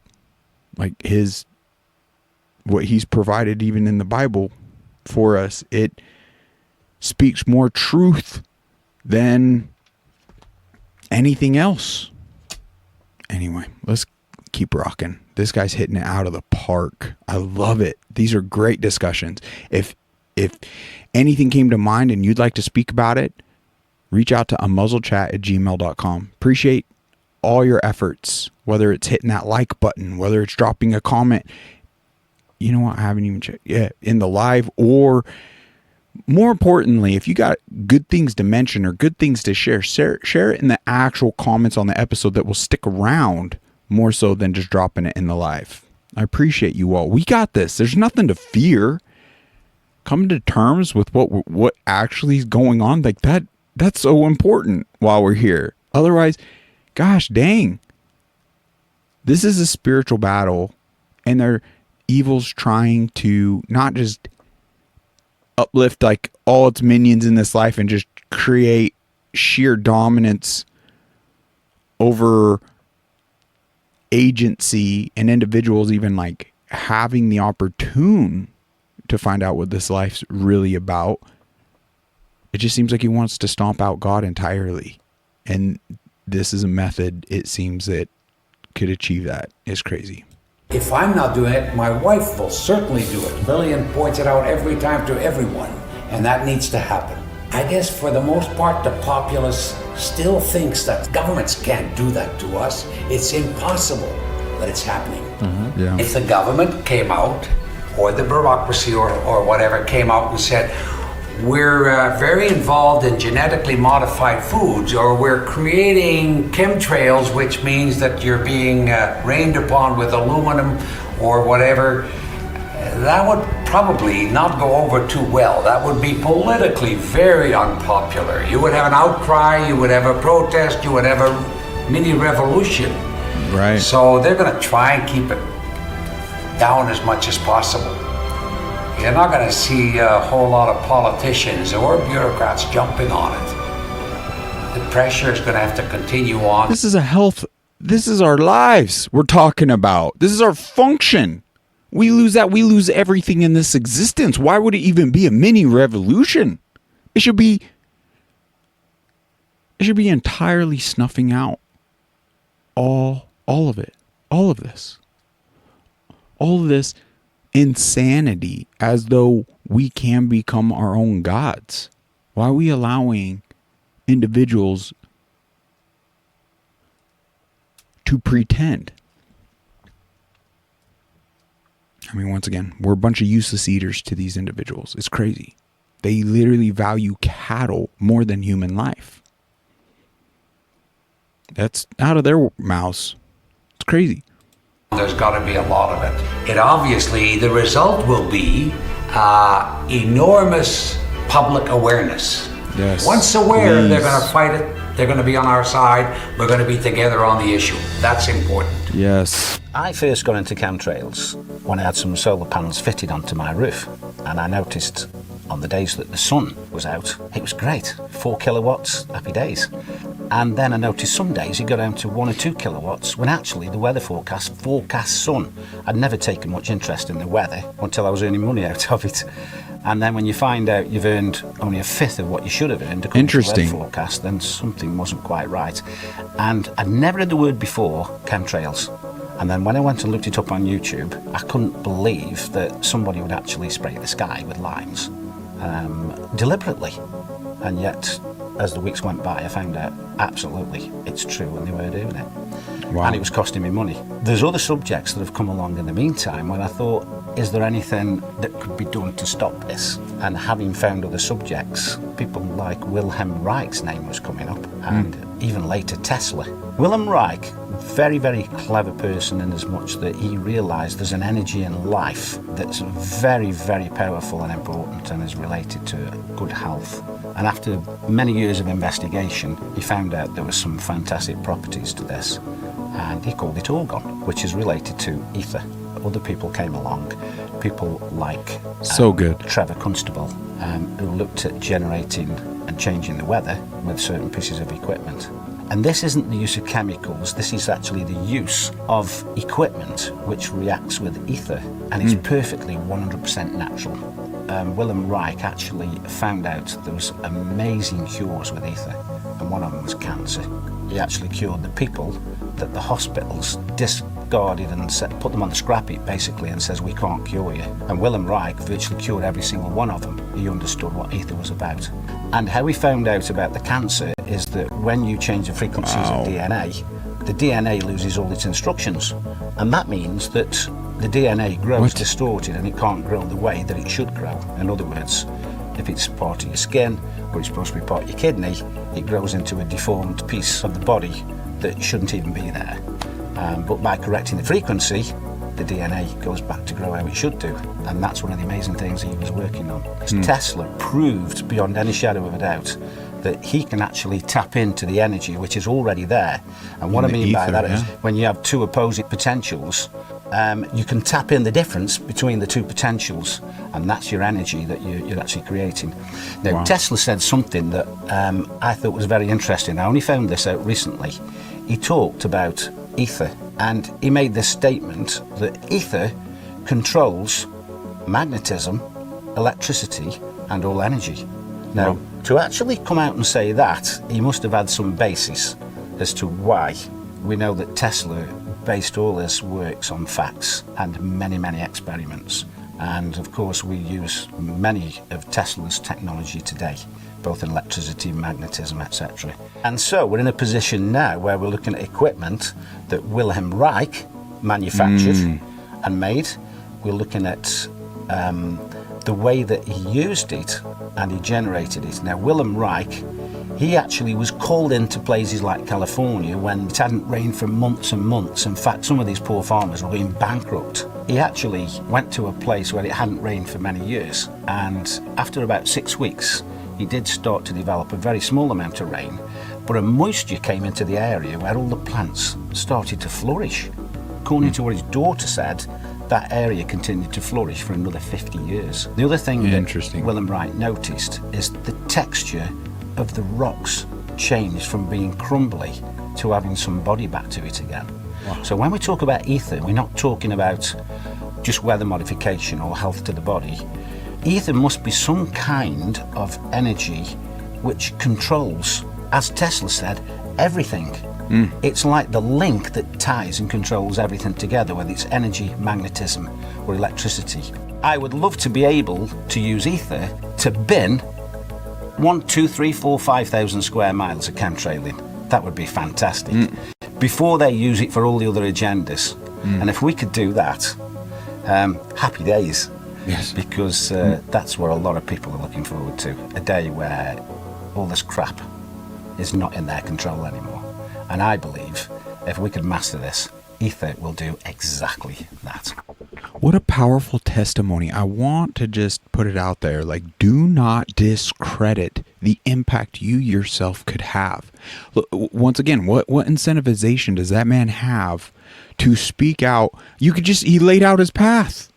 Like what he's provided even in the Bible for us. It speaks more truth than anything else. Anyway, let's keep rocking. This guy's hitting it out of the park. I love it. These are great discussions. If anything came to mind and you'd like to speak about it, reach out to unmuzzledchat@gmail.com. Appreciate all your efforts, whether it's hitting that like button, whether it's dropping a comment. You know what? I haven't even checked yet in the live, or more importantly, if you got good things to mention or good things to share it in the actual comments on the episode that will stick around more so than just dropping it in the live. I appreciate you all. We got this. There's nothing to fear. Come to terms with what actually is going on. Like that's so important while we're here. Otherwise, gosh dang. This is a spiritual battle, and they're evil's trying to not just uplift like all its minions in this life and just create sheer dominance over agency and individuals even like having the opportune to find out what this life's really about. It just seems like he wants to stomp out God entirely. And this is a method, it seems, that could achieve that. It's crazy. If I'm not doing it, my wife will certainly do it. Lillian points it out every time to everyone, and that needs to happen. I guess for the most part, the populace still thinks that governments can't do that to us. It's impossible that it's happening. Mm-hmm. Yeah. If the government came out, or the bureaucracy or whatever came out and said, we're very involved in genetically modified foods, or we're creating chemtrails, which means that you're being rained upon with aluminum or whatever, that would probably not go over too well. That would be politically very unpopular. You would have an outcry, you would have a protest, you would have a mini revolution. Right. So they're going to try and keep it down as much as possible. You're not going to see a whole lot of politicians or bureaucrats jumping on it. The pressure is going to have to continue on. This is our lives we're talking about. This is our function. We lose that, we lose everything in this existence. Why would it even be a mini revolution? It should be entirely snuffing out all of it. All of this insanity, as though we can become our own gods. Why are we allowing individuals to pretend? I mean, once again, we're a bunch of useless eaters to these individuals. It's crazy. They literally value cattle more than human life. That's out of their mouths. It's crazy. There's got to be a lot of it. It obviously, the result will be enormous public awareness. Yes. Once aware, please. they're going to fight it. They're going to be on our side. We're going to be together on the issue. That's important. Yes. I first got into chemtrails when I had some solar panels fitted onto my roof, and I noticed on the days that the sun was out, it was great. 4 kilowatts, happy days. And then I noticed some days it got down to 1 or 2 kilowatts, when actually the weather forecast sun. I'd never taken much interest in the weather until I was earning money out of it. And then when you find out you've earned only a fifth of what you should have earned according to the weather forecast, then something wasn't quite right. And I'd never heard the word before, chemtrails. And then when I went and looked it up on YouTube, I couldn't believe that somebody would actually spray the sky with limes deliberately. And yet, as the weeks went by, I found out absolutely it's true and they were doing it. Wow. And it was costing me money. There's other subjects that have come along in the meantime when I thought, is there anything that could be done to stop this? And having found other subjects, people like Wilhelm Reich's name was coming up, and even later Tesla. Wilhelm Reich, very, very clever person in as much that he realised there's an energy in life that's very, very powerful and important and is related to good health. And after many years of investigation, he found out there was some fantastic properties to this, and he called it orgon, which is related to ether. Other people came along, people like Trevor Constable, who looked at generating and changing the weather with certain pieces of equipment. And this isn't the use of chemicals, this is actually the use of equipment which reacts with ether and is perfectly 100% natural. Wilhelm Reich actually found out there was amazing cures with ether, and one of them was cancer. He actually cured the people that the hospitals discarded and put them on the scrap heap basically and says, we can't cure you. And Wilhelm Reich virtually cured every single one of them. He understood what ether was about. And how he found out about the cancer is that when you change the frequencies of DNA, the DNA loses all its instructions. And that means that the DNA grows distorted and it can't grow the way that it should grow. In other words, if it's part of your skin or it's supposed to be part of your kidney, it grows into a deformed piece of the body that shouldn't even be there. But by correcting the frequency, the DNA goes back to grow how it should do. And that's one of the amazing things he was working on. Tesla proved beyond any shadow of a doubt that he can actually tap into the energy which is already there. And what I mean by that is when you have two opposing potentials, you can tap in the difference between the two potentials, and that's your energy that you're actually creating. Now, Tesla said something that I thought was very interesting. I only found this out recently. He talked about ether, and he made this statement that ether controls magnetism, electricity, and all energy. Now, to actually come out and say that, he must have had some basis as to why. We know that Tesla based all his works on facts and many, many experiments. And of course, we use many of Tesla's technology today, both in electricity, magnetism, etc. And so we're in a position now where we're looking at equipment that Wilhelm Reich manufactured and made. We're looking at the way that he used it and he generated it. Now, Wilhelm Reich, he actually was called into places like California when it hadn't rained for months and months. In fact, some of these poor farmers were going bankrupt. He actually went to a place where it hadn't rained for many years, and after about 6 weeks, he did start to develop a very small amount of rain, but a moisture came into the area where all the plants started to flourish. According to what his daughter said, that area continued to flourish for another 50 years. The other thing that Wilhelm Reich noticed is the texture of the rocks changed from being crumbly to having some body back to it again. So when we talk about ether, we're not talking about just weather modification or health to the body. Ether must be some kind of energy which controls, as Tesla said, everything. It's like the link that ties and controls everything together, whether it's energy, magnetism, or electricity. I would love to be able to use ether to bin 1, 2, 3, 4, 5,000 square miles of chemtrailing. That would be fantastic. Before they use it for all the other agendas. And if we could do that, happy days. Yes. Because that's where a lot of people are looking forward to. A day where all this crap is not in their control anymore. And I believe if we could master this, ether will do exactly that. What a powerful testimony. I want to just put it out there. Like, do not discredit the impact you yourself could have. Look, once again, what incentivization does that man have to speak out? He laid out his path.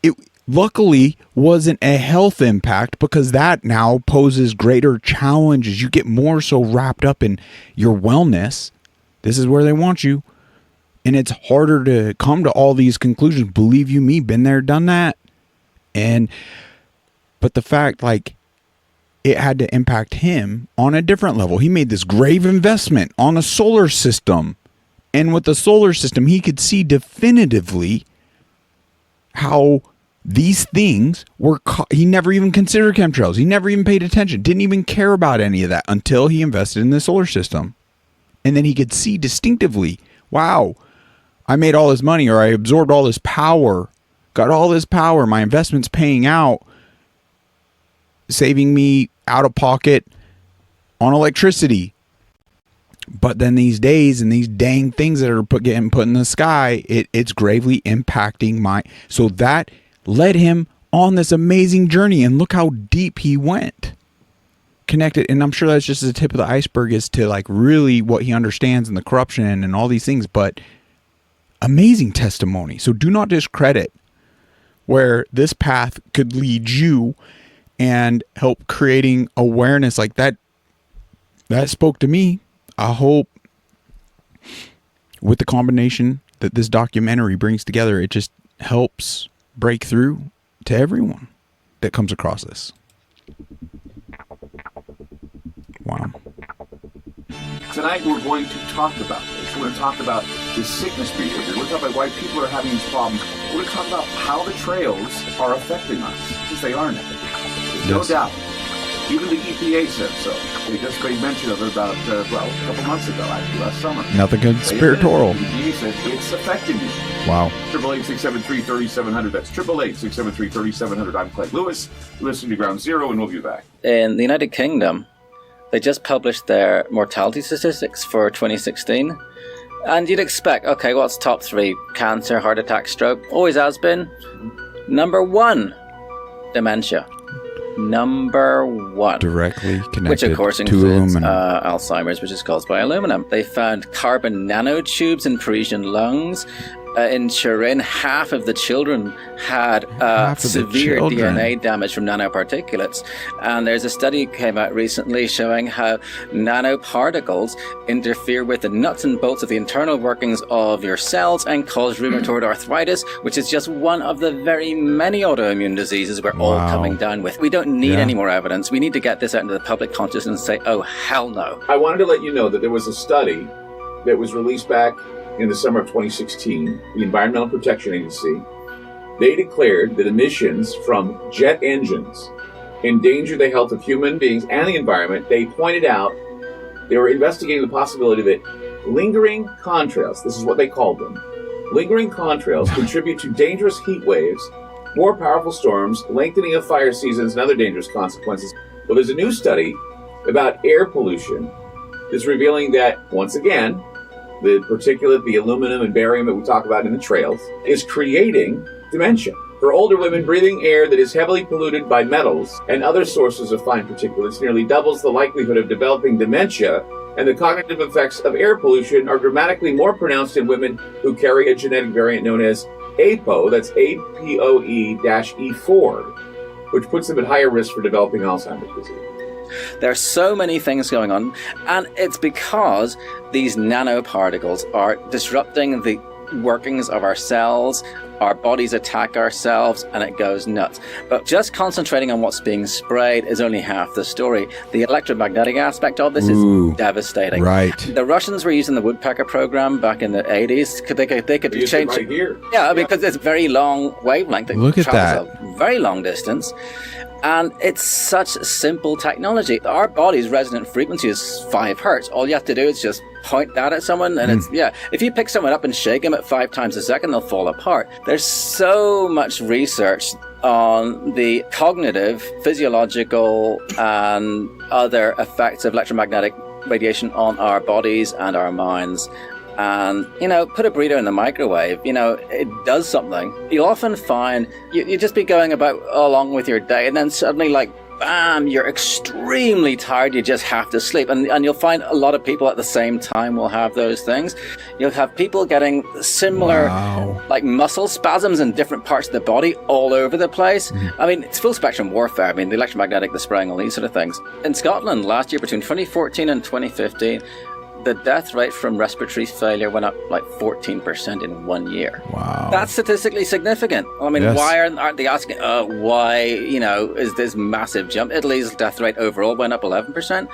It luckily wasn't a health impact, because that now poses greater challenges. You get more so wrapped up in your wellness. This is where they want you. And it's harder to come to all these conclusions. Believe you me, been there, done that. But the fact, like, it had to impact him on a different level. He made this grave investment on a solar system. And with the solar system, he could see definitively how these things were, he never even considered chemtrails. He never even paid attention, didn't even care about any of that until he invested in the solar system. And then he could see distinctively, wow, I made all this money, or I absorbed all this power, got all this power, my investment's paying out, saving me out of pocket on electricity. But then these days and these dang things that are getting put in the sky, it's gravely impacting so that led him on this amazing journey, and look how deep he went. Connected, and I'm sure that's just the tip of the iceberg as to like really what he understands and the corruption and all these things, but amazing testimony. So do not discredit where this path could lead you and help creating awareness like that. That spoke to me. I hope with the combination that this documentary brings together, it just helps break through to everyone that comes across this. Wow. Tonight we're going to talk about this. We're going to talk about the sickness behavior. We're going to talk about why people are having these problems. We're going to talk about how the trails are affecting us, because they are now. There's no doubt. Even the EPA said so. They just made mention of it about, a couple months ago, actually, last summer. Nothing conspiratorial. The EPA said it's affecting you. Wow. 888-673-3700. That's 888-673-3700. I'm Craig Lewis. Listen to Ground Zero, and we'll be back. In the United Kingdom, they just published their mortality statistics for 2016. And you'd expect, okay, what's top 3? Cancer, heart attack, stroke. Always has been. Number 1, dementia. Number 1. Directly connected which of course to includes aluminum. Alzheimer's, which is caused by aluminum. They found carbon nanotubes in Parisian lungs. In Turin, half of the children had severe DNA damage from nanoparticulates. And there's a study that came out recently showing how nanoparticles interfere with the nuts and bolts of the internal workings of your cells and cause rheumatoid arthritis, which is just one of the very many autoimmune diseases we're all coming down with. We don't need any more evidence. We need to get this out into the public consciousness and say, oh, hell no. I wanted to let you know that there was a study that was released back in the summer of 2016, the Environmental Protection Agency. They declared that emissions from jet engines endanger the health of human beings and the environment. They pointed out they were investigating the possibility that lingering contrails, this is what they called them, lingering contrails contribute to dangerous heat waves, more powerful storms, lengthening of fire seasons, and other dangerous consequences. Well, there's a new study about air pollution that's revealing that, once again, the particulate, the aluminum and barium that we talk about in the trails, is creating dementia. For older women, breathing air that is heavily polluted by metals and other sources of fine particulates nearly doubles the likelihood of developing dementia, and the cognitive effects of air pollution are dramatically more pronounced in women who carry a genetic variant known as APOE, that's APOE-E4, which puts them at higher risk for developing Alzheimer's disease. There are so many things going on, and it's because these nanoparticles are disrupting the workings of our cells, our bodies attack ourselves, and it goes nuts. But just concentrating on what's being sprayed is only half the story. The electromagnetic aspect of this is devastating. Right. The Russians were using the woodpecker program back in the 80s. They could change it right here. Yeah, because it's very long wavelength. Look at travels a very long distance. And it's such simple technology. Our body's resonant frequency is 5 hertz. All you have to do is just point that at someone, and it's, if you pick someone up and shake them at 5 times a second, they'll fall apart. There's so much research on the cognitive, physiological, and other effects of electromagnetic radiation on our bodies and our minds. And, put a burrito in the microwave, it does something. You'll often find you just be going about along with your day, and then suddenly, bam, you're extremely tired, you just have to sleep. And you'll find a lot of people at the same time will have those things. You'll have people getting similar, muscle spasms in different parts of the body all over the place. I mean, it's full spectrum warfare. I mean, the electromagnetic, the spraying, all these sort of things. In Scotland last year, between 2014 and 2015, the death rate from respiratory failure went up 14% in 1 year. Wow. That's statistically significant. I mean, why aren't they asking, why, is this massive jump? Italy's death rate overall went up 11%.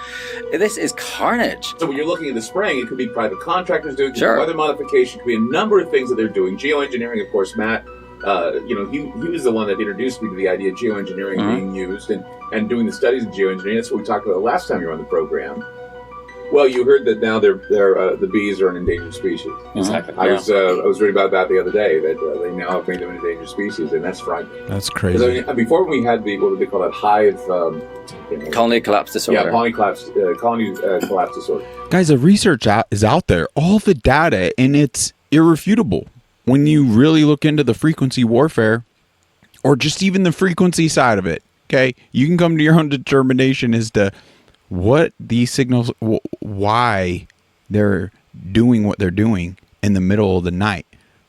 This is carnage. So when you're looking at the spraying, it could be private contractors doing it, weather modification, it could be a number of things that they're doing. Geoengineering, of course, Matt, he was the one that introduced me to the idea of geoengineering being used and doing the studies of geoengineering. That's what we talked about last time you were on the program. Well, you heard that now the bees are an endangered species. Exactly. I was reading about that the other day, that they now have made them an endangered species, and that's frightening. That's crazy. I mean, before we had what do they call that, hive... colony collapse disorder. Yeah, colony collapse disorder. Guys, the research is out there, all the data, and it's irrefutable. When you really look into the frequency warfare, or just even the frequency side of it, okay, you can come to your own determination as to what these signals, why they're doing what they're doing in the middle of the night.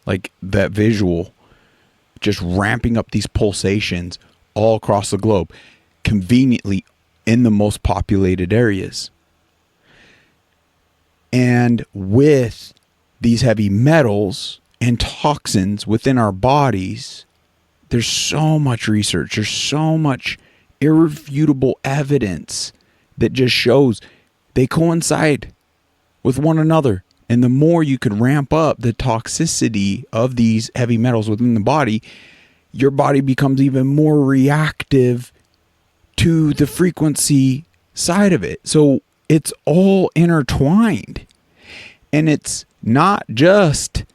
Like that visual, just ramping up these pulsations all across the globe, conveniently in the most populated areas. And with these heavy metals and toxins within our bodies, there's so much research, there's so much irrefutable evidence that just shows they coincide with one another. And the more you can ramp up the toxicity of these heavy metals within the body, your body becomes even more reactive to the frequency side of it. So it's all intertwined. And it's not just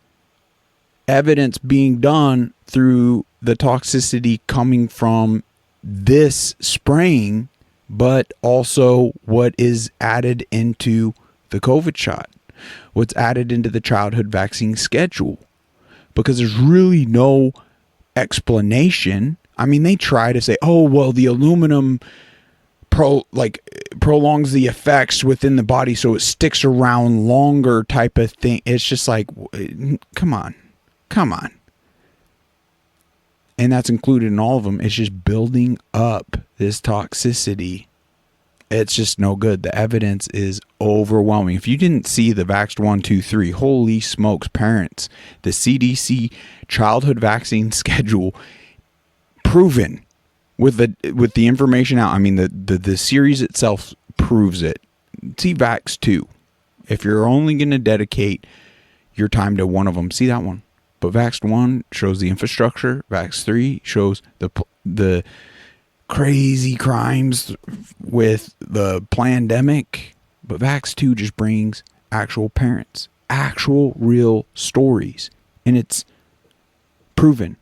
evidence being done through the toxicity coming from this spraying, but also what is added into the COVID shot, what's added into the childhood vaccine schedule, because there's really no explanation. I mean, they try to say, oh, well, the aluminum prolongs the effects within the body so it sticks around longer type of thing. It's just like, come on. And that's included in all of them. It's just building up this toxicity. It's just no good. The evidence is overwhelming. If you didn't see the Vaxxed 1, 2, 3, holy smokes, parents, the CDC childhood vaccine schedule, proven with the information out. I mean, the series itself proves it. See Vaxxed 2. If you're only going to dedicate your time to one of them, see that one. But Vaxxed 1 shows the infrastructure. Vaxxed 3 shows the crazy crimes with the pandemic. But Vaxxed 2 just brings actual parents, actual real stories. And it's proven.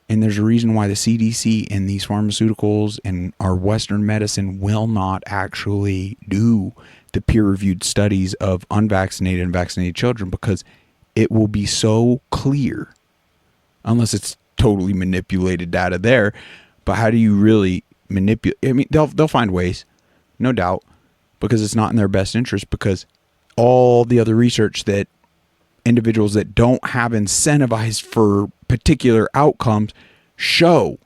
And there's a reason why the CDC and these pharmaceuticals and our Western medicine will not actually do the peer-reviewed studies of unvaccinated and vaccinated children, because it will be so clear, unless it's totally manipulated data there. But how do you really manipulate? I mean, they'll find ways, no doubt, because it's not in their best interest, because all the other research that individuals that don't have incentivized for particular outcomes show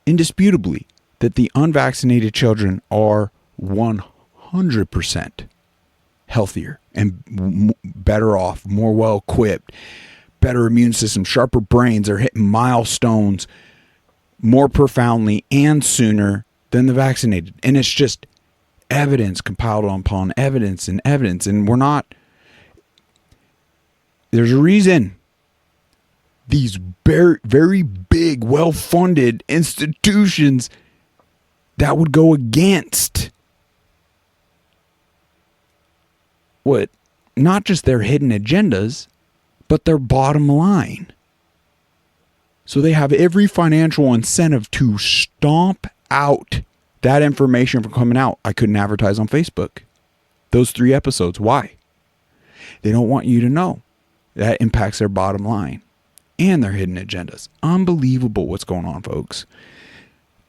indisputably that the unvaccinated children are 100% healthier and better off, more well equipped, better immune system, sharper brains. They're hitting milestones more profoundly and sooner than the vaccinated. And it's just evidence compiled upon evidence and evidence. And there's a reason these very, very big, well-funded institutions that would go against not just their hidden agendas, but their bottom line. So they have every financial incentive to stomp out that information from coming out. I couldn't advertise on Facebook. Those 3 episodes. Why? They don't want you to know. That impacts their bottom line and their hidden agendas. Unbelievable what's going on, folks.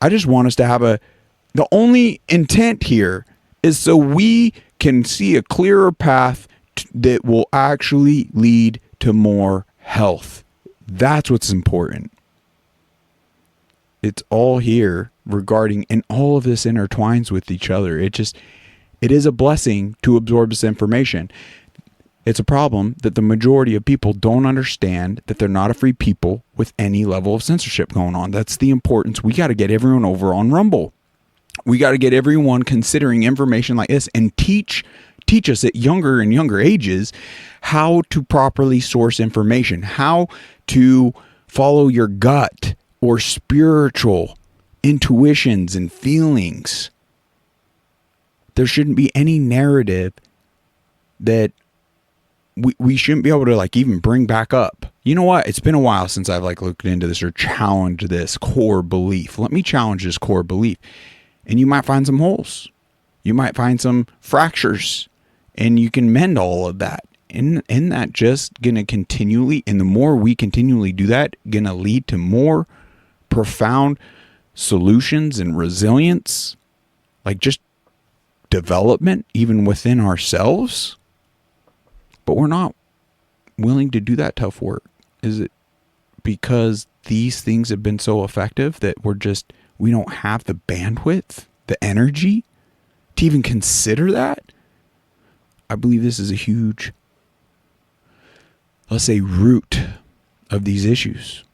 I just want us to have the only intent here is so we can see a clearer path that will actually lead to more health. That's what's important. It's all here regarding, and all of this intertwines with each other. It is a blessing to absorb this information. It's a problem that the majority of people don't understand, that they're not a free people with any level of censorship going on. That's the importance. We got to get everyone over on Rumble. We got to get everyone considering information like this and teach us at younger and younger ages how to properly source information, how to follow your gut or spiritual intuitions and feelings. there shouldn't be any narrative that we shouldn't be able to like even bring back up. You know what? It's been a while since I've like looked into this or challenged this core belief. Let me challenge this core belief. And you might find some holes. You might find some fractures, and you can mend all of that. Isn't that just going to continually, and the more we continually do that, going to lead to more profound solutions and resilience, like just development even within ourselves? But we're not willing to do that tough work. Is it because these things have been so effective that we don't have the bandwidth, the energy to even consider that? I believe this is a huge, let's say, root of these issues.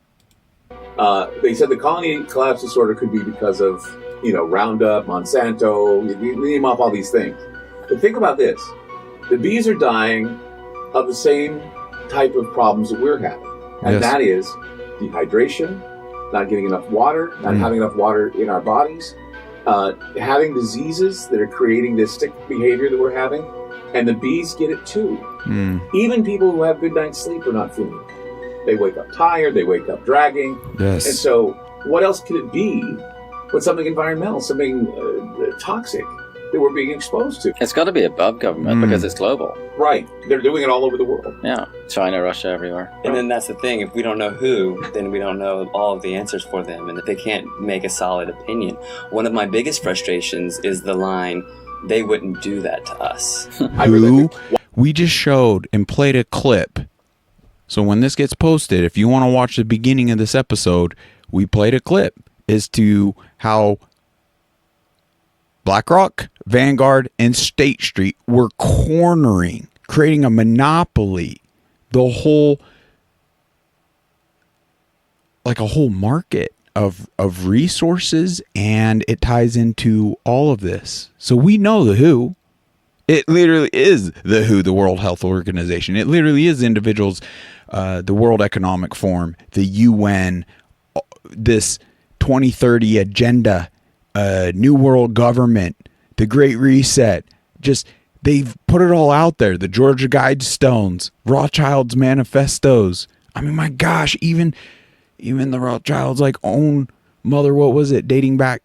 They said the colony collapse disorder could be because of, Roundup, Monsanto, you name off all these things. But think about this. The bees are dying of the same type of problems that we're having. And that is dehydration, not getting enough water, not having enough water in our bodies, having diseases that are creating this sick behavior that we're having. And the bees get it too. Even people who have good night's sleep are not feeling it. They wake up tired, they wake up dragging. Yes. And so what else could it be but something environmental, something toxic that we're being exposed to? It's got to be above government because it's global. Right. They're doing it all over the world. Yeah. China, Russia, everywhere. And then that's the thing. If we don't know who, then we don't know all of the answers for them. And if they can't make a solid opinion. One of my biggest frustrations is the line, they wouldn't do that to us. Who we just showed and played a clip. So when this gets posted, if you want to watch the beginning of this episode, we played a clip as to how BlackRock, Vanguard, and State Street were cornering, creating a monopoly, the whole, like a whole market of resources, and it ties into all of this. So we know the WHO. It literally is the WHO, the World Health Organization. It literally is individuals, the World Economic Forum, the UN, this 2030 agenda, New World Government, the Great Reset. Just, they've put it all out there. The Georgia Guidestones, Rothschild's manifestos. I mean, my gosh, even the Rothschilds' like own mother, what was it, dating back,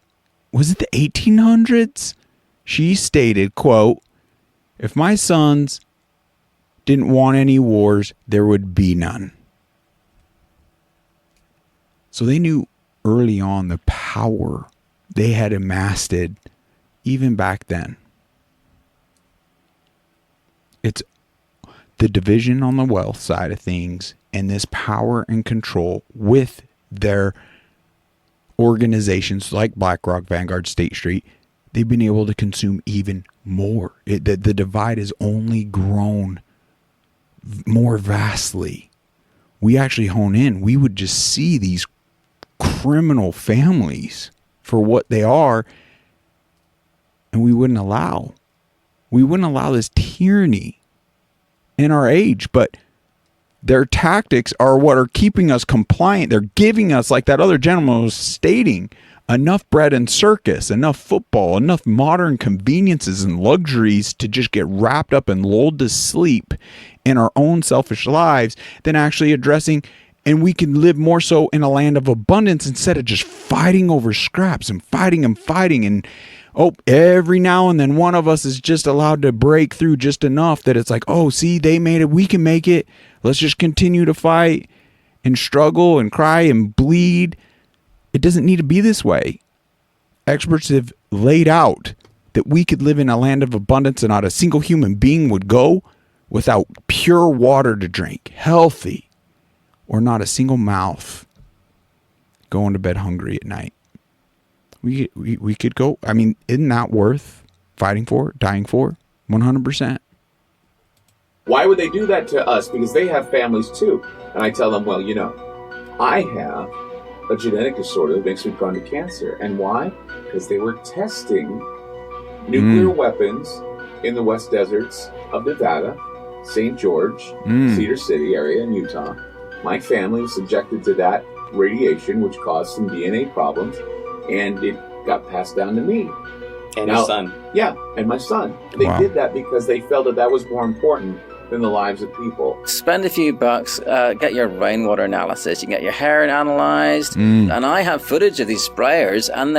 was it the 1800s? She stated, quote, "If my sons didn't want any wars, there would be none." So they knew early on the power they had amassed even back then. It's the division on the wealth side of things and this power and control with their organizations like BlackRock, Vanguard, State Street. They've been able to consume even more. The divide has only grown more vastly. We actually hone in. We would just see these criminal families for what they are, and we wouldn't allow this tyranny in our age. But their tactics are what are keeping us compliant. They're giving us, like that other gentleman was stating, enough bread and circus, enough football, enough modern conveniences and luxuries to just get wrapped up and lulled to sleep in our own selfish lives than actually addressing, and we can live more so in a land of abundance instead of just fighting over scraps and fighting. And every now and then one of us is just allowed to break through just enough that it's like, oh, see, they made it, we can make it. Let's just continue to fight and struggle and cry and bleed. It doesn't need to be this way. Experts have laid out that we could live in a land of abundance and not a single human being would go without pure water to drink, healthy, or not a single mouth going to bed hungry at night. We could go. I mean, isn't that worth fighting for, dying for? 100%. Why would they do that to us? Because they have families too. And I tell them, well, I have a genetic disorder that makes me prone to cancer. And why? Because they were testing nuclear weapons in the West Deserts of Nevada, St. George, Cedar City area in Utah. My family was subjected to that radiation, which caused some DNA problems, and it got passed down to me. And your son. Yeah, and my son. They Wow. did that because they felt that that was more important than the lives of people. Spend a few bucks, get your rainwater analysis. You can get your hair analyzed, and I have footage of these sprayers, and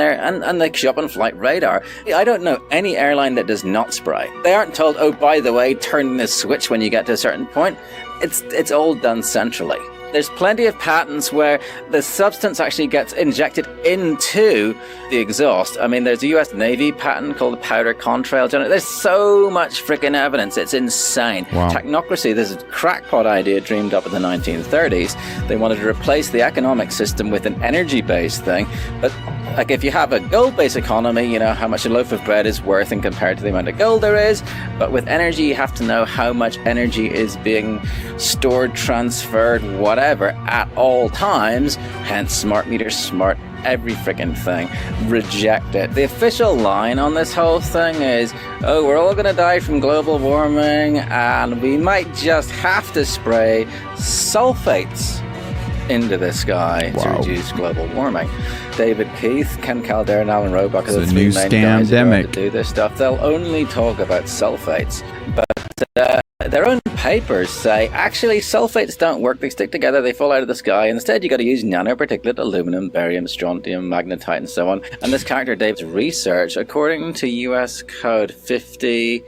they show up on flight radar. I don't know any airline that does not spray. They aren't told, oh, by the way, turn this switch when you get to a certain point. It's all done centrally. There's plenty of patents where the substance actually gets injected into the exhaust. I mean, there's a US Navy patent called the powder contrail generator. There's so much freaking evidence. It's insane. Wow. Technocracy, this crackpot idea dreamed up in the 1930s. They wanted to replace the economic system with an energy-based thing. But like if you have a gold-based economy, you know how much a loaf of bread is worth and compared to the amount of gold there is. But with energy, you have to know how much energy is being stored, transferred, whatever, at all times. Hence, smart meters, smart every freaking thing. Reject it. The official line on this whole thing is, oh, we're all going to die from global warming, and we might just have to spray sulfates into the sky to reduce global warming. David Keith, Ken Calderon, Alan Roebuck are the three main guys who are to do this stuff. They'll only talk about sulfates, but their own papers say actually sulfates don't work. They stick together, they fall out of the sky. Instead, you got to use nanoparticulate aluminum, barium, strontium, magnetite, and so on. And this character Dave's research, according to US Code 50.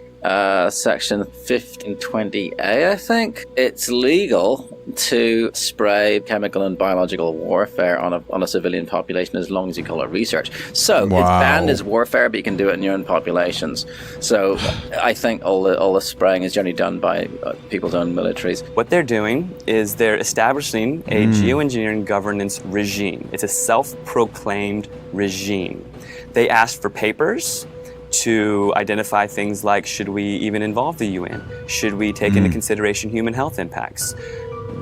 Section 1520A, I think, it's legal to spray chemical and biological warfare on a civilian population as long as you call it research. So it's banned as warfare, but you can do it in your own populations. So I think all the spraying is generally done by people's own militaries. What they're doing is they're establishing a geoengineering governance regime. It's a self-proclaimed regime. They asked for papers to identify things like, should we even involve the UN? Should we take into consideration human health impacts?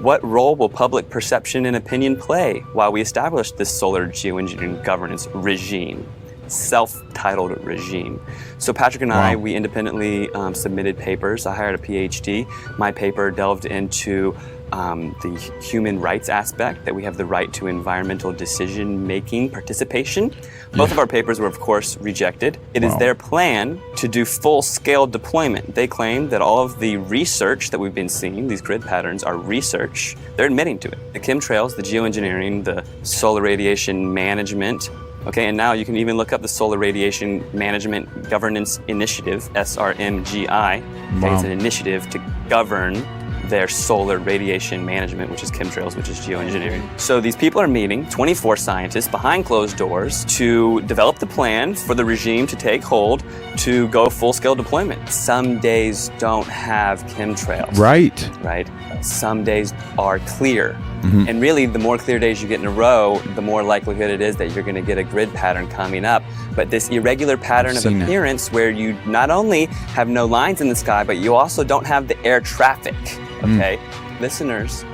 What role will public perception and opinion play while we establish this solar geoengineering governance regime? Self-titled regime. So Patrick and I, we independently submitted papers. I hired a PhD. My paper delved into the human rights aspect, that we have the right to environmental decision-making participation. Both of our papers were, of course, rejected. It is their plan to do full-scale deployment. They claim that all of the research that we've been seeing, these grid patterns, are research. They're admitting to it. The chemtrails, the geoengineering, the solar radiation management. Okay, and now you can even look up the Solar Radiation Management Governance Initiative, SRMGI. Okay, it's an initiative to govern their solar radiation management, which is chemtrails, which is geoengineering. So these people are meeting, 24 scientists behind closed doors, to develop the plan for the regime to take hold to go full-scale deployment. Some days don't have chemtrails. Right? Some days are clear. And really, the more clear days you get in a row, the more likelihood it is that you're going to get a grid pattern coming up. But this irregular pattern of appearance where you not only have no lines in the sky, but you also don't have the air traffic. Okay? Listeners,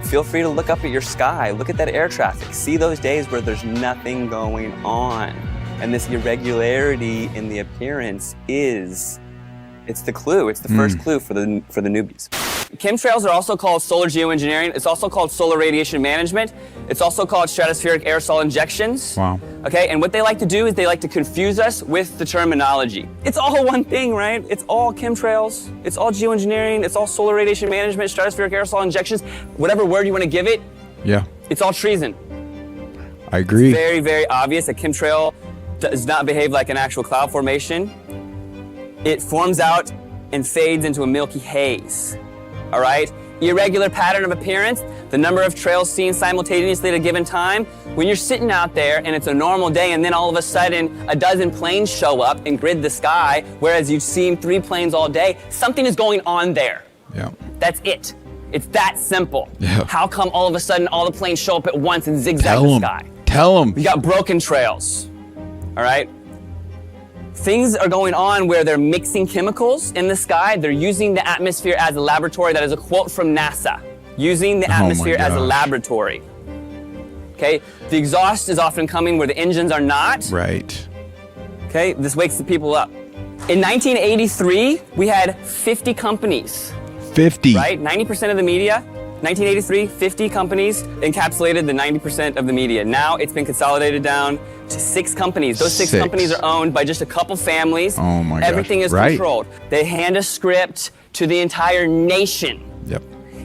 feel free to look up at your sky. Look at that air traffic. See those days where there's nothing going on. And this irregularity in the appearance it's the clue. It's the first clue for the newbies. Chemtrails are also called solar geoengineering. It's also called solar radiation management. It's also called stratospheric aerosol injections. Okay, and what they like to do is they like to confuse us with the terminology. It's all one thing, right? It's all chemtrails. It's all geoengineering. It's all solar radiation management, stratospheric aerosol injections. Whatever word you want to give it, it's all treason. I agree. It's very, very obvious. A chemtrail does not behave like an actual cloud formation. It forms out and fades into a milky haze. All right? Irregular pattern of appearance, the number of trails seen simultaneously at a given time. When you're sitting out there and it's a normal day and then all of a sudden a dozen planes show up and grid the sky, whereas you've seen 3 planes all day, something is going on there. That's it. It's that simple. How come all of a sudden all the planes show up at once and zigzag the sky? Tell them. You got broken trails. All right? Things are going on where they're mixing chemicals in the sky. They're using the atmosphere as a laboratory. That is a quote from NASA. Using the atmosphere as a laboratory. Okay? The exhaust is often coming where the engines are not. Okay? This wakes the people up. In 1983, we had 50 companies. 50. Right? 90% of the media. 1983, 50 companies encapsulated the 90% of the media. Now it's been consolidated down 6 companies. Those 6 6. companies are owned by just a couple families. Oh my gosh. Everything is Right. controlled. They hand a script to the entire nation. Yep.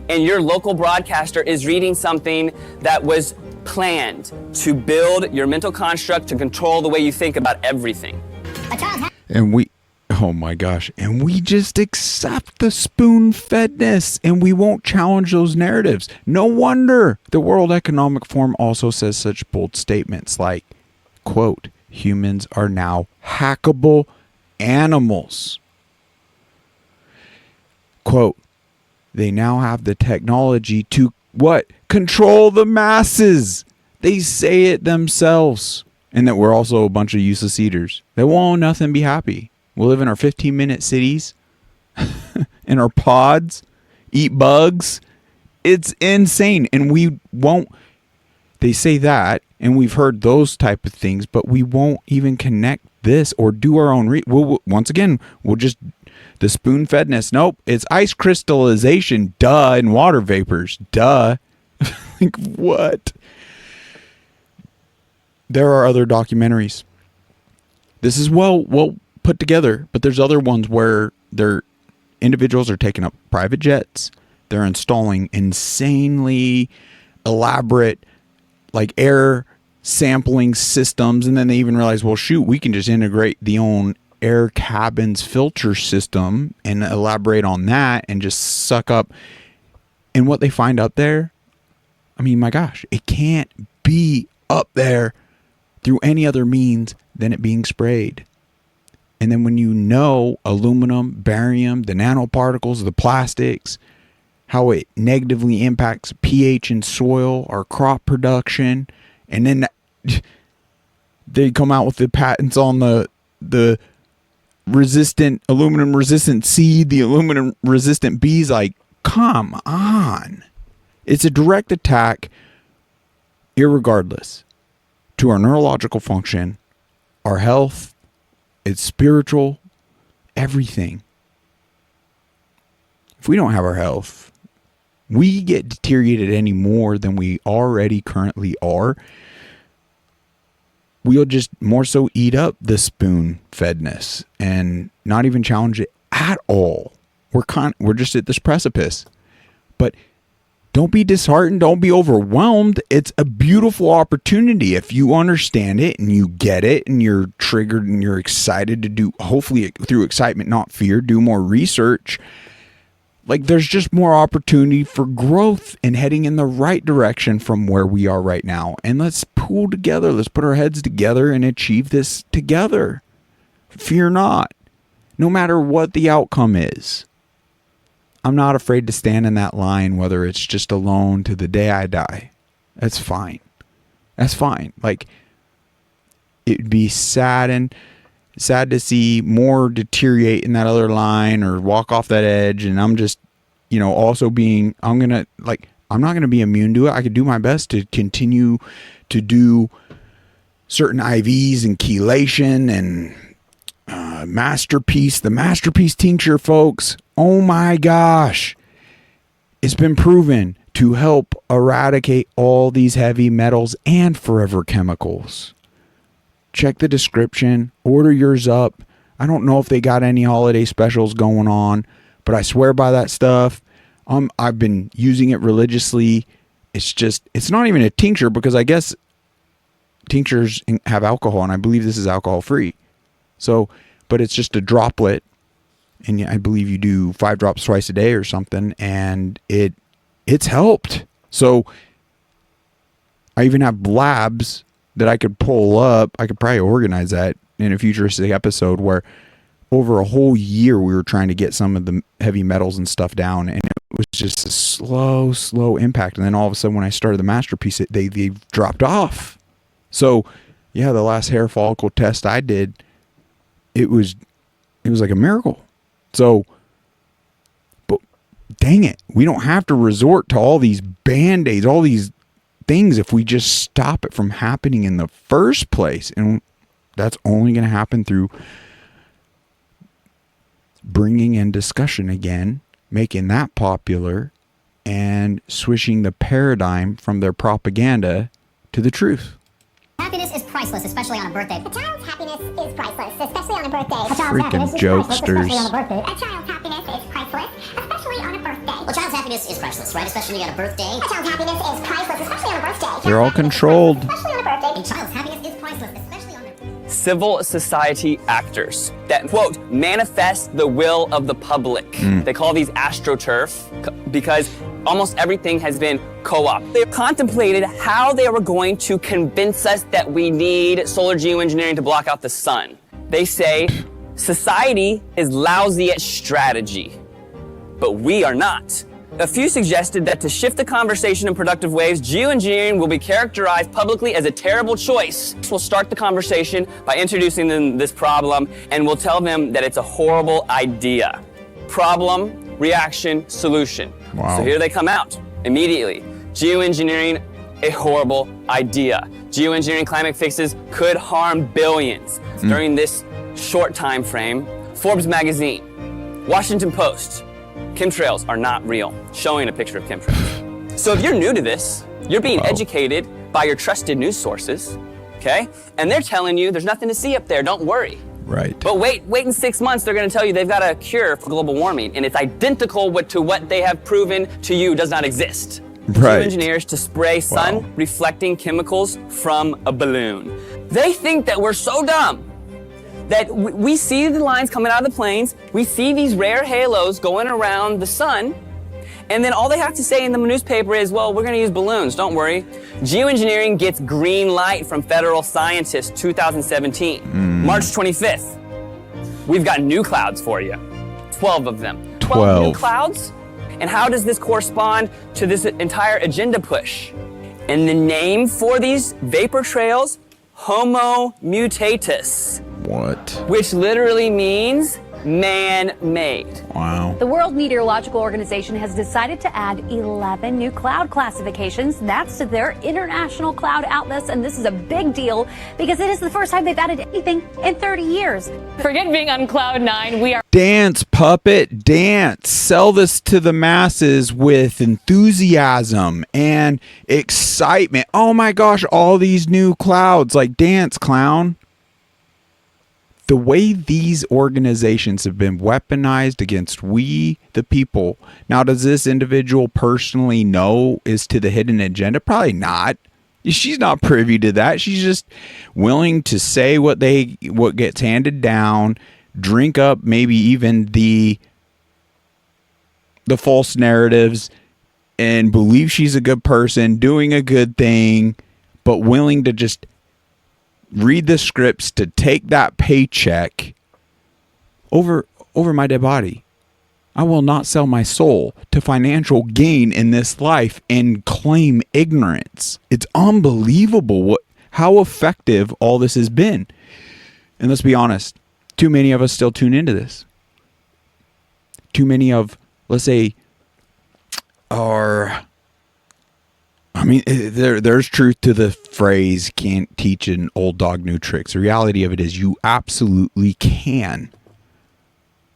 And your local broadcaster is reading something that was planned to build your mental construct to control the way you think about everything. And oh my gosh, and we just accept the spoon-fedness and we won't challenge those narratives. No wonder the World Economic Forum also says such bold statements like, quote, humans are now hackable animals. Quote, they now have the technology to what? Control the masses. They say it themselves. And that we're also a bunch of useless eaters. They won't nothing be happy. We'll live in our 15-minute cities, in our pods, eat bugs. It's insane. And we won't, they say that, and we've heard those type of things, but we won't even connect this or do our own once again, we'll just, the spoon-fedness. Nope, it's ice crystallization, duh, and water vapors, duh. Like, what? There are other documentaries. This is well put together, but there's other ones where individuals are taking up private jets. They're installing insanely elaborate like air sampling systems, and then they even realize, well, shoot, we can just integrate the own air cabins filter system and elaborate on that and just suck up. And what they find up there, I mean, my gosh, it can't be up there through any other means than it being sprayed. And then when you know aluminum, barium, the nanoparticles, the plastics, how it negatively impacts pH in soil, our crop production, and then they come out with the patents on the resistant, aluminum resistant seed, the aluminum resistant bees. Like, come on. It's a direct attack, irregardless, to our neurological function, our health, it's spiritual, everything. If we don't have our health, we get deteriorated any more than we already currently are. We'll just more so eat up the spoon-fedness and not even challenge it at all. We're just at this precipice. But don't be disheartened. Don't be overwhelmed. It's a beautiful opportunity if you understand it and you get it and you're triggered and you're excited to do, hopefully through excitement, not fear, do more research. Like, there's just more opportunity for growth and heading in the right direction from where we are right now. And let's pool together. Let's put our heads together and achieve this together. Fear not, no matter what the outcome is. I'm not afraid to stand in that line, whether it's just alone to the day I die. That's fine. That's fine. Like, it'd be sad to see more deteriorate in that other line or walk off that edge. And I'm just, also I'm not going to be immune to it. I could do my best to continue to do certain IVs and chelation and the masterpiece tincture, folks. Oh my gosh. It's been proven to help eradicate all these heavy metals and forever chemicals. Check the description, order yours up. I don't know if they got any holiday specials going on, but I swear by that stuff. I've been using it religiously. It's not even a tincture, because I guess tinctures have alcohol, and I believe this is alcohol free. So, but it's just a droplet, and I believe you do 5 drops twice a day or something, and it's helped. So I even have labs that I could pull up. I could probably organize that in a futuristic episode, where over a whole year we were trying to get some of the heavy metals and stuff down, and it was just a slow impact. And then all of a sudden, when I started the masterpiece, they dropped off. So yeah, the last hair follicle test I did, it was like a miracle. So, but dang it, we don't have to resort to all these band-aids, all these things, if we just stop it from happening in the first place. And that's only going to happen through bringing in discussion again, making that popular, and switching the paradigm from their propaganda to the truth. Happiness is priceless, especially on a birthday. A child's happiness is priceless, especially on a birthday. A child's Freaking happiness is jokesters. priceless, especially on a birthday. A child's happiness is priceless, especially on a birthday. Well, child's happiness is priceless, right? Especially on a birthday. A child's happiness is priceless, especially on a birthday. They're all controlled. Especially on a birthday. And child's happiness is priceless, especially on a Civil society actors that, quote, manifest the will of the public. They call these astroturf because almost everything has been co-op. They contemplated how they were going to convince us that we need solar geoengineering to block out the sun. They say society is lousy at strategy, but we are not. A few suggested that to shift the conversation in productive ways, geoengineering will be characterized publicly as a terrible choice. We'll start the conversation by introducing them this problem, and we'll tell them that it's a horrible idea. Problem, reaction, solution. Wow. So here they come out immediately. Geoengineering, a horrible idea. Geoengineering climate fixes could harm billions. During this short time frame, Forbes magazine, Washington Post, chemtrails are not real, showing a picture of chemtrails. So if you're new to this, you're being educated by your trusted news sources, okay? And they're telling you there's nothing to see up there, don't worry. Right. But wait in 6 months, they're gonna tell you they've got a cure for global warming, and it's identical to what they have proven to you does not exist. Right. Geoengineers to spray sun-reflecting chemicals from a balloon. They think that we're so dumb that we see the lines coming out of the planes, we see these rare halos going around the sun, and then all they have to say in the newspaper is, well, we're gonna use balloons, don't worry. Geoengineering gets green light from federal scientists, 2017. March 25th, we've got new clouds for you. 12 of them. 12 new clouds? And how does this correspond to this entire agenda push? And the name for these vapor trails, Homo mutatus. What? Which literally means man-made. Wow. The World Meteorological Organization has decided to add 11 new cloud classifications. That's to their international cloud atlas, and this is a big deal because it is the first time they've added anything in 30 years. Forget being on cloud 9. We are Dance, puppet, dance. Sell this to the masses with enthusiasm and excitement. Oh my gosh, all these new clouds. Like, dance, clown. The way these organizations have been weaponized against we, the people. Now, does this individual personally know is to the hidden agenda? Probably not. She's not privy to that. She's just willing to say what gets handed down, drink up maybe even the false narratives, and believe she's a good person, doing a good thing, but willing to just read the scripts to take that paycheck over my dead body. I will not sell my soul to financial gain in this life and claim ignorance. It's unbelievable how effective all this has been. And let's be honest, too many of us still tune into this. Too many of, let's say, there's truth to the phrase, can't teach an old dog new tricks. The reality of it is you absolutely can.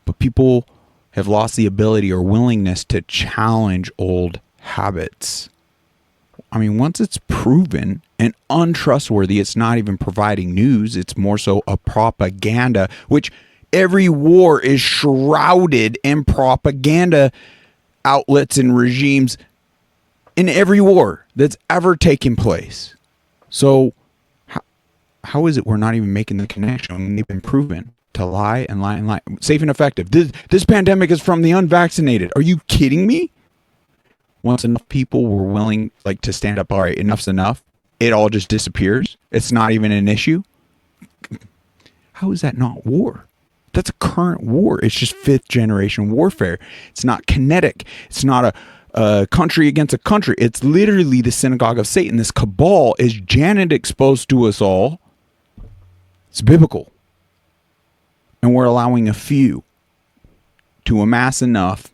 But people have lost the ability or willingness to challenge old habits. I mean, once it's proven and untrustworthy, it's not even providing news. It's more so a propaganda, which every war is shrouded in propaganda outlets and regimes in every war that's ever taken place. So how is it we're not even making the connection when they've been proven to lie and lie and lie? Safe and effective. This pandemic is from the unvaccinated. Are you kidding me? Once enough people were willing to stand up, all right, enough's enough, it all just disappears. It's not even an issue. How is that not war? That's a current war. It's just 5th generation warfare. It's not kinetic. It's not a country against a country. It's literally the synagogue of Satan. This cabal is Janet exposed to us all. It's biblical. And we're allowing a few to amass enough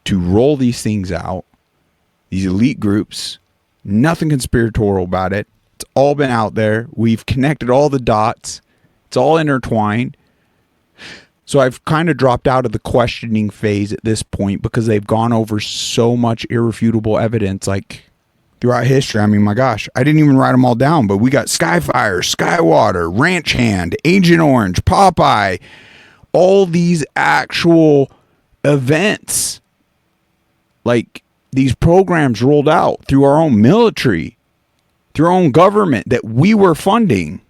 to roll these things out. These elite groups, nothing conspiratorial about it. It's all been out there. We've connected all the dots. It's all intertwined. So I've kind of dropped out of the questioning phase at this point because they've gone over so much irrefutable evidence. Like, throughout history. I mean, my gosh, I didn't even write them all down, but we got Skyfire, Skywater, Ranch Hand, Agent Orange, Popeye, all these actual events. Like, these programs rolled out through our own military, through our own government that we were funding.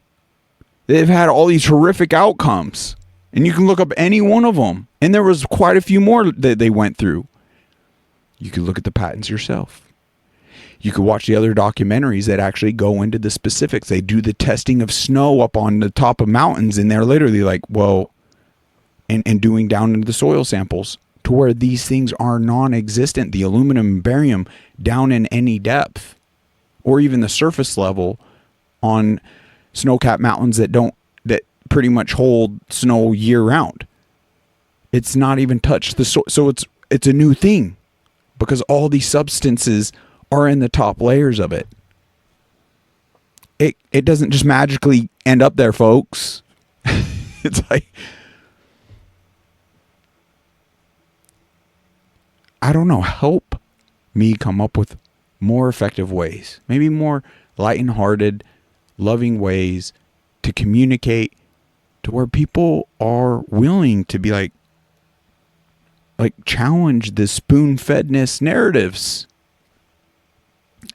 They've had all these horrific outcomes. And you can look up any one of them. And there was quite a few more that they went through. You could look at the patents yourself. You could watch the other documentaries that actually go into the specifics. They do the testing of snow up on the top of mountains, and they're literally like, well, and doing down into the soil samples to where these things are non-existent. The aluminum and barium down in any depth, or even the surface level on snow-capped mountains that pretty much hold snow year round. It's not even touched the soil. So it's a new thing because all these substances are in the top layers of it. It doesn't just magically end up there, folks. It's like, I don't know, help me come up with more effective ways, maybe more lightenhearted, loving ways to communicate to where people are willing to be like challenge the spoon-fedness narratives.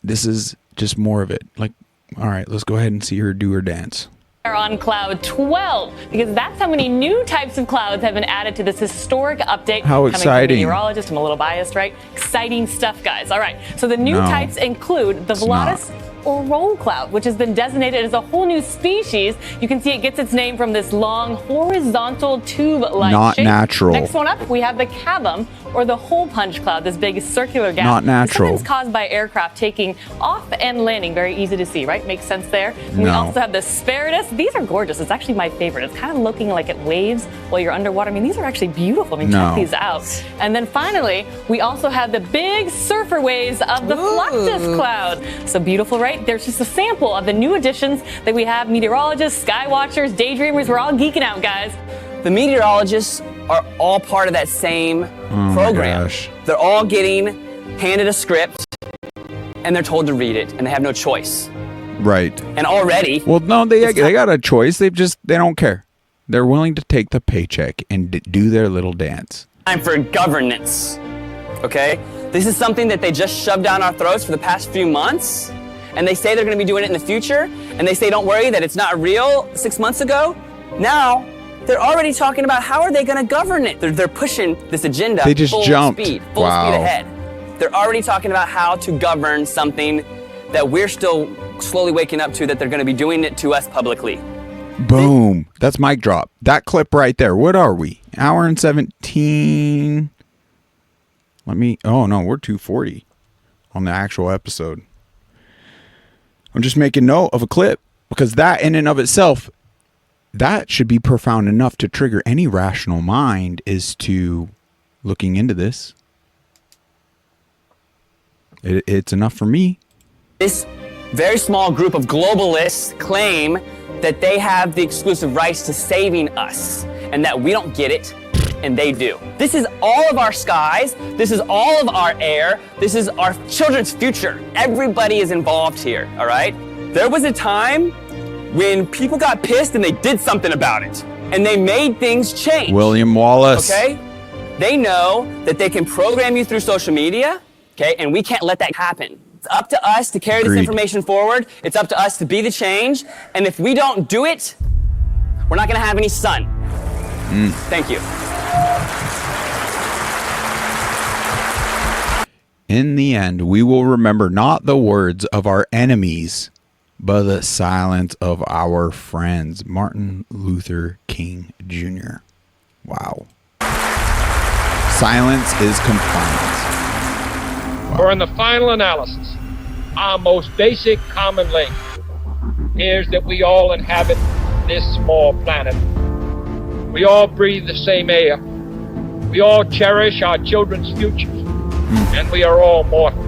This is just more of it. Like, all right, let's go ahead and see her do her dance. Are on cloud 12 because that's how many new types of clouds have been added to this historic update. How exciting. Coming from a meteorologist, I'm a little biased, right? Exciting stuff, guys. All right, so the new types include the Volatus or roll cloud, which has been designated as a whole new species. You can see it gets its name from this long horizontal tube-like Not shape. natural. Next one up, we have the Cabum or the hole punch cloud, this big circular gap. Not natural. Something's caused by aircraft taking off and landing. Very easy to see, right? Makes sense there. And we No. also have the Spiritus. These are gorgeous. It's actually my favorite. It's kind of looking like it waves while you're underwater. I mean, these are actually beautiful. I mean, No. check these out. And then finally, we also have the big surfer waves of the Fluctus cloud. So beautiful, right? There's just a sample of the new additions that we have. Meteorologists, sky watchers, daydreamers, we're all geeking out, guys. The meteorologists are all part of that same program. They're all getting handed a script and they're told to read it and they have no choice. Right. And already, well, no, they got a choice. They don't care. They're willing to take the paycheck and do their little dance. time for governance. Okay? This is something that they just shoved down our throats for the past few months. And they say they're going to be doing it in the future. And they say, don't worry, that it's not real 6 months ago. Now, they're already talking about how are they going to govern it. They're pushing this agenda They just full jumped. speed Wow. ahead. They're already talking about how to govern something that we're still slowly waking up to, that they're going to be doing it to us publicly. Boom. That's mic drop. That clip right there. What are we? Hour and 17. Oh no, we're 240 on the actual episode. I'm just making note of a clip because that in and of itself, that should be profound enough to trigger any rational mind is to looking into this. It's enough for me. This very small group of globalists claim that they have the exclusive rights to saving us and that we don't get it and they do. This is all of our skies. This is all of our air. This is our children's future. Everybody is involved here, all right? There was a time when people got pissed and they did something about it and they made things change. William Wallace. Okay? They know that they can program you through social media, okay? And we can't let that happen. It's up to us to carry this information forward. It's up to us to be the change. And if we don't do it, we're not going to have any sun. Thank you. In the end, we will remember not the words of our enemies, but the silence of our friends. Martin Luther King Jr. Wow. Silence is compliance. For in the final analysis, our most basic common link is that we all inhabit this small planet. We all breathe the same air. We all cherish our children's futures. And we are all mortal.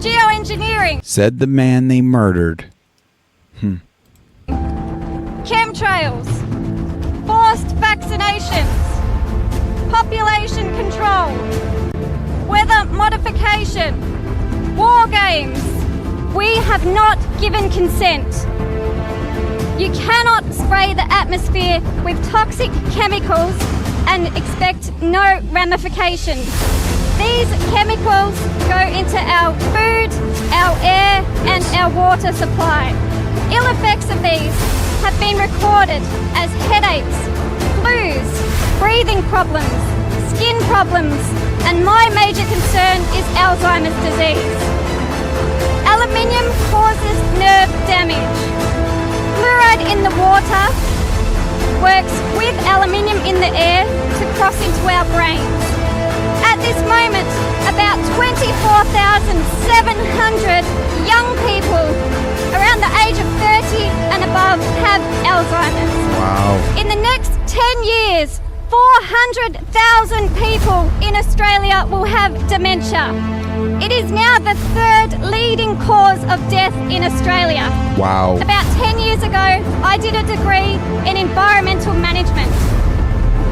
Geoengineering. Said the man they murdered. Chemtrails. Forced vaccinations. Population control. Weather modification. War games. We have not given consent. You cannot spray the atmosphere with toxic chemicals and expect no ramifications. These chemicals go into our food, our air, and our water supply. Ill effects of these have been recorded as headaches, flus, breathing problems, skin problems, and my major concern is Alzheimer's disease. Aluminium causes nerve damage. Fluoride in the water works with aluminium in the air to cross into our brains. At this moment, about 24,700 young people around the age of 30 and above have Alzheimer's. Wow. In the next 10 years, 400,000 people in Australia will have dementia. It is now the third leading cause of death in Australia. Wow. About 10 years ago, I did a degree in environmental management.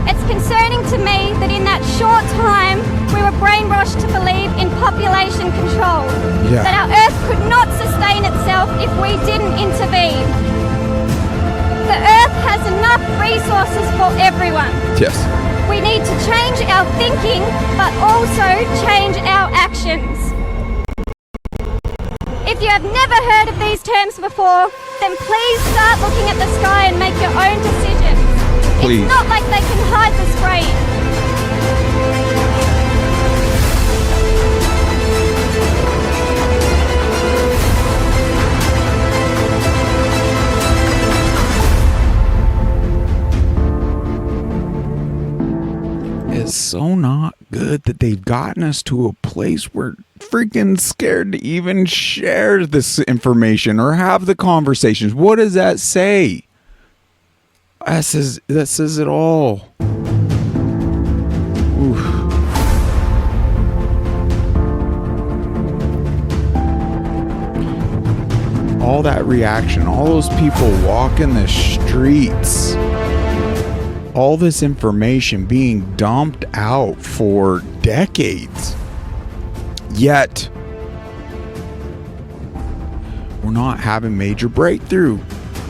It's concerning to me that in that short time, we were brainwashed to believe in population control. Yeah. That our Earth could not sustain itself if we didn't intervene. The Earth has enough resources for everyone. Yes. We need to change our thinking, but also change our actions. If you have never heard of these terms before, then please start looking at the sky and make your own decisions. Please. It's not like they can hide the spraying. It's so not good that they've gotten us to a place where freaking scared to even share this information or have the conversations. What does that say? That says it all. Oof. All that reaction, all those people walking the streets, all this information being dumped out for decades. Yet, we're not having major breakthrough.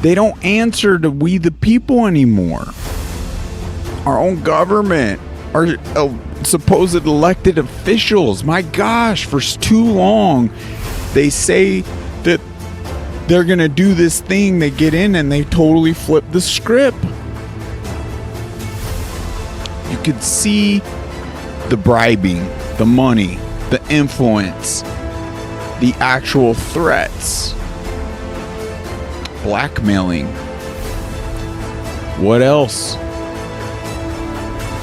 They don't answer to we the people anymore. Our own government, our supposed elected officials. My gosh, for too long, they say that they're going to do this thing. They get in and they totally flip the script. You could see the bribing, the money, the influence, the actual threats, blackmailing. What else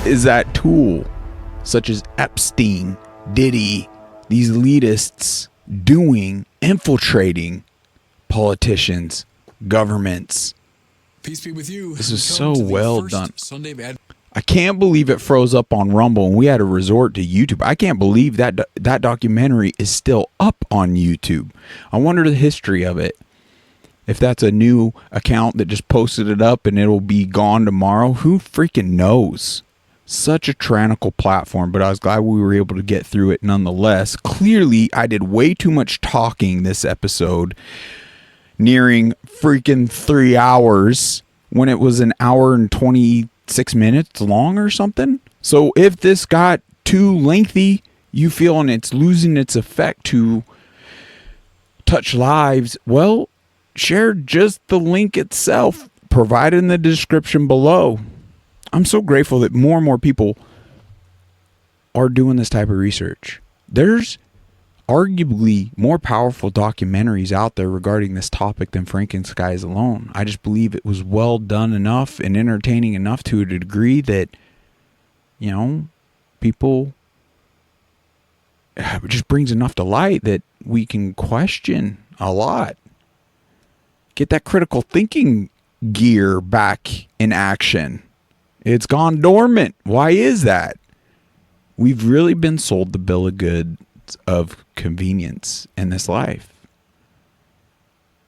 is that tool, such as Epstein, Diddy, these elitists doing, infiltrating politicians, governments? Peace be with you. This is so well done. I can't believe it froze up on Rumble and we had to resort to YouTube. I can't believe that documentary is still up on YouTube. I wonder the history of it. If that's a new account that just posted it up and it'll be gone tomorrow, who freaking knows? Such a tyrannical platform, but I was glad we were able to get through it nonetheless. Clearly, I did way too much talking this episode, nearing freaking 3 hours when it was an hour and 26 minutes long or something. So if this got too lengthy, you feel, and it's losing its effect to touch lives, well, share just the link itself provided in the description below. I'm so grateful that more and more people are doing this type of research. There's arguably more powerful documentaries out there regarding this topic than FRANKENSKIES alone. I just believe it was well done enough and entertaining enough to a degree that, you know, people, it just brings enough to light that we can question a lot. Get that critical thinking gear back in action. It's gone dormant. Why is that? We've really been sold the bill of goods of convenience in this life.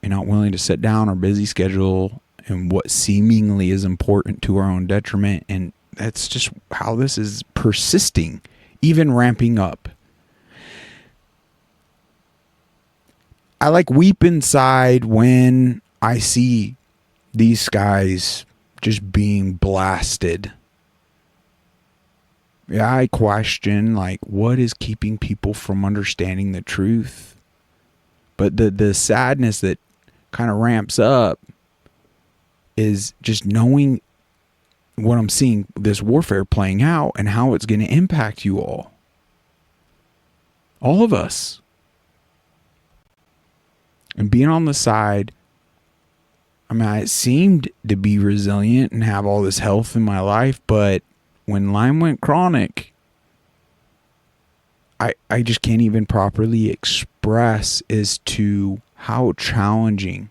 You're not willing to sit down our busy schedule and what seemingly is important to our own detriment. And that's just how this is persisting, even ramping up. I like weep inside when I see these skies just being blasted. Yeah, I question, like, what is keeping people from understanding the truth? But the sadness that kind of ramps up is just knowing what I'm seeing, this warfare playing out, and how it's going to impact you all. All of us. And being on the side, I mean, I seemed to be resilient and have all this health in my life, but when Lyme went chronic, I just can't even properly express as to how challenging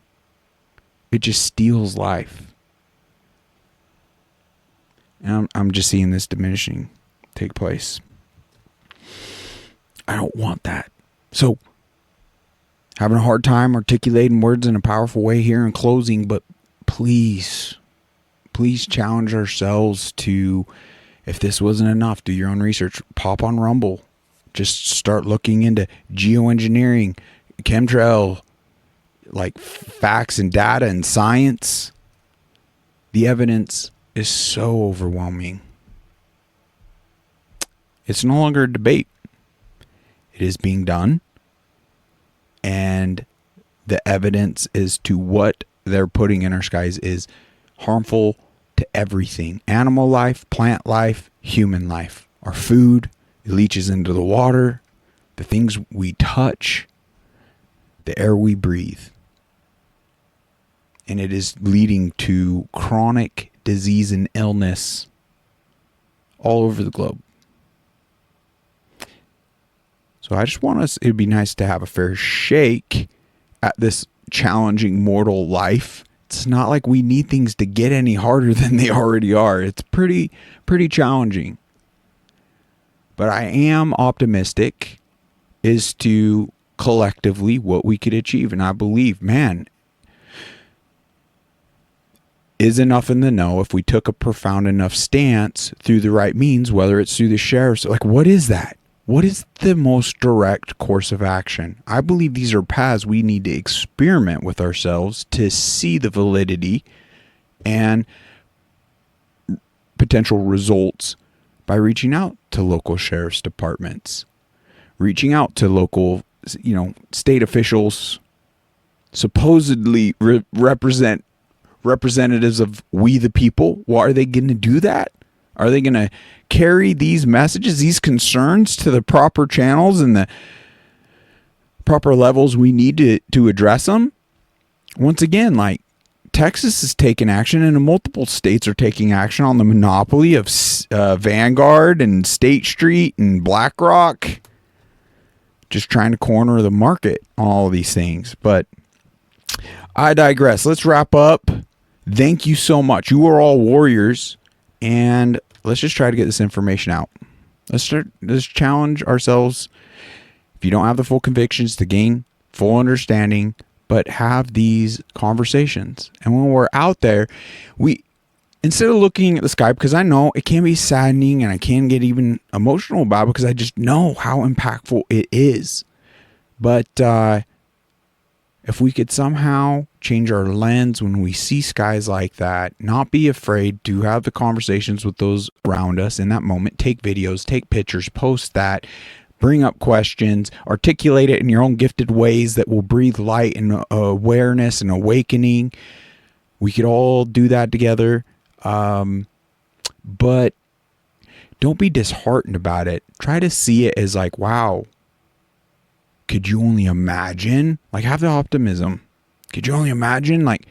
it just steals life. And I'm just seeing this diminishing take place. I don't want that. So, having a hard time articulating words in a powerful way here in closing, but please challenge ourselves to, if this wasn't enough, do your own research. Pop on Rumble. Just start looking into geoengineering, chemtrail, like facts and data and science. The evidence is so overwhelming. It's no longer a debate. It is being done. And the evidence as to what they're putting in our skies is harmful to everything. Animal life, plant life, human life. Our food, it leaches into the water, the things we touch, the air we breathe. And it is leading to chronic disease and illness all over the globe. So I just want us, it'd be nice to have a fair shake at this challenging mortal life. It's not like we need things to get any harder than they already are. It's pretty challenging. But I am optimistic as to collectively what we could achieve. And I believe, man, is enough in the know if we took a profound enough stance through the right means, whether it's through the sheriffs. Like, what is that? What is the most direct course of action? I believe these are paths we need to experiment with ourselves to see the validity and potential results by reaching out to local sheriff's departments, reaching out to local, state officials, supposedly representatives of we the people. Well, are they going to do that? Are they going to carry these messages, these concerns to the proper channels and the proper levels we need to address them? Once again, like, Texas is taking action and multiple states are taking action on the monopoly of Vanguard and State Street and BlackRock. Just trying to corner the market on all of these things. But I digress. Let's wrap up. Thank you so much. You are all warriors. And let's just try to get this information out. Let's challenge ourselves. If you don't have the full convictions, to gain full understanding, but have these conversations. And when we're out there, instead of looking at the sky, because I know it can be saddening and I can get even emotional about it because I just know how impactful it is. But if we could somehow change our lens when we see skies like that, not be afraid to have the conversations with those around us in that moment, take videos, take pictures, post that, bring up questions, articulate it in your own gifted ways that will breathe light and awareness and awakening. We could all do that together. But don't be disheartened about it. Try to see it as like, wow, could you only imagine? Like, have the optimism. Could you only imagine? Like,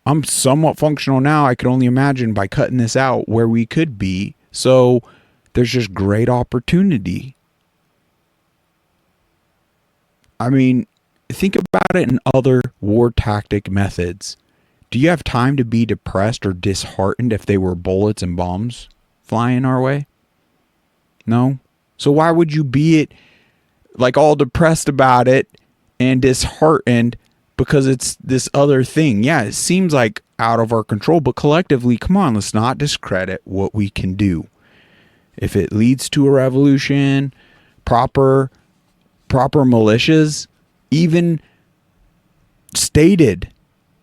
I'm somewhat functional now. I could only imagine by cutting this out where we could be. So there's just great opportunity. I mean, think about it in other war tactic methods. Do you have time to be depressed or disheartened if they were bullets and bombs flying our way? No. So why would you be like all depressed about it and disheartened because it's this other thing? Yeah, it seems like out of our control, but collectively, come on, let's not discredit what we can do. If it leads to a revolution, proper militias, even stated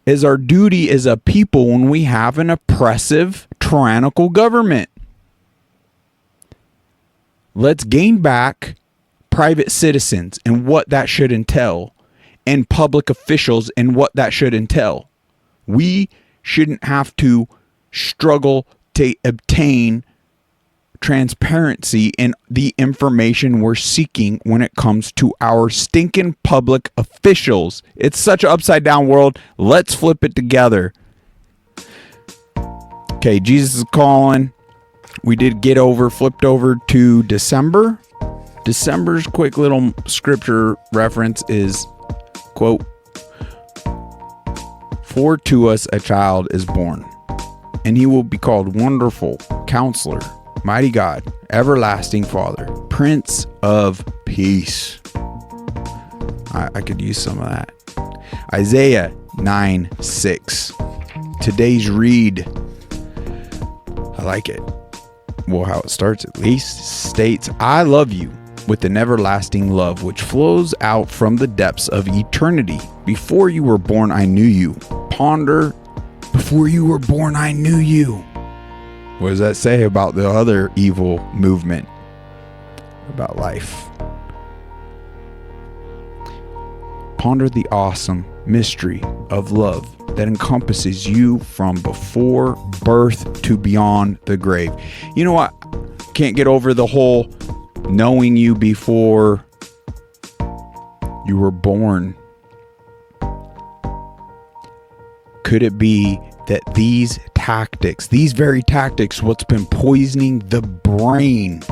is our duty as a people when we have an oppressive, tyrannical government. Let's gain back private citizens and what that should entail, and public officials and what that should entail. We shouldn't have to struggle to obtain transparency in the information we're seeking when it comes to our stinking public officials. It's such an upside down world. Let's flip it together. Okay, Jesus is calling. We did flipped over to December. December's quick little scripture reference is, quote, "For to us a child is born, and he will be called Wonderful Counselor, Mighty God, Everlasting Father, Prince of Peace." I could use some of that. Isaiah 9:6. Today's read. I like it. Well, how it starts at least, states, "I love you with an everlasting love which flows out from the depths of eternity. Before you were born, I knew you." Ponder, before you were born, I knew you. What does that say about the other evil movement about life? Ponder the awesome mystery of love that encompasses you from before birth to beyond the grave. You know what? Can't get over the whole knowing you before you were born. Could it be that these tactics, these very tactics, what's been poisoning the brain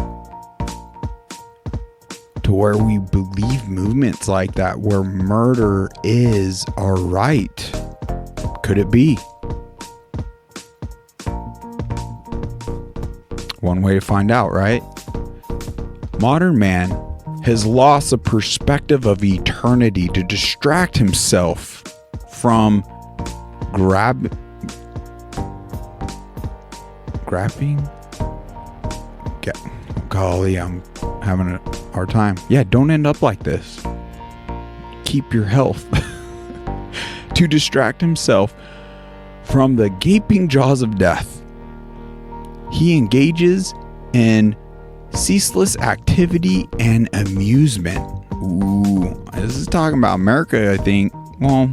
to where we believe movements like that, where murder is our right? Could it be? One way to find out, right? Modern man has lost a perspective of eternity to distract himself from grabbing. Golly, I'm having a hard time. Yeah, don't end up like this. Keep your health. To distract himself from the gaping jaws of death, he engages in ceaseless activity and amusement. Ooh, this is talking about America, I think. Well,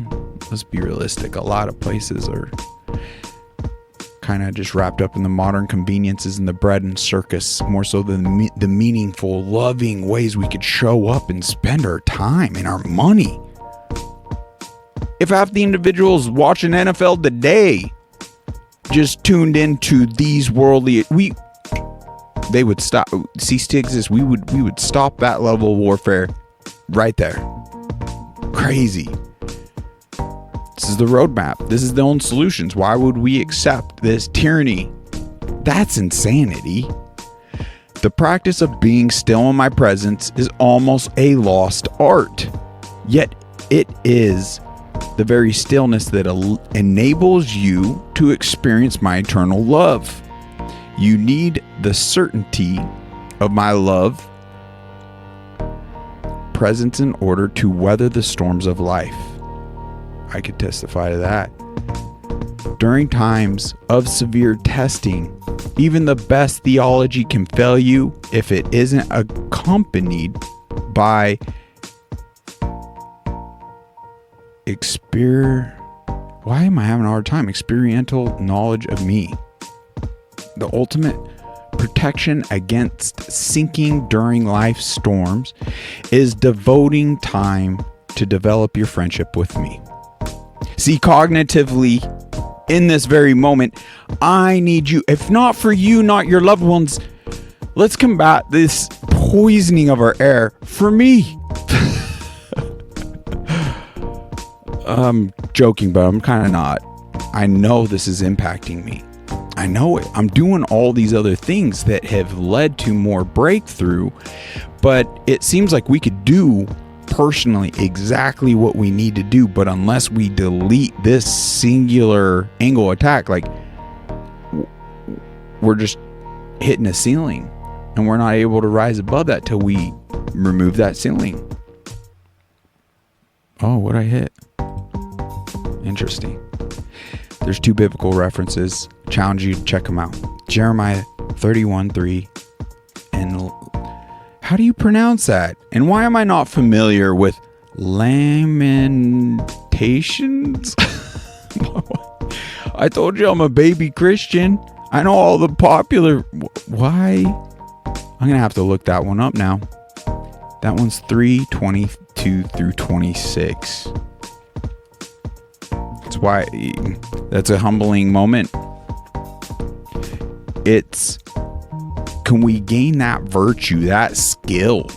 let's be realistic. A lot of places are kind of just wrapped up in the modern conveniences and the bread and circus, more so than the meaningful, loving ways we could show up and spend our time and our money. If half the individuals watching NFL today just tuned into these worldly, they would stop, cease to exist. We would stop that level of warfare right there. Crazy. This is the roadmap. This is the only solutions. Why would we accept this tyranny? That's insanity. The practice of being still in my presence is almost a lost art. Yet it is the very stillness that enables you to experience my eternal love. You need the certainty of my love presence in order to weather the storms of life. I could testify to that. During times of severe testing, even the best theology can fail you if it isn't accompanied by why am I having a hard time? Experiential knowledge of me. The ultimate protection against sinking during life's storms is devoting time to develop your friendship with me. See, cognitively, in this very moment, I need you. If not for you, not your loved ones, let's combat this poisoning of our air for me. I'm joking, but I'm kind of not. I know this is impacting me. I know it. I'm doing all these other things that have led to more breakthrough, but it seems like we could do personally exactly what we need to do, but unless we delete this singular angle attack, like we're just hitting a ceiling and we're not able to rise above that till we remove that ceiling. Oh, what'd I hit? Interesting. There's 2 biblical references. Challenge you to check them out. Jeremiah 31:3. And how do you pronounce that? And why am I not familiar with Lamentations? I told you I'm a baby Christian. I know all the popular. Why? I'm going to have to look that one up now. That one's 3:22 through 26. That's why. That's a humbling moment. Can we gain that virtue, that skill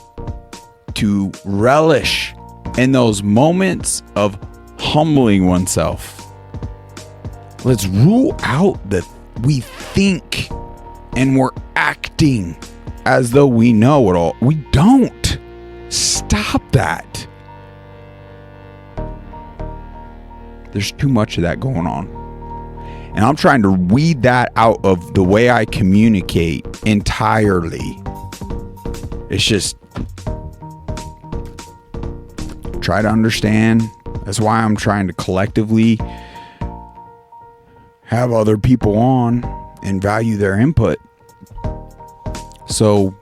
to relish in those moments of humbling oneself? Let's rule out that we think and we're acting as though we know it all. We don't. Stop that. There's too much of that going on. And I'm trying to weed that out of the way I communicate entirely. It's just try to understand. That's why I'm trying to collectively have other people on and value their input. So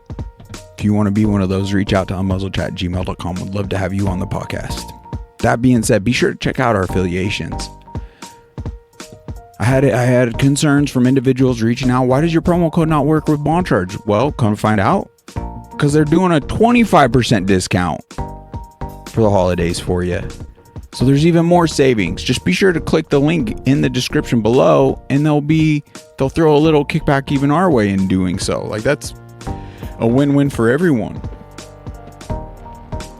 if you want to be one of those, reach out to unmuzzledchat@gmail.com. Would love to have you on the podcast. That being said, be sure to check out our affiliations. I had concerns from individuals reaching out. Why does your promo code not work with Bond Charge? Well, come find out. Because they're doing a 25% discount for the holidays for you. So there's even more savings. Just be sure to click the link in the description below, and they'll throw a little kickback even our way in doing so. Like, that's a win-win for everyone.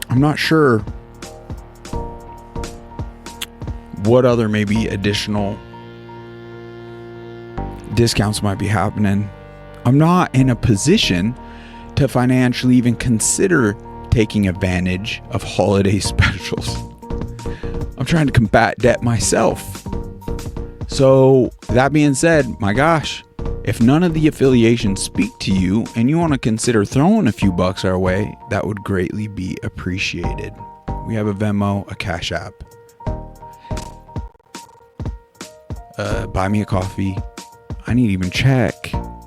I'm not sure what other maybe additional discounts might be happening. I'm not in a position to financially even consider taking advantage of holiday specials. I'm trying to combat debt myself. So that being said, my gosh, if none of the affiliations speak to you and you want to consider throwing a few bucks our way, that would greatly be appreciated. We have a Venmo, a Cash App. Buy me a coffee. I need to even check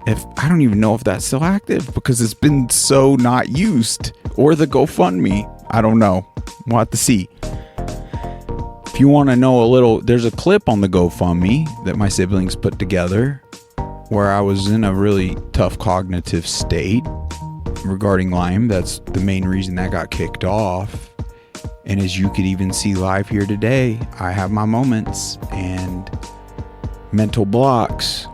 I don't even know if that's still active because it's been so not used, or the GoFundMe. I don't know. We'll have to see. If you want to know a little, there's a clip on the GoFundMe that my siblings put together where I was in a really tough cognitive state regarding Lyme. That's the main reason that got kicked off. And as you could even see live here today, I have my moments and mental blocks.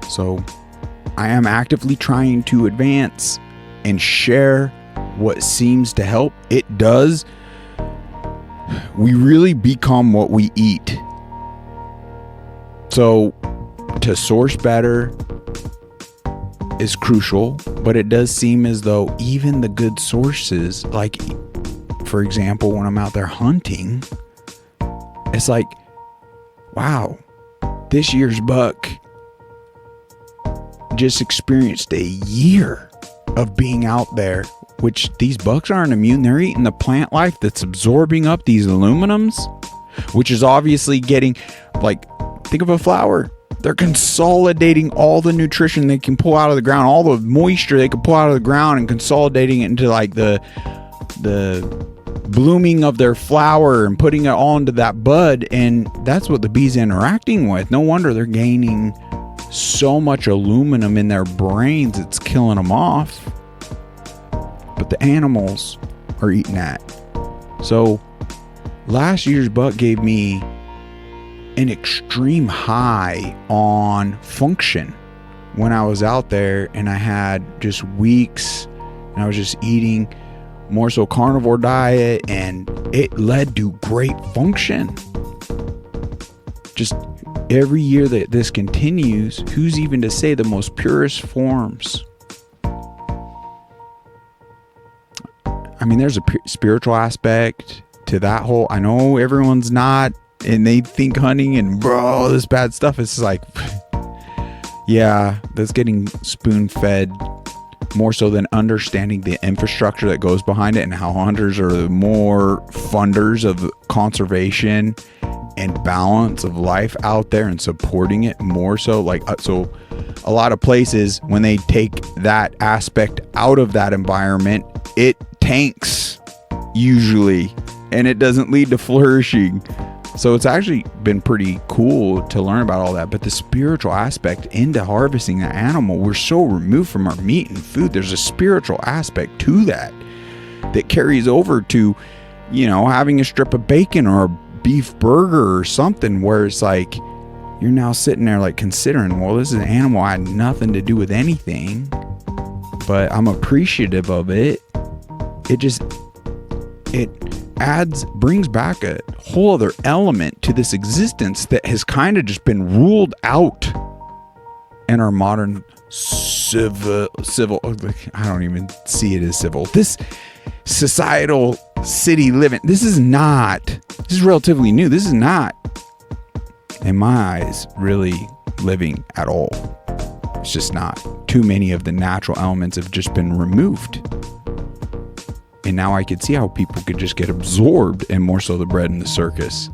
So I am actively trying to advance and share what seems to help. It does. We really become what we eat. So to source better is crucial, but it does seem as though even the good sources, like for example, when I'm out there hunting, it's like, wow, this year's buck just experienced a year of being out there, which these bucks aren't immune. They're eating the plant life that's absorbing up these aluminums, which is obviously getting, like, think of a flower. They're consolidating all the nutrition they can pull out of the ground, all the moisture they can pull out of the ground, and consolidating it into like the blooming of their flower and putting it all into that bud. And that's what the bee's interacting with. No wonder they're gaining so much aluminum in their brains, it's killing them off. But the animals are eating that. So last year's buck gave me an extreme high on function when I was out there, and I had just weeks and I was just eating more so carnivore diet, and it led to great function. Just every year that this continues, who's even to say the most purest forms? I mean, there's a spiritual aspect to that whole, I know everyone's not, and they think hunting and bro, this bad stuff. It's like, yeah, that's getting spoon fed more so than understanding the infrastructure that goes behind it, and how hunters are the more funders of conservation and balance of life out there and supporting it more so. Like, so a lot of places, when they take that aspect out of that environment, it tanks usually, and it doesn't lead to flourishing. So it's actually been pretty cool to learn about all that. But the spiritual aspect into harvesting the animal, we're so removed from our meat and food. There's a spiritual aspect to that carries over to, you know, having a strip of bacon or a beef burger or something, where it's like you're now sitting there like considering, well, this is an animal I had nothing to do with anything, but I'm appreciative of it. It brings back a whole other element to this existence that has kind of just been ruled out in our modern civil, I don't even see it as civil, this societal city living. This is relatively new. This is not, in my eyes, really living at all. It's just not. Too many of the natural elements have just been removed. And now I could see how people could just get absorbed, and more so the bread and the circus.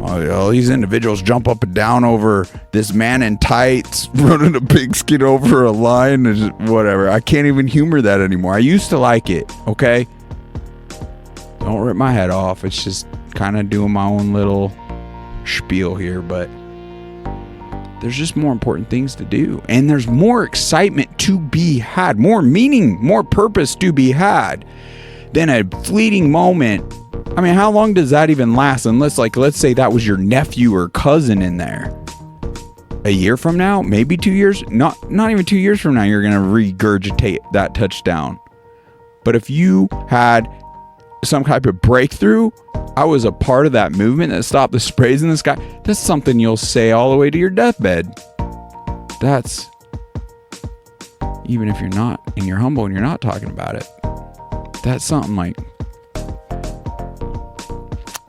All these individuals jump up and down over this man in tights running a pigskin over a line, and just whatever. I can't even humor that anymore. I used to like it, okay? Don't rip my head off. It's just kind of doing my own little spiel here, but there's just more important things to do. And there's more excitement to be had, more meaning, more purpose to be had than a fleeting moment. I mean, how long does that even last? Unless, like, let's say that was your nephew or cousin in there. A year from now, maybe 2 years, not even 2 years from now, you're going to regurgitate that touchdown. But if you had some type of breakthrough, I was a part of that movement that stopped the sprays in the sky, that's something you'll say all the way to your deathbed. That's, even if you're not, and you're humble and you're not talking about it, that's something like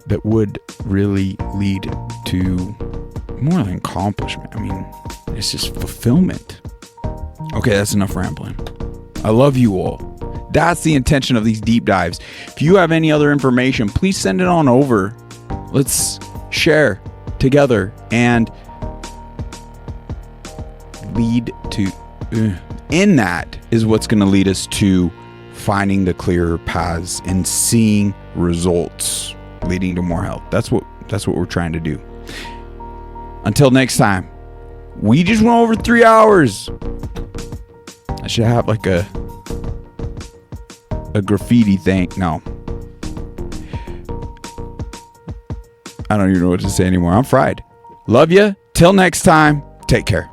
that would really lead to more than accomplishment. I mean, it's just fulfillment. Okay, that's enough rambling. I love you all. That's the intention of these deep dives. If you have any other information, please send it on over. Let's share together and lead to, in that is what's going to lead us to finding the clearer paths and seeing results leading to more health. That's what we're trying to do. Until next time, we just went over 3 hours. I should have like a graffiti thing. No. I don't even know what to say anymore. I'm fried. Love you. Till next time. Take care.